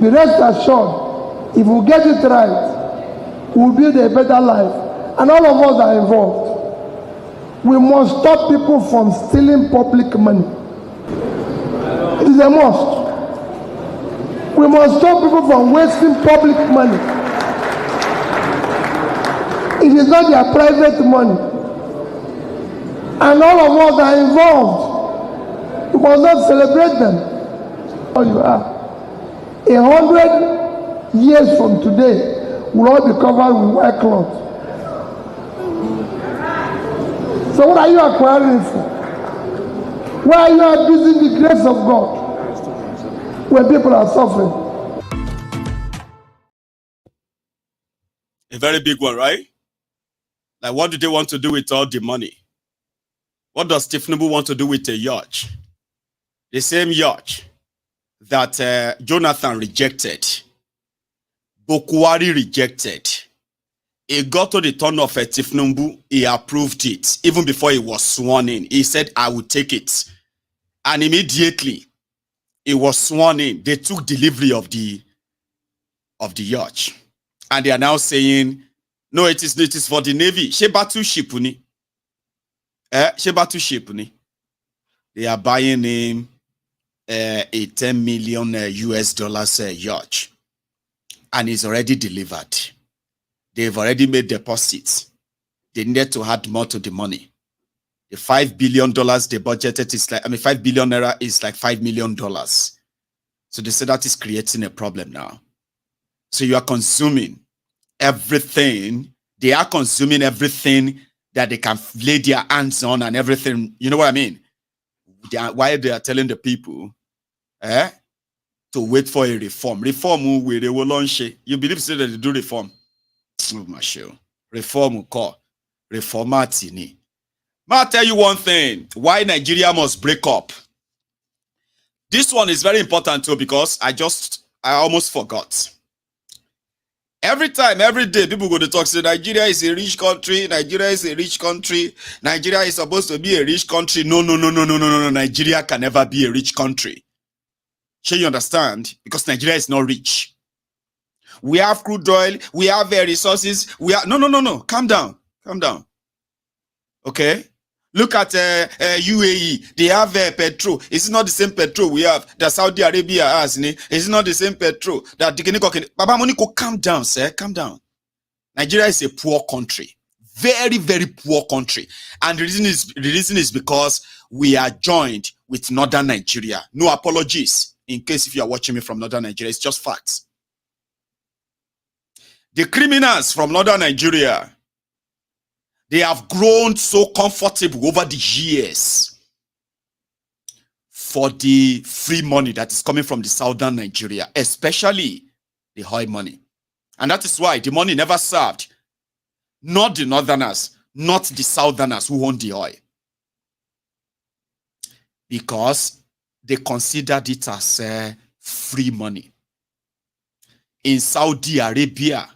The rest assured, if we get it right, we'll build a better life. And all of us are involved. We must stop people from stealing public money. It is a must. We must stop people from wasting public money. It is not their private money. And all of us are involved. You must not celebrate them. All you are. 100 years from today, we'll all be covered with white cloth. So what are you acquiring for? Why are you abusing the grace of God when people are suffering? A very big one, right? Like, what do they want to do with all the money? What does Tinubu want to do with a yacht? The same yacht that Jonathan rejected, Bokwari rejected. It got to the turn of Tinubu, he approved it. Even before he was sworn in, he said, I will take it. And immediately, he was sworn in. They took delivery of the yacht. And they are now saying, no, it is for the Navy. She battleship ni. She battleship ni. They are buying him a 10 million US dollars yacht. And it's already delivered. They've already made deposits. They need to add more to the money. The $5 billion they budgeted is like, 5 billion naira is like $5 million. So they say that is creating a problem now. So you are consuming everything. They are consuming everything that they can lay their hands on and everything. You know what I mean? Why they are telling the people to wait for a reform. Reform where they will launch it. You believe so that they do reform? Oh, my show. Reform will call. Reformatini. But I'll tell you one thing. Why Nigeria must break up. This one is very important too because I almost forgot. Every time, every day, people go to talk, say Nigeria is a rich country. Nigeria is a rich country. Nigeria is supposed to be a rich country. No. Nigeria can never be a rich country. Sure, you understand? Because Nigeria is not rich. We have crude oil. We have resources. We are no. Calm down. Okay. Look at UAE. They have petrol. It's not the same petrol we have that Saudi Arabia has. It's not the same petrol that Baba Moniko, calm down, sir. Calm down. Nigeria is a poor country. Very, very poor country. And the reason is because we are joined with Northern Nigeria. No apologies in case if you are watching me from Northern Nigeria. It's just facts. The criminals from Northern Nigeria, they have grown so comfortable over the years for the free money that is coming from the Southern Nigeria, especially the oil money. And that is why the money never served not the Northerners, not the Southerners who own the oil. Because they considered it as free money. In Saudi Arabia,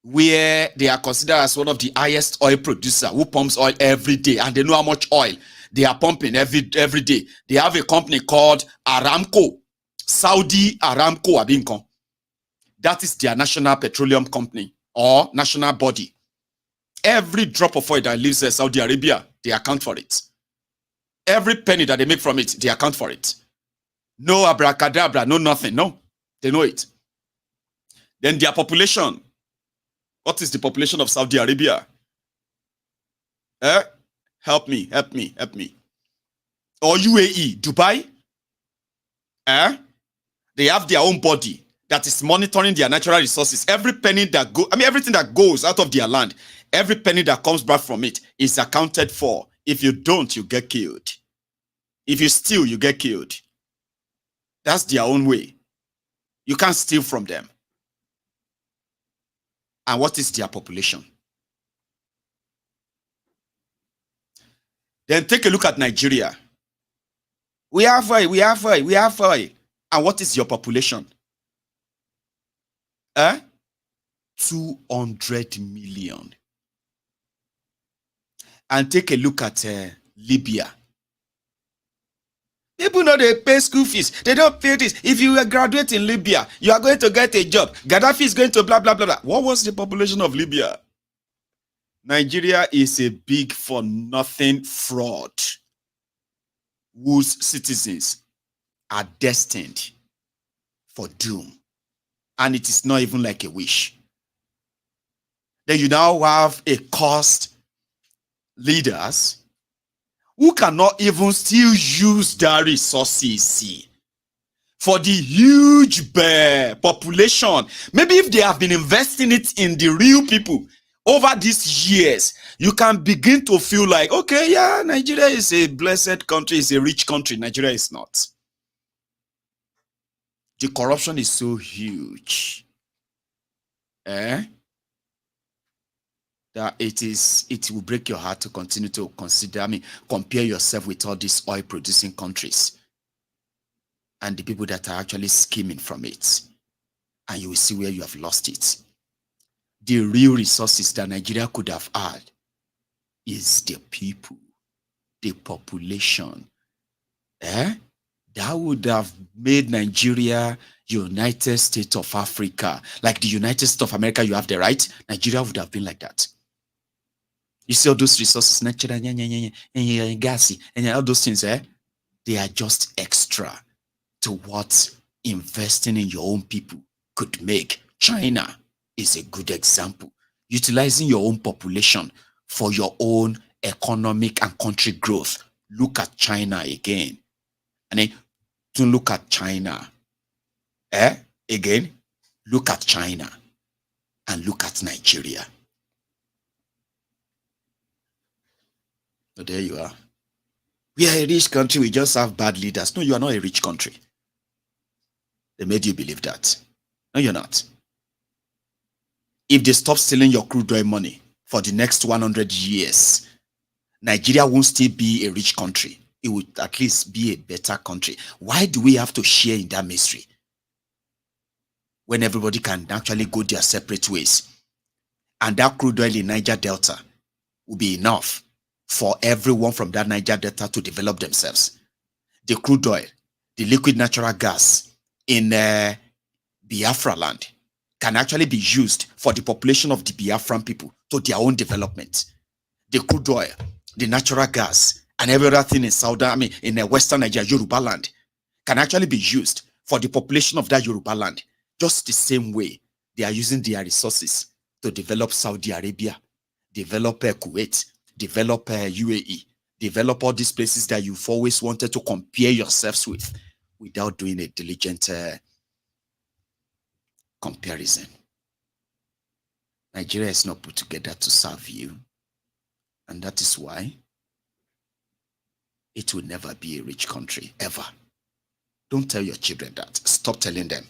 where they are considered as one of the highest oil producer who pumps oil every day, and they know how much oil they are pumping every day. They have a company called Aramco, Saudi Aramco Abinco. That is their national petroleum company or national body. Every drop of oil that leaves Saudi Arabia, they account for it. Every penny that they make from it, they account for it. No abracadabra, no nothing, no. They know it. Then their population. What is the population of Saudi Arabia? Help me. Or UAE, Dubai? They have their own body that is monitoring their natural resources. Every penny that everything that goes out of their land, every penny that comes back from it is accounted for. If you don't, you get killed. If you steal, you get killed. That's their own way. You can't steal from them. And what is their population? Then take a look at Nigeria. We have oil. And what is your population? 200 million. And take a look at Libya. People know they pay school fees. They don't pay this. If you graduate in Libya, you are going to get a job. Gaddafi is going to blah, blah, blah, blah. What was the population of Libya? Nigeria is a big for nothing fraud whose citizens are destined for doom. And it is not even like a wish. Then you now have a cost leaders who cannot even still use their resources for the huge population. Maybe if they have been investing it in the real people over these years, you can begin to feel like, okay, yeah, Nigeria is a blessed country, it's a rich country. Nigeria is not. The corruption is so huge, that it will break your heart to continue to consider, compare yourself with all these oil producing countries and the people that are actually scheming from it. And you will see where you have lost it. The real resources that Nigeria could have had is the people, the population. That would have made Nigeria United States of Africa. Like the United States of America, you have the right. Nigeria would have been like that. You see all those resources, natural, gassy, and all those things, they are just extra to what investing in your own people could make. China is a good example. Utilizing your own population for your own economic and country growth. Look at China again. And then to look at China. Again, look at China and look at Nigeria. So there you are. We are a rich country, we just have bad leaders. No, you are not a rich country. They made you believe that. No, you're not. If they stop stealing your crude oil money for the next 100 years, Nigeria won't still be a rich country. It would at least be a better country. Why do we have to share in that misery when everybody can actually go their separate ways? And that crude oil in Niger Delta will be enough for everyone from that Niger Delta to develop themselves. The crude oil, the liquid natural gas in Biafra land can actually be used for the population of the Biafran people to their own development. The crude oil, the natural gas, and every other thing in in Western Nigeria, Yoruba land, can actually be used for the population of that Yoruba land, just the same way they are using their resources to develop Saudi Arabia, develop Kuwait, develop UAE, develop all these places that you've always wanted to compare yourselves with without doing a diligent comparison. Nigeria is not put together to serve you, and that is why it will never be a rich country, ever. Don't tell your children that. Stop telling them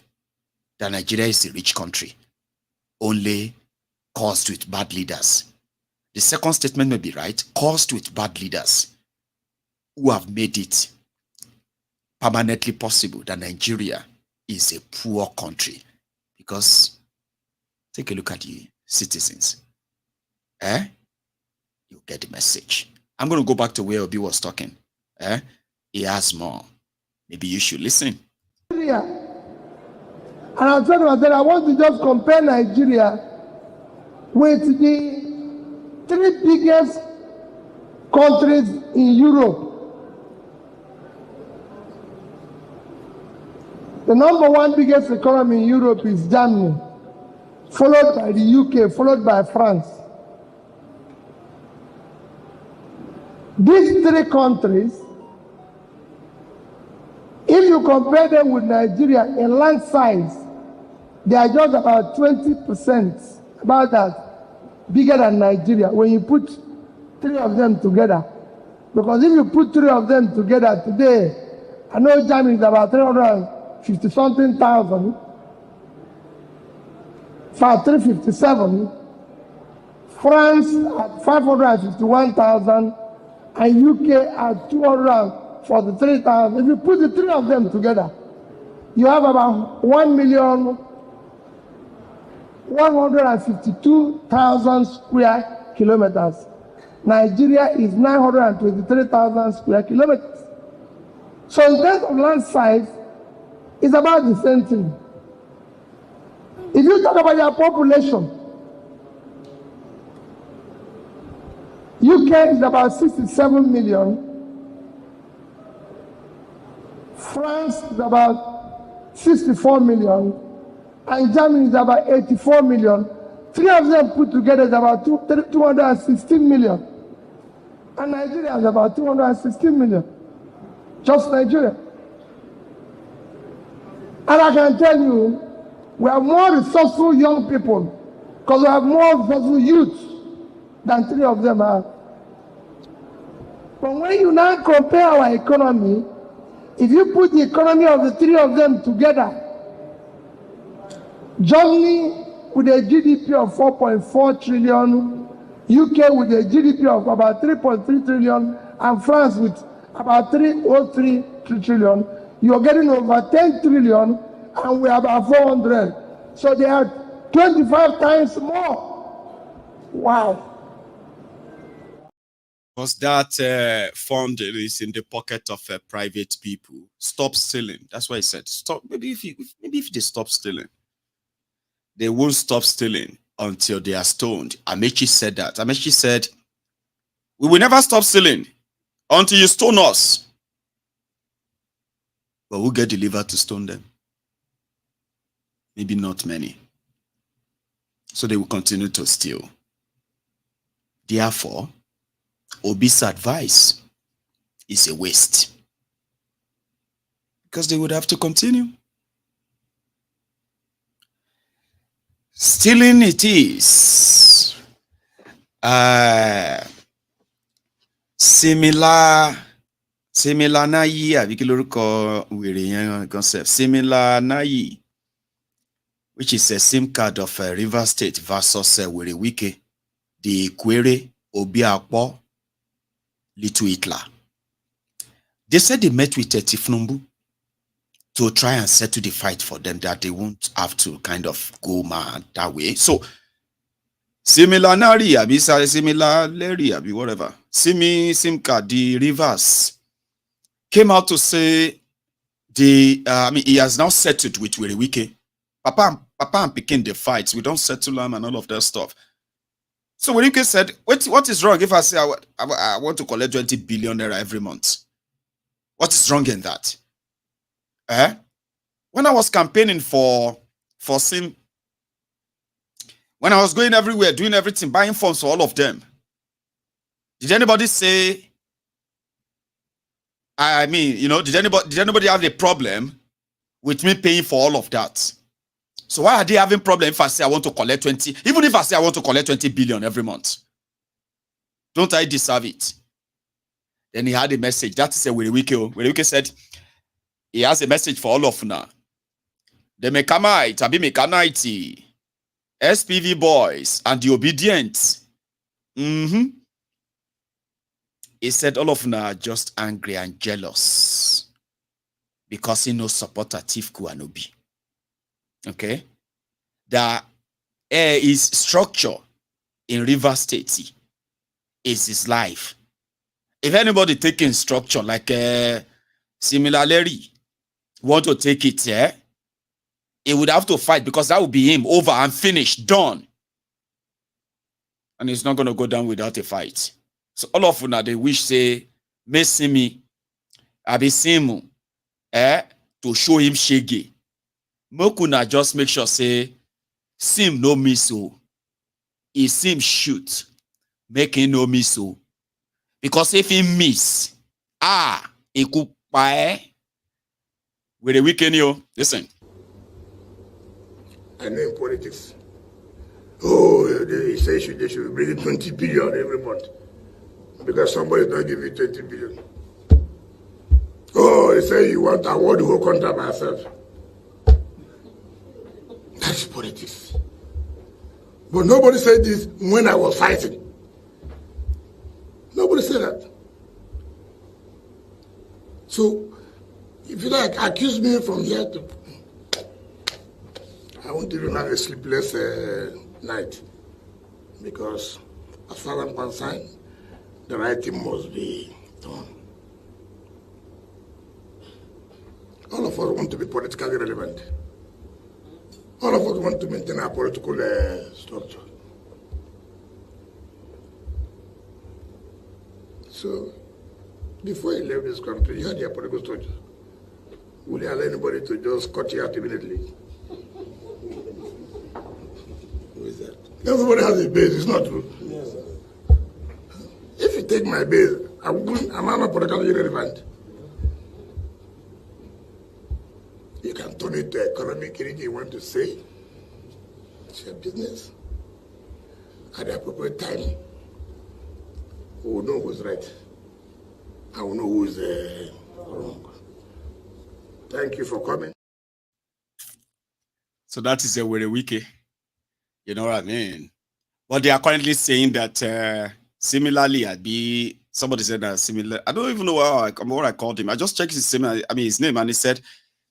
that Nigeria is a rich country, only caused with bad leaders. The second statement may be right, caused with bad leaders who have made it permanently possible that Nigeria is a poor country. Because take a look at the citizens. You get the message. I'm going to go back to where Obi was talking. He has more. Maybe you should listen. Nigeria. And I told him that I want to just compare Nigeria with the 3 biggest countries in Europe. The number 1 biggest economy in Europe is Germany, followed by the UK, followed by France. These 3 countries, if you compare them with Nigeria in land size, they are just about 20%, about that, bigger than Nigeria when you put 3 of them together. Because if you put 3 of them together today, I know Germany is about 350-something thousand, 357, France at 551,000, and UK at 243,000. If you put the 3 of them together, you have about 1,152,000 square kilometers. Nigeria is 923,000 square kilometers. So in terms of land size, it's about the same thing. If you talk about your population, UK is about 67 million. France is about 64 million. And Germany is about 84 million. 3 of them put together is about 216 million. And Nigeria is about 216 million. Just Nigeria. And I can tell you, we have more resourceful young people because we have more resourceful youth than three of them are. But when you now compare our economy, if you put the economy of the three of them together, Germany with a GDP of 4.4 trillion, UK with a GDP of about 3.3 trillion, and France with about 3.03 trillion, you're getting over 10 trillion, and we are about 400. So they are 25 times more. Wow. Because that fund is in the pocket of private people. Stop stealing. That's why I said stop. Maybe if they stop stealing, they won't stop stealing until they are stoned. Amechi said that. Amechi said, we will never stop stealing until you stone us. But who get delivered to stone them? Maybe not many. So they will continue to steal. Therefore, Obi's advice is a waste. Because they would have to continue. Stealing it is. Similar nayi àbí kí lórúkọ wèrè yẹn concept. Similar nayi, which is a SIM card of River State versus Were Wike, the Kwere, Obiakpo, Little Hitler. They said they met with Tifnumbu to try and settle the fight for them, that they won't have to kind of go mad that way. So, similarly, whatever. SIM card, the Rivers came out to say he has now settled with Were Wike. Papa and Pekin the fights. We don't settle them and all of that stuff. So Were Wike said, what is wrong if I say I want to collect 20 billion naira every month? What is wrong in that? When I was campaigning for SIM, when I was going everywhere, doing everything, buying phones for all of them, did anybody say, did anybody have a problem with me paying for all of that? So why are they having problem if I say I want to collect 20, even if I say I want to collect 20 billion every month? Don't I deserve it? Then he had a message. That is a Were Wike. Were Wike said, he has a message for all of now. The Mekamite, Abi Mekanite, SPV boys, and the obedient. He said all of now are just angry and jealous because he no support Atiku and Obi. Okay? There is structure in River State. Is his life. If anybody taking structure like similarly want to take it, he would have to fight because that would be him over and finished, done. And it's not going to go down without a fight. So all of them, they wish say, me see me, abisimu, to show him shege. Mokuna just make sure say, Sim no miss so. He Sim shoot, make him no miss so. Because if he miss, he could buy. With a weekend, listen. I know in politics. Oh, they say they should bring in 20 billion every month. Because somebody not give you 20 billion. Oh, they say you want to award the whole country by yourself. That's politics. But nobody said this when I was fighting. Nobody said that. So, if you like, accuse me from here to... I won't even have a sleepless night. Because as far as I'm concerned, the right thing must be done. All of us want to be politically relevant. All of us want to maintain our political structure. So, before you left this country, you had your political structure. Would you allow anybody to just cut you out immediately? Who is that? Everybody has a base, it's not true. Yes, sir. If take my base. I'm not politically irrelevant. You can turn it to economic anything you want to say. It's your business. At the appropriate time, we will know who's right. I will know who's wrong. Thank you for coming. So that is a very wiki. You know what I mean? But they are currently saying that similarly, somebody said that similar. I don't even know what I called him. I just checked his name, and he said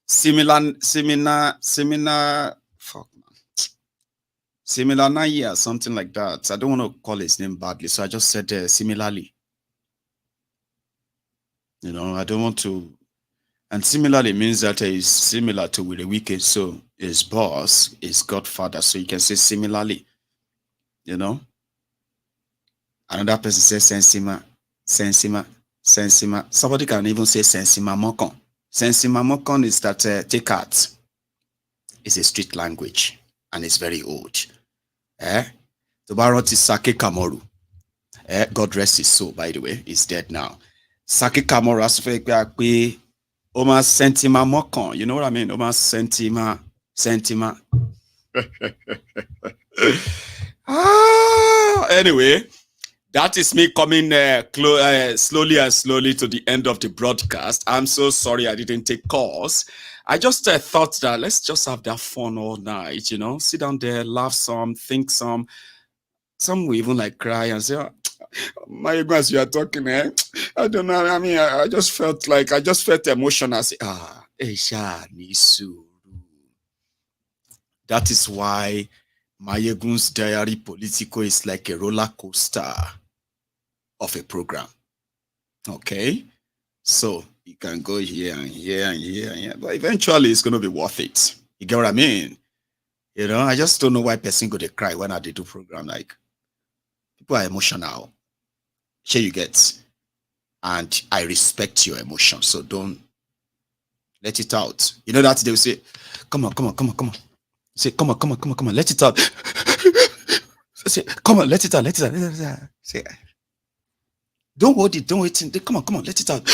similar, Naya, something like that. I don't want to call his name badly, so I just said similarly. You know, I don't want to. And similarly means that he's similar to with the wicked, so his boss, his godfather, so you can say similarly. You know? Another person says sensima. Somebody can even say sensima mokon. Sensima mokon is that take out. It's a street language, and it's very old. Tobarot is Sake Kamoru. God rest his soul, by the way. He's dead now. Sake Kamoru asufekwe Oma sentima mokon. You know what I mean? Oma sentima. Anyway, that is me coming slowly and slowly to the end of the broadcast. I'm so sorry I didn't take calls. I just thought that let's just have that fun all night, you know, sit down there, laugh some, think some. Some will even like cry and say, Maiyegun, as you are talking, I don't know. I mean, I just felt emotional. I say, Esha Nisu. That is why MaiyegunsDiary Politico is like a roller coaster of a program. Okay? So you can go here and here and here and here, but eventually it's going to be worth it. You get what I mean? You know, I just don't know why person go to cry when I do program. Like, people are emotional. Here you get. And I respect your emotion. So don't let it out. You know that they will say, come on. Say, come on, let it out. Say, come on, let it out. Say, don't hold it, don't wait. Come on, let it out.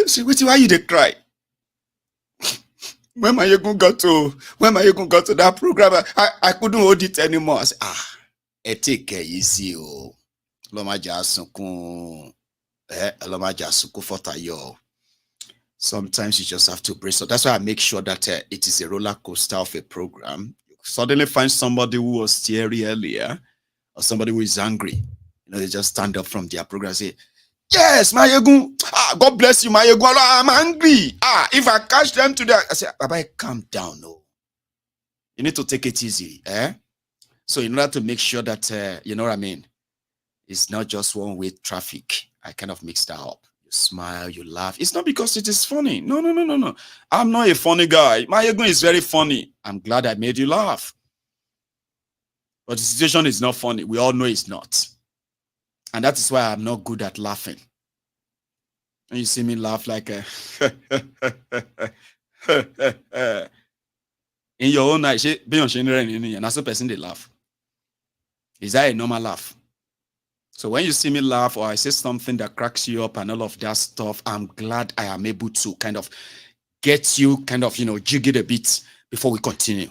Say, wait, why you they cry? When Maiyegun got to that program, I couldn't hold it anymore. I said, take it easy, Sometimes you just have to brace up. That's why I make sure that it is a roller coaster of a program. You suddenly find somebody who was teary earlier, or somebody who is angry. You know, they just stand up from their program and say, yes, Maiyegun. God bless you, Maiyegun. I'm angry. If I catch them today, I say, Baba, calm down. No. You need to take it easy. So in order to make sure that, you know what I mean, it's not just one-way traffic. I kind of mix that up. You smile, you laugh. It's not because it is funny. No. I'm not a funny guy. Maiyegun is very funny. I'm glad I made you laugh. But the situation is not funny. We all know it's not. And that is why I'm not good at laughing. And you see me laugh like a in your own eye, and as a person they laugh. Is that a normal laugh? So when you see me laugh or I say something that cracks you up and all of that stuff, I'm glad I am able to kind of get you kind of, jig it a bit before we continue.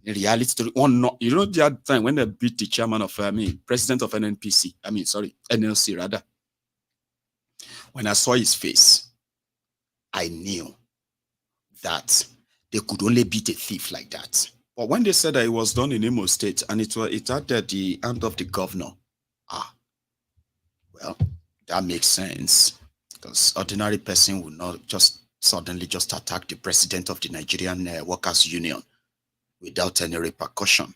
In reality, you know, the other time when they beat the chairman of, president of NLC rather. When I saw his face, I knew that they could only beat a thief like that. But when they said that it was done in Imo State and it had the hand of the governor, well, that makes sense, because ordinary person would not just suddenly just attack the president of the Nigerian Workers Union without any repercussion.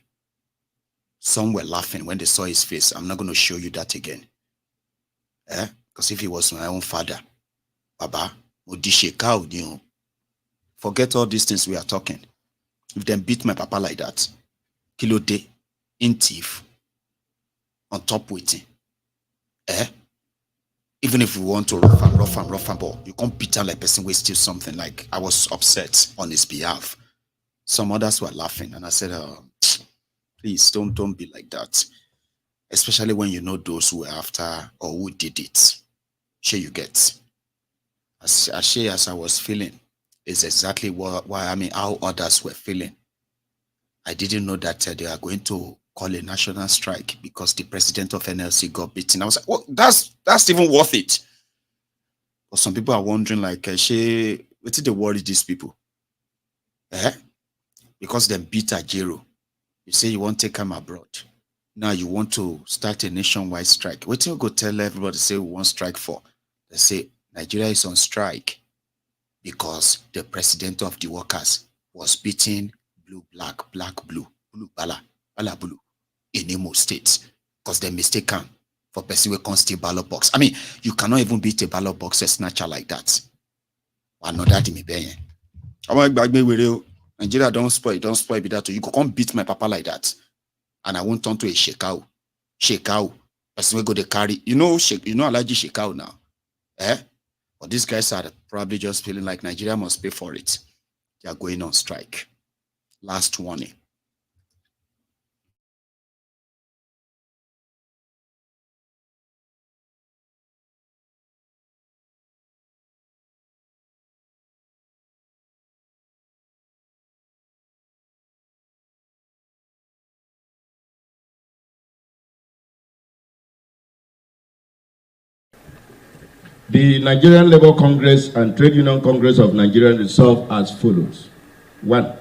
Some were laughing when they saw his face. I'm not going to show you that again. Because if he was my own father, Baba, forget all these things we are talking. If they beat my papa like that, kilo day, in thief, on top waiting. Even if we want to rough and but you can't beat her like person will steal something. Like, I was upset on his behalf. Some others were laughing, and I said, please don't be like that. especially when you know those who were after or who did it. Sure, you get. As I was feeling is exactly how others were feeling. I didn't know that they are going to call a national strike because the president of NLC got beaten. I was like, well, that's even worth it. But some people are wondering, like, what did they worry these people? Because they beat Ajero. You say you want to take them abroad. Now you want to start a nationwide strike. What you go tell everybody, say we want strike for? They say Nigeria is on strike because the president of the workers was beating blue, black, blue, bala blue in Imo State because they mistaken for person who can't steal ballot box. I mean, you cannot even beat a ballot box a snatcher like that. I know that in me. I'm like, Nigeria don't spoil be that. You can't beat my papa like that. And I won't turn to a shekau. Person will go to carry. You know allergy shekau now. But these guys are probably just feeling like Nigeria must pay for it. They are going on strike. Last warning. The Nigerian Labour Congress and Trade Union Congress of Nigeria resolve as follows. 1.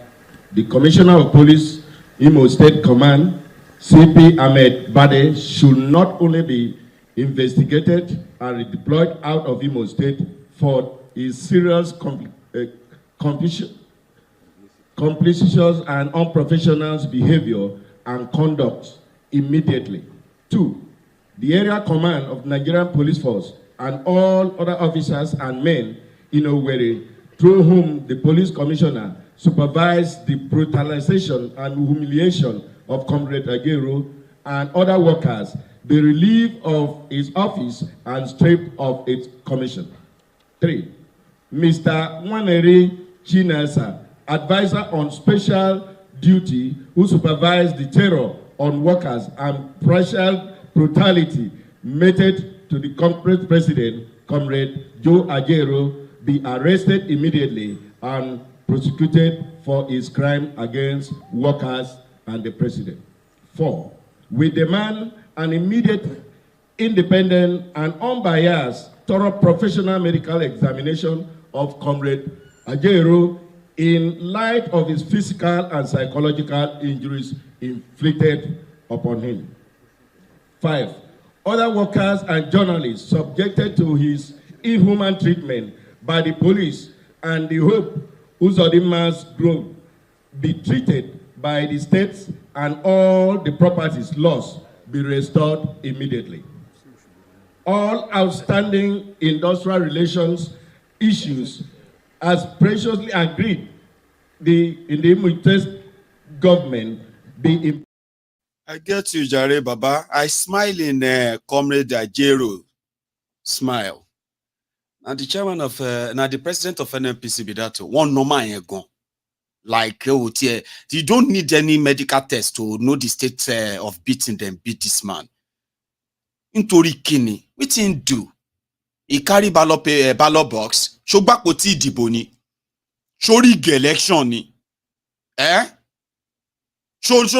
The Commissioner of Police, Imo State Command, CP Ahmed Bade, should not only be investigated and redeployed out of Imo State for his serious complicitious and unprofessional behavior and conduct immediately. 2. The area command of Nigerian Police Force and all other officers and men in Owerri, through whom the police commissioner supervised the brutalization and humiliation of Comrade Agero and other workers, be relieved of his office and stripped of its commission. 3. Mr. Nwaneri Chinasa, advisor on special duty, who supervised the terror on workers and partial brutality meted to the corporate president, Comrade Joe Agero, be arrested immediately and prosecuted for his crime against workers and the president. 4. We demand an immediate, independent, and unbiased, thorough professional medical examination of Comrade Agero in light of his physical and psychological injuries inflicted upon him. 5. Other workers and journalists subjected to his inhuman treatment by the police and the Hope Uzodima's group be treated by the states and all the properties lost be restored immediately. All outstanding industrial relations issues as preciously agreed in the Imo government be I get you, Jare Baba. I smile in Comrade Ajero. Smile. Now the chairman of, now the president of NNPC be that one no Maiyegun. Like, you don't need any medical test to know the state of beating them, beat this man. Intori kini, what he do? He carry ballot box. Show back what he diboni. Show rig election ni. Show.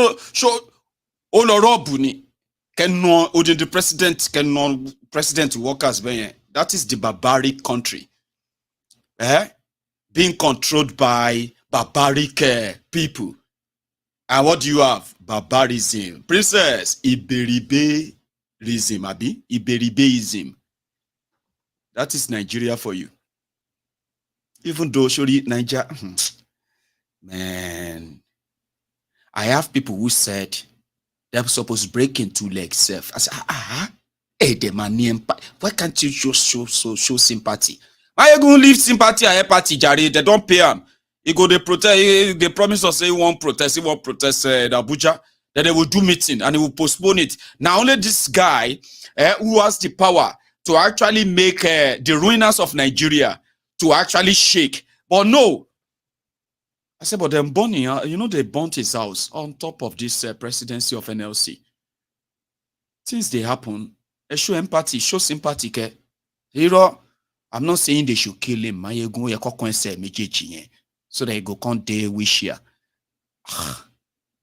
Olorobuni cannot order the president workers. That is the barbaric country. Being controlled by barbaric people. And what do you have? Barbarism. Princess, Iberibeism, abi? Iberibeism. That is Nigeria for you. Even though surely Nigeria, man, I have people who said they're supposed to break in 2 legs. I said, hey, the man, why can't you show sympathy? Maiyegun leave sympathy and empathy, Charade. They don't pay him. He go they protest. They promise us say he won't protest in Abuja. Then they will do meeting and he will postpone it. Now only this guy who has the power to actually make the ruiners of Nigeria to actually shake. But no. I said, but them burning, they burnt his house on top of this presidency of NLC. things they happen, show empathy, show sympathy. Ke. Hero, I'm not saying they should kill him. Maiyegun so that he go can't day wish here.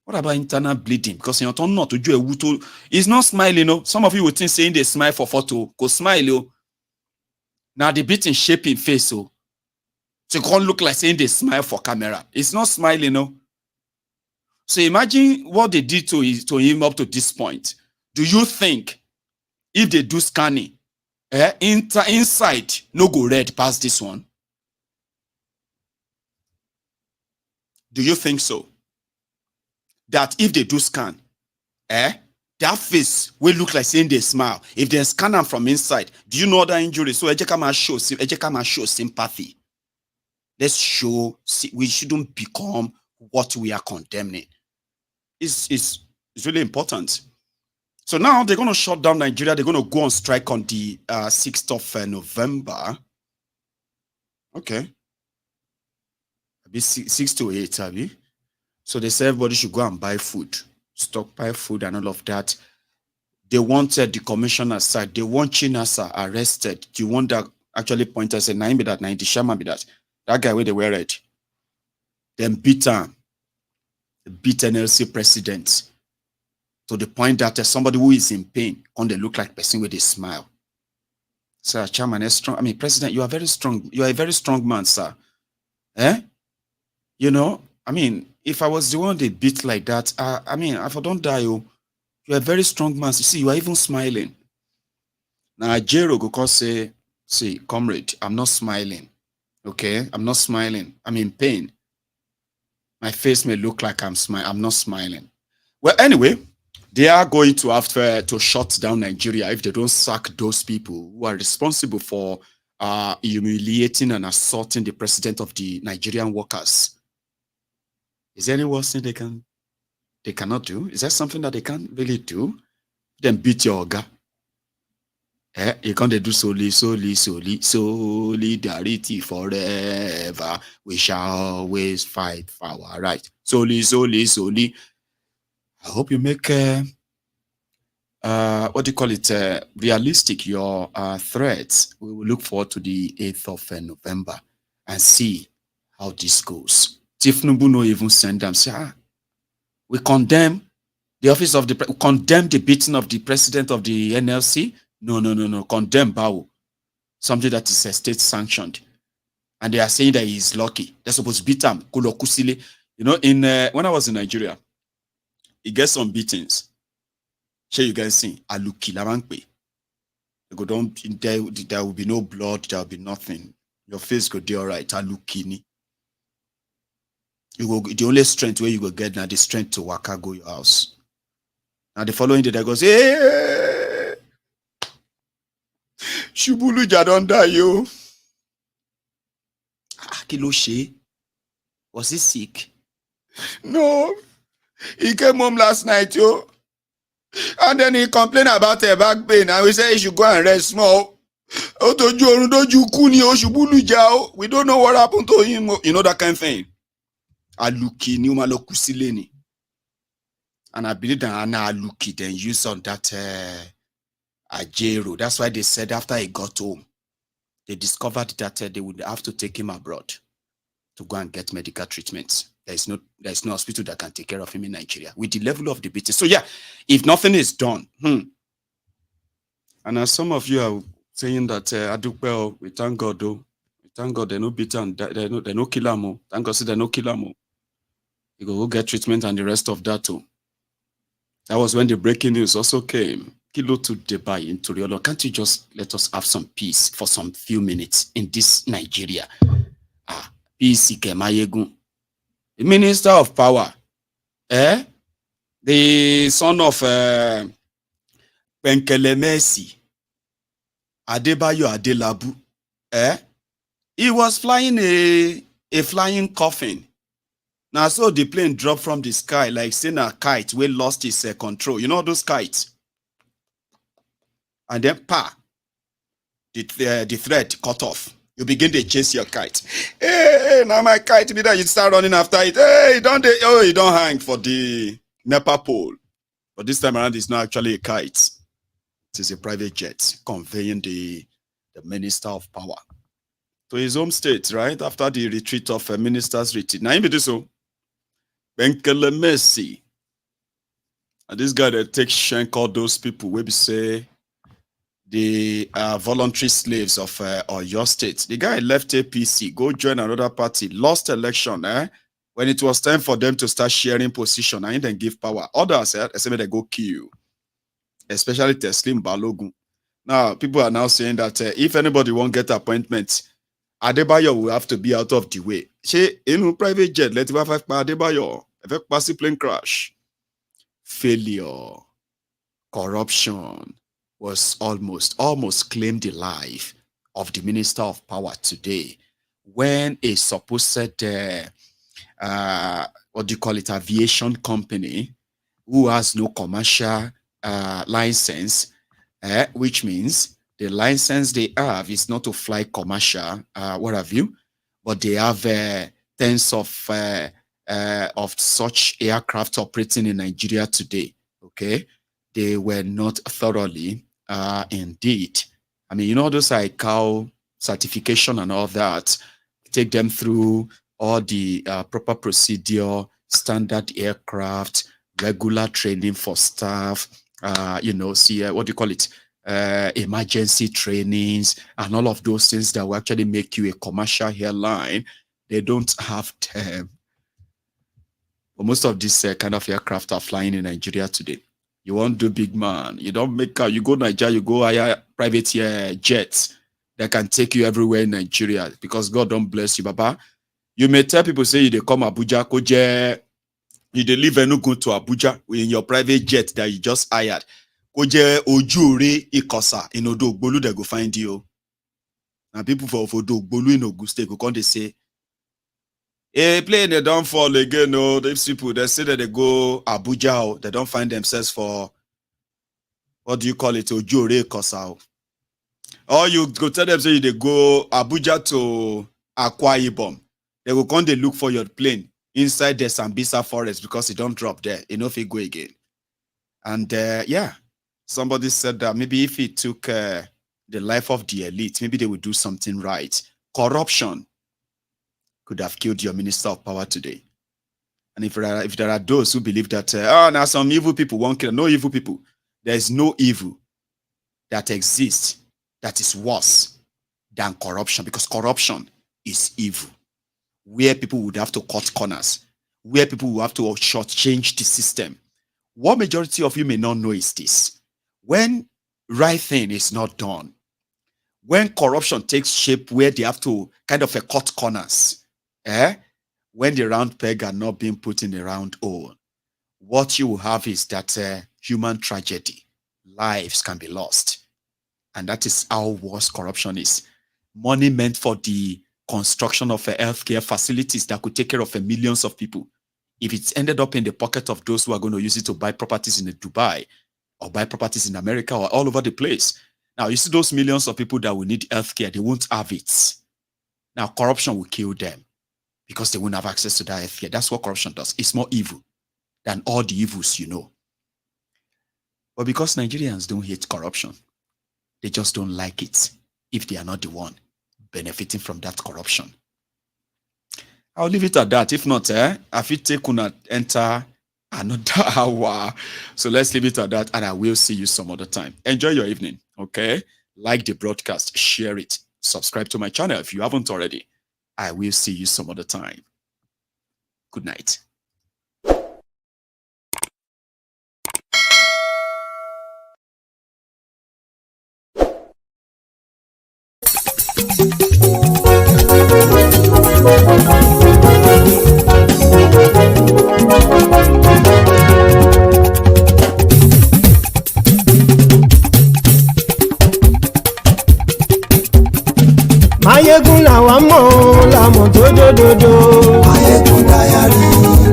What about internal bleeding? Because you're not to do a wuto. He's not smiling, no. Some of you would think saying they smile for photo. Go smile, yo. Now the beating shaping face, so you can't look like saying they smile for camera. It's not smiling, no. So imagine what they did to him up to this point. Do you think if they do scanning, inside no go red past this one? Do you think so? That if they do scan, that face will look like saying they smile. If they scan them from inside, do you know other injuries? So Ejekama show sympathy. Let's show, we shouldn't become what we are condemning. It's really important. So now they're going to shut down Nigeria. They're going to go on strike on the 6th of November. Okay. 6 to 8, Abby. So they say everybody should go and buy food, stockpile food and all of that. They wanted the commissioner side. They want Chinasa arrested. The one that actually pointed said, "Nine be that, 90 Shaman be that." That guy where they were it. Then beat NLC president to the point that somebody who is in pain, they look like person with a smile. Sir, Chairman is strong. I mean, President, you are very strong. You are a very strong man, sir. You know, I mean, if I was the one they beat like that, I mean, if I don't die, you are a very strong man. You see, you are even smiling. Now, Jero go say, see, comrade, I'm not smiling. Okay, I'm not smiling. I'm in pain. My face may look like I'm smiling. I'm not smiling. Well, anyway, they are going to have to shut down Nigeria if they don't sack those people who are responsible for humiliating and assaulting the president of the Nigerian workers. Is there any worse thing they cannot do? Is that something that they can't really do? Then beat your oga. You can't do solidarity forever. We shall always fight for our right. Soli. I hope you make what do you call it? Realistic your threats. We will look forward to the 8th of November and see how this goes. Tinubu no even send them. Say, we condemn the office of condemn the beating of the president of the NLC. No. Condemn Bao. Something that is state sanctioned. And they are saying that he is lucky. They're supposed to beat him. You know, when I was in Nigeria, he gets some beatings. Sure, you guys see, Aluki Lamankwe. There will be no blood, there will be nothing. Your face could be all right. Alukini. The only strength where you go get now the strength to waka go your house. Now the following day, they goes, hey, Shubulu Jadonda, yo. Kiloshe, was he sick? No, he came home last night, yo. And then he complained about a back pain, and we said he should go and rest small. We don't know what happened to him, you know, that kind of thing. And I believe that Anna Aluki then used on that Ajero. That's why they said after he got home, they discovered that they would have to take him abroad to go and get medical treatment. There's no hospital that can take care of him in Nigeria with the level of the beating. So yeah, if nothing is done, and as some of you are saying that Adukbel, we thank God though, we thank God they no beat him, they no kill him. Thank God they no kill him. You go get treatment and the rest of that too. That was when the breaking news also came. Kilo to Dubai into Riolo. Can't you just let us have some peace for some few minutes in this Nigeria? Peace, Maiyegun. The Minister of Power, the son of Penkele Messi, Adebayo Adelabu, he was flying a flying coffin. Now, so the plane dropped from the sky like saying a kite we lost its control. You know those kites? And then, the thread cut off. You begin to chase your kite. Hey, now my kite, you start running after it. Hey, you don't hang for the NEPA pole. But this time around, it's not actually a kite. It is a private jet conveying the minister of power to his home state, right? After the retreat of a minister's retreat. Now, do so. Benkele Messi. And this guy that takes shank all those people, we say the voluntary slaves of your state. The guy left APC, go join another party, lost election, when it was time for them to start sharing position and then give power. Others, they go kill you, especially Teslim Balogun. Now, people are now saying that if anybody won't get appointment, Adebayo will have to be out of the way. She in a private jet, let him have Adebayo. Effect passive plane crash. Failure, corruption was almost claimed the life of the minister of power today, when a supposed aviation company who has no commercial license, which means the license they have is not to fly commercial, what have you, but they have tens of such aircraft operating in Nigeria today. Okay, they were not thoroughly indeed. I mean, you know, those ICAO certification and all that, take them through all the proper procedure, standard aircraft, regular training for staff, you know, what do you call it? Emergency trainings and all of those things that will actually make you a commercial airline. They don't have them. But most of these kind of aircraft are flying in Nigeria today. You want to do big man. You don't make you go Nigeria, you go hire private jets that can take you everywhere in Nigeria because God don't bless you, Baba. You may tell people, say they come Abuja, Koje, you they leave Enugu to Abuja in your private jet that you just hired. Koje Ojure Ikosa in Odogbolu, they go find you. And people for Odogbolu in Auguste go come, they say, hey, plane they don't fall again. No, these people they say that they go Abuja, they don't find themselves for what do you call it? Ojure Ikosa. Or you go tell them say they go Abuja to Akwa Ibom. They will come, they look for your plane inside the Sambisa forest because it don't drop there. Enough it go again. And yeah, somebody said that maybe if it took the life of the elite, maybe they would do something right. Corruption could have killed your minister of power today. And if there are those who believe that, now some evil people won't kill, no evil people. There is no evil that exists that is worse than corruption, because corruption is evil. Where people would have to cut corners, where people will have to shortchange the system. What majority of you may not know is this: when right thing is not done, when corruption takes shape where they have to kind of cut corners, when the round peg are not being put in the round hole, what you will have is that human tragedy, lives can be lost. And that is how worse corruption is. Money meant for the construction of healthcare facilities that could take care of millions of people, if it's ended up in the pocket of those who are going to use it to buy properties in Dubai or buy properties in America or all over the place. Now, you see those millions of people that will need healthcare, they won't have it. Now, corruption will kill them because they won't have access to that healthcare. That's what corruption does. It's more evil than all the evils you know. But because Nigerians don't hate corruption, they just don't like it if they are not the one benefiting from that corruption. I'll leave it at that. If not, I feel take una enter another hour. So let's leave it at that, and I will see you some other time. Enjoy your evening, okay? Like the broadcast, share it, subscribe to my channel if you haven't already. I will see you some other time. Good night. Maiyegun làwa mọ̀ làmọ̀ tó dòdòdò. MaiyegunDiary,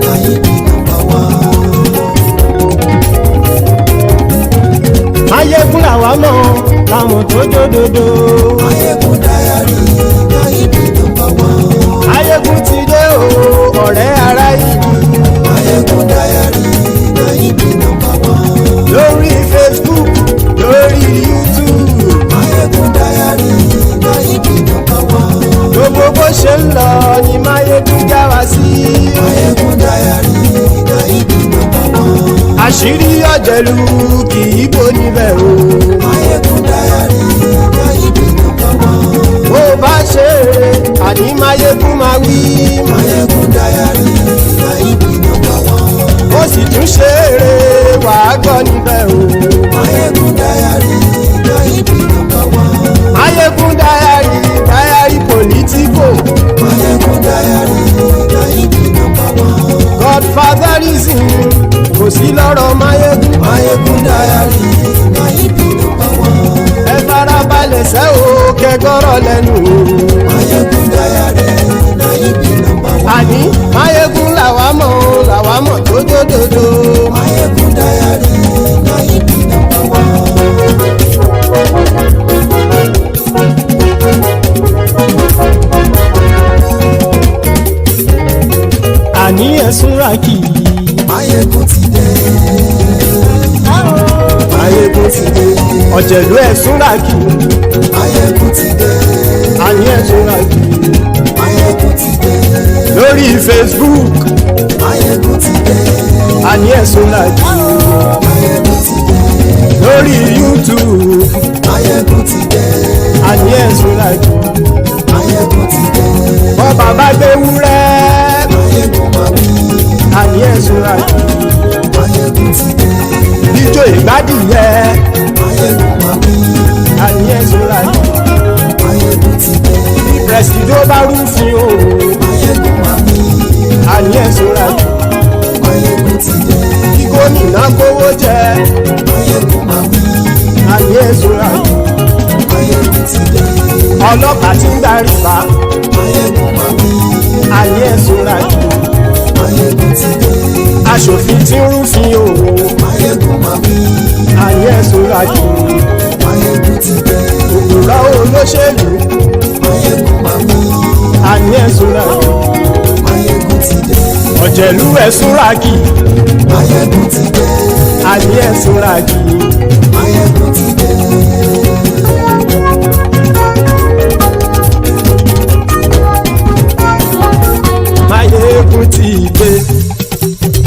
Maiyegun #1. Maiyegun làwa mọ̀ làmọ̀ tó dòdòdò. MaiyegunDiary, Maiyegun #1. Maiyegun ti dé o, ọ̀rẹ́ ará ìlú. MaiyegunDiary, Maiyegun #1. Lórí Facebook, lórí ọ̀jẹ̀lú kì í bò níbẹ̀ o. Maiyegun Diary láyé bí nọ́mbà wọn. bó bá ṣe àní Maiyegun máa wí. Maiyegun Diary láyé bí nọ́mbà wọn. ó sì tún ṣe eré wàá gbọ́ níbẹ̀ o. Maiyegun Diary láyé bí nọ́mbà wọn. Maiyegun Diary Diary Politico. Maiyegun Diary láyé bí nọ́mbà wọn. Godfatherism kò sí lọ́rọ̀ Maiyegun. Maiyegun Diary láyé bí nọ́mbà wọn. ẹ farabalẹ̀ sẹ́ o kẹgọ́rọ̀ lẹ́nu o. Maiyegun Diary láyé bí nọ́mbà wọn. àní Maiyegun làwa mọ̀ tó dódòdó. Maiyegun Diary láyé bí nọ́mbà wọn. àní ẹ̀sùn ràkì. Maiyegun ti dé. Maiyegun ti dé. ọ̀jẹ̀lú ẹ̀sùn ràkì. Maiyegun ti dé. àní ẹ̀sùn ràkì. Maiyegun ti dé. lórí Facebook. Maiyegun ti dé. àní ẹ̀sùn ràkì. Maiyegun ti dé. lórí YouTube. Maiyegun ti dé. àní ẹ̀sùn ràkì. Maiyegun ti dé. bọ́ bàbá gbé wúrẹ́. Maiyegun máa wí. àní ẹ̀sùn ràkì. Maiyegun ti dé. ijó ìgbádìyẹ. Maiyegun máa wí. àní ẹ̀sùn ràkì. Maiyegun ti dé. pẹ̀sìdó bá rúfin o. Maiyegun máa wí. àní ẹ̀sùn ràkì. Maiyegun ti dé. kí gómìnà kówó jẹ. Maiyegun máa wí. àní ẹ̀sùn ràkì. Maiyegun ti dé. ọlọ́pàá tí ń darí bá. Maiyegun máa wí. àní ẹ̀sùn ràkì. Maiyegun ti dé. aṣòfin tí ń rúfin o. Maiyegun máa wí. àní ẹ̀sùn ràkì. Maiyegun ti dé. òkúra olóṣèlú. Maiyegun máa wí. àní ẹ̀sùn ràkì. Maiyegun ti dé. ọ̀jẹ̀lú ẹ̀sùn ràkì. Maiyegun ti dé. àní ẹ̀sùn ràkì. Maiyegun ti dé. Maiyegun ti dé.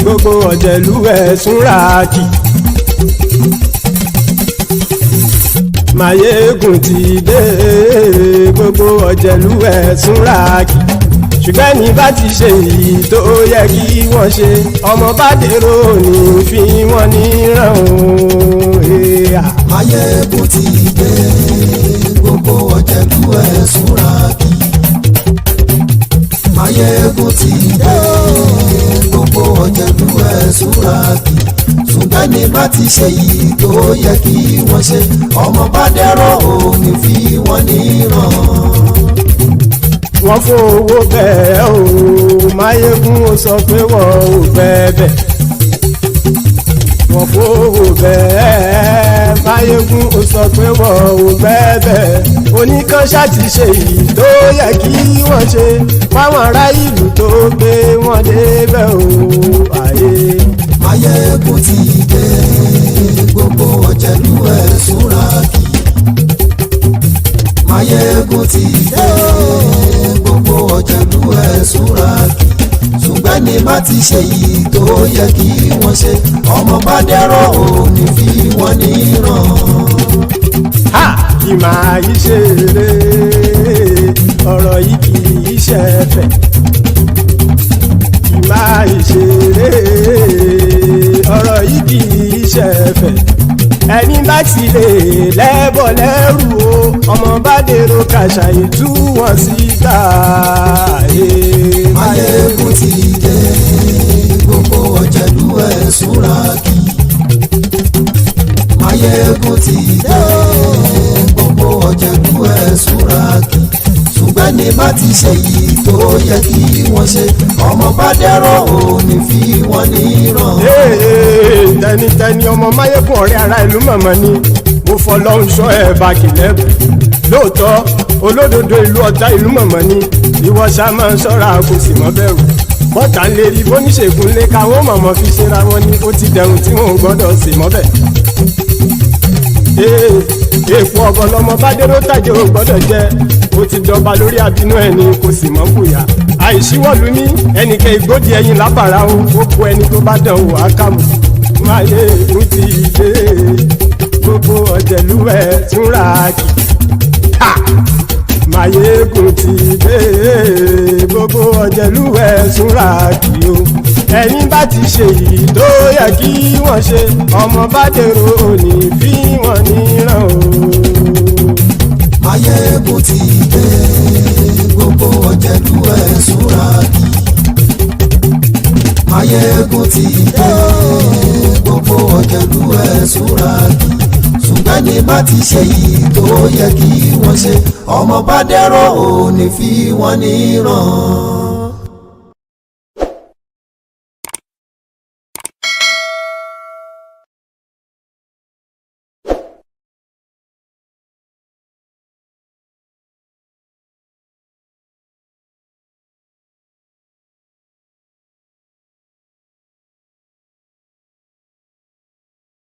gbogbo ọ̀jẹ̀lú ẹ̀sùn ràkì. Maiyegun ti dé. gbogbo ọ̀jẹ̀lú ẹ̀sùn ràkì. ṣùgbọ́n ní bá ti ṣe èyí tó yẹ kí wọ́n ṣe ọmọ bá dèrò ní fi wọ́n níran o. Maiyegun ti dé. Gbogbo ọ̀jẹ̀lú ẹ̀sùn ràkì. Maiyegun ti dé. Gbogbo ọ̀jẹ̀lú ẹ̀sùn ràkì. ṣùgbọ́n ní bá ti ṣe yìí tó yẹ kí wọ́n ṣe ọmọ bá dẹ́rọ̀ òní fi wọ́n níran. wọ́n fowó bẹ́ẹ̀ o Maiyegun ó sọ pé wọ́n ò bẹ́ẹ̀ wọ́n fowó bẹ́ẹ̀ Maiyegun ó sọ pé wọ́n ò bẹ́ẹ̀ oníkan ṣáàtì ṣe èyí tó yẹ kí wọ́n ṣe fáwọn ará ìlú tó gbé wọn débẹ̀ o àyè. Maiyegun ti dé gbogbo ọ̀jẹ̀lú ẹ̀sùn ràkì. Maiyegun ti dé gbogbo ọ̀jẹ̀lú ẹ̀sùn ràkì. ṣùgbọ́n ní bá ti ṣe yìí tó yẹ kí wọ́n ṣe ọmọ bá dẹ́rọ̀ òní fi wọ́n níran. kì máa yí ṣeré ọ̀rọ̀ yìí kì í ṣẹ̀fẹ̀ kì máa yí ṣeré ọ̀rọ̀ yìí kì í ṣẹ̀fẹ̀ ẹni bá ti lè lẹ́bọ̀ lẹ́rù o ọmọ bá dèrò kàṣà ìtú wọn síta. Maiyegun ti dé gbogbo ọ̀jẹ̀lú ẹ̀sùn ràkì. Maiyegun ti dé gbogbo ọ̀jẹ̀lú ẹ̀sùn ràkì. ṣùgbọ́n ní bá ti ṣe yìí tó yẹ kí wọ́n ṣe ọmọ bá dẹ́rọ̀ òní fi wọ́n níran. tẹnitẹni ọmọ Maiyegun ọ̀rẹ́ ara ìlú mọ̀mọ́ ni mo fọlọ́run sọ ẹ̀ bá kìlẹ̀ lóòótọ́ olódodo ìlú ọ̀tá ìlú mọ̀mọ́ ni ìwọ ṣá máa ń ṣọ́ra kò sì mọ́ bẹ̀rù bọ́tà ń lè rí bóníṣègùn lé káwọn mọ̀mọ́ fi ṣera wọn ni ó ti dẹrùn tí wọn ò gbọ́dọ̀ sì mọ́ bẹ̀. èèpo ọ̀gọ̀lọ́mọ bá dérò tàjẹ́ ò gbọ́dọ̀ jẹ́ ó ti dọba lórí àbínú ẹni kò sì mọ́ bùyà àìsíwọ̀lú ní ẹnìkẹ́ ìgbódì ẹyin lábàrá ó kó ẹni tó bá dán wò á kàmù Maiyegun ti dé gbogbo ọ̀jẹ̀lú ẹ̀ túnra kì. Maiyegun ti dé gbogbo ọ̀jẹ̀lú ẹ̀ túnra kì o. Ẹ̀yin bá ti ṣe èyí tó yẹ kí wọ́n ṣe ọmọ bá dèrò òní fi wọ́n níran o. Maiyegun ti dé gbogbo ọ̀jẹ̀lú ẹ̀ túnra kì. Maiyegun ti dé gbogbo ọ̀jẹ̀lú ẹ̀ túnra kì. Ṣùgbọ́n ní bá ti ṣe yìí tó yẹ kí wọ́n ṣe ọmọ bá dẹ́rọ̀ ò ní fi wọ́n níran.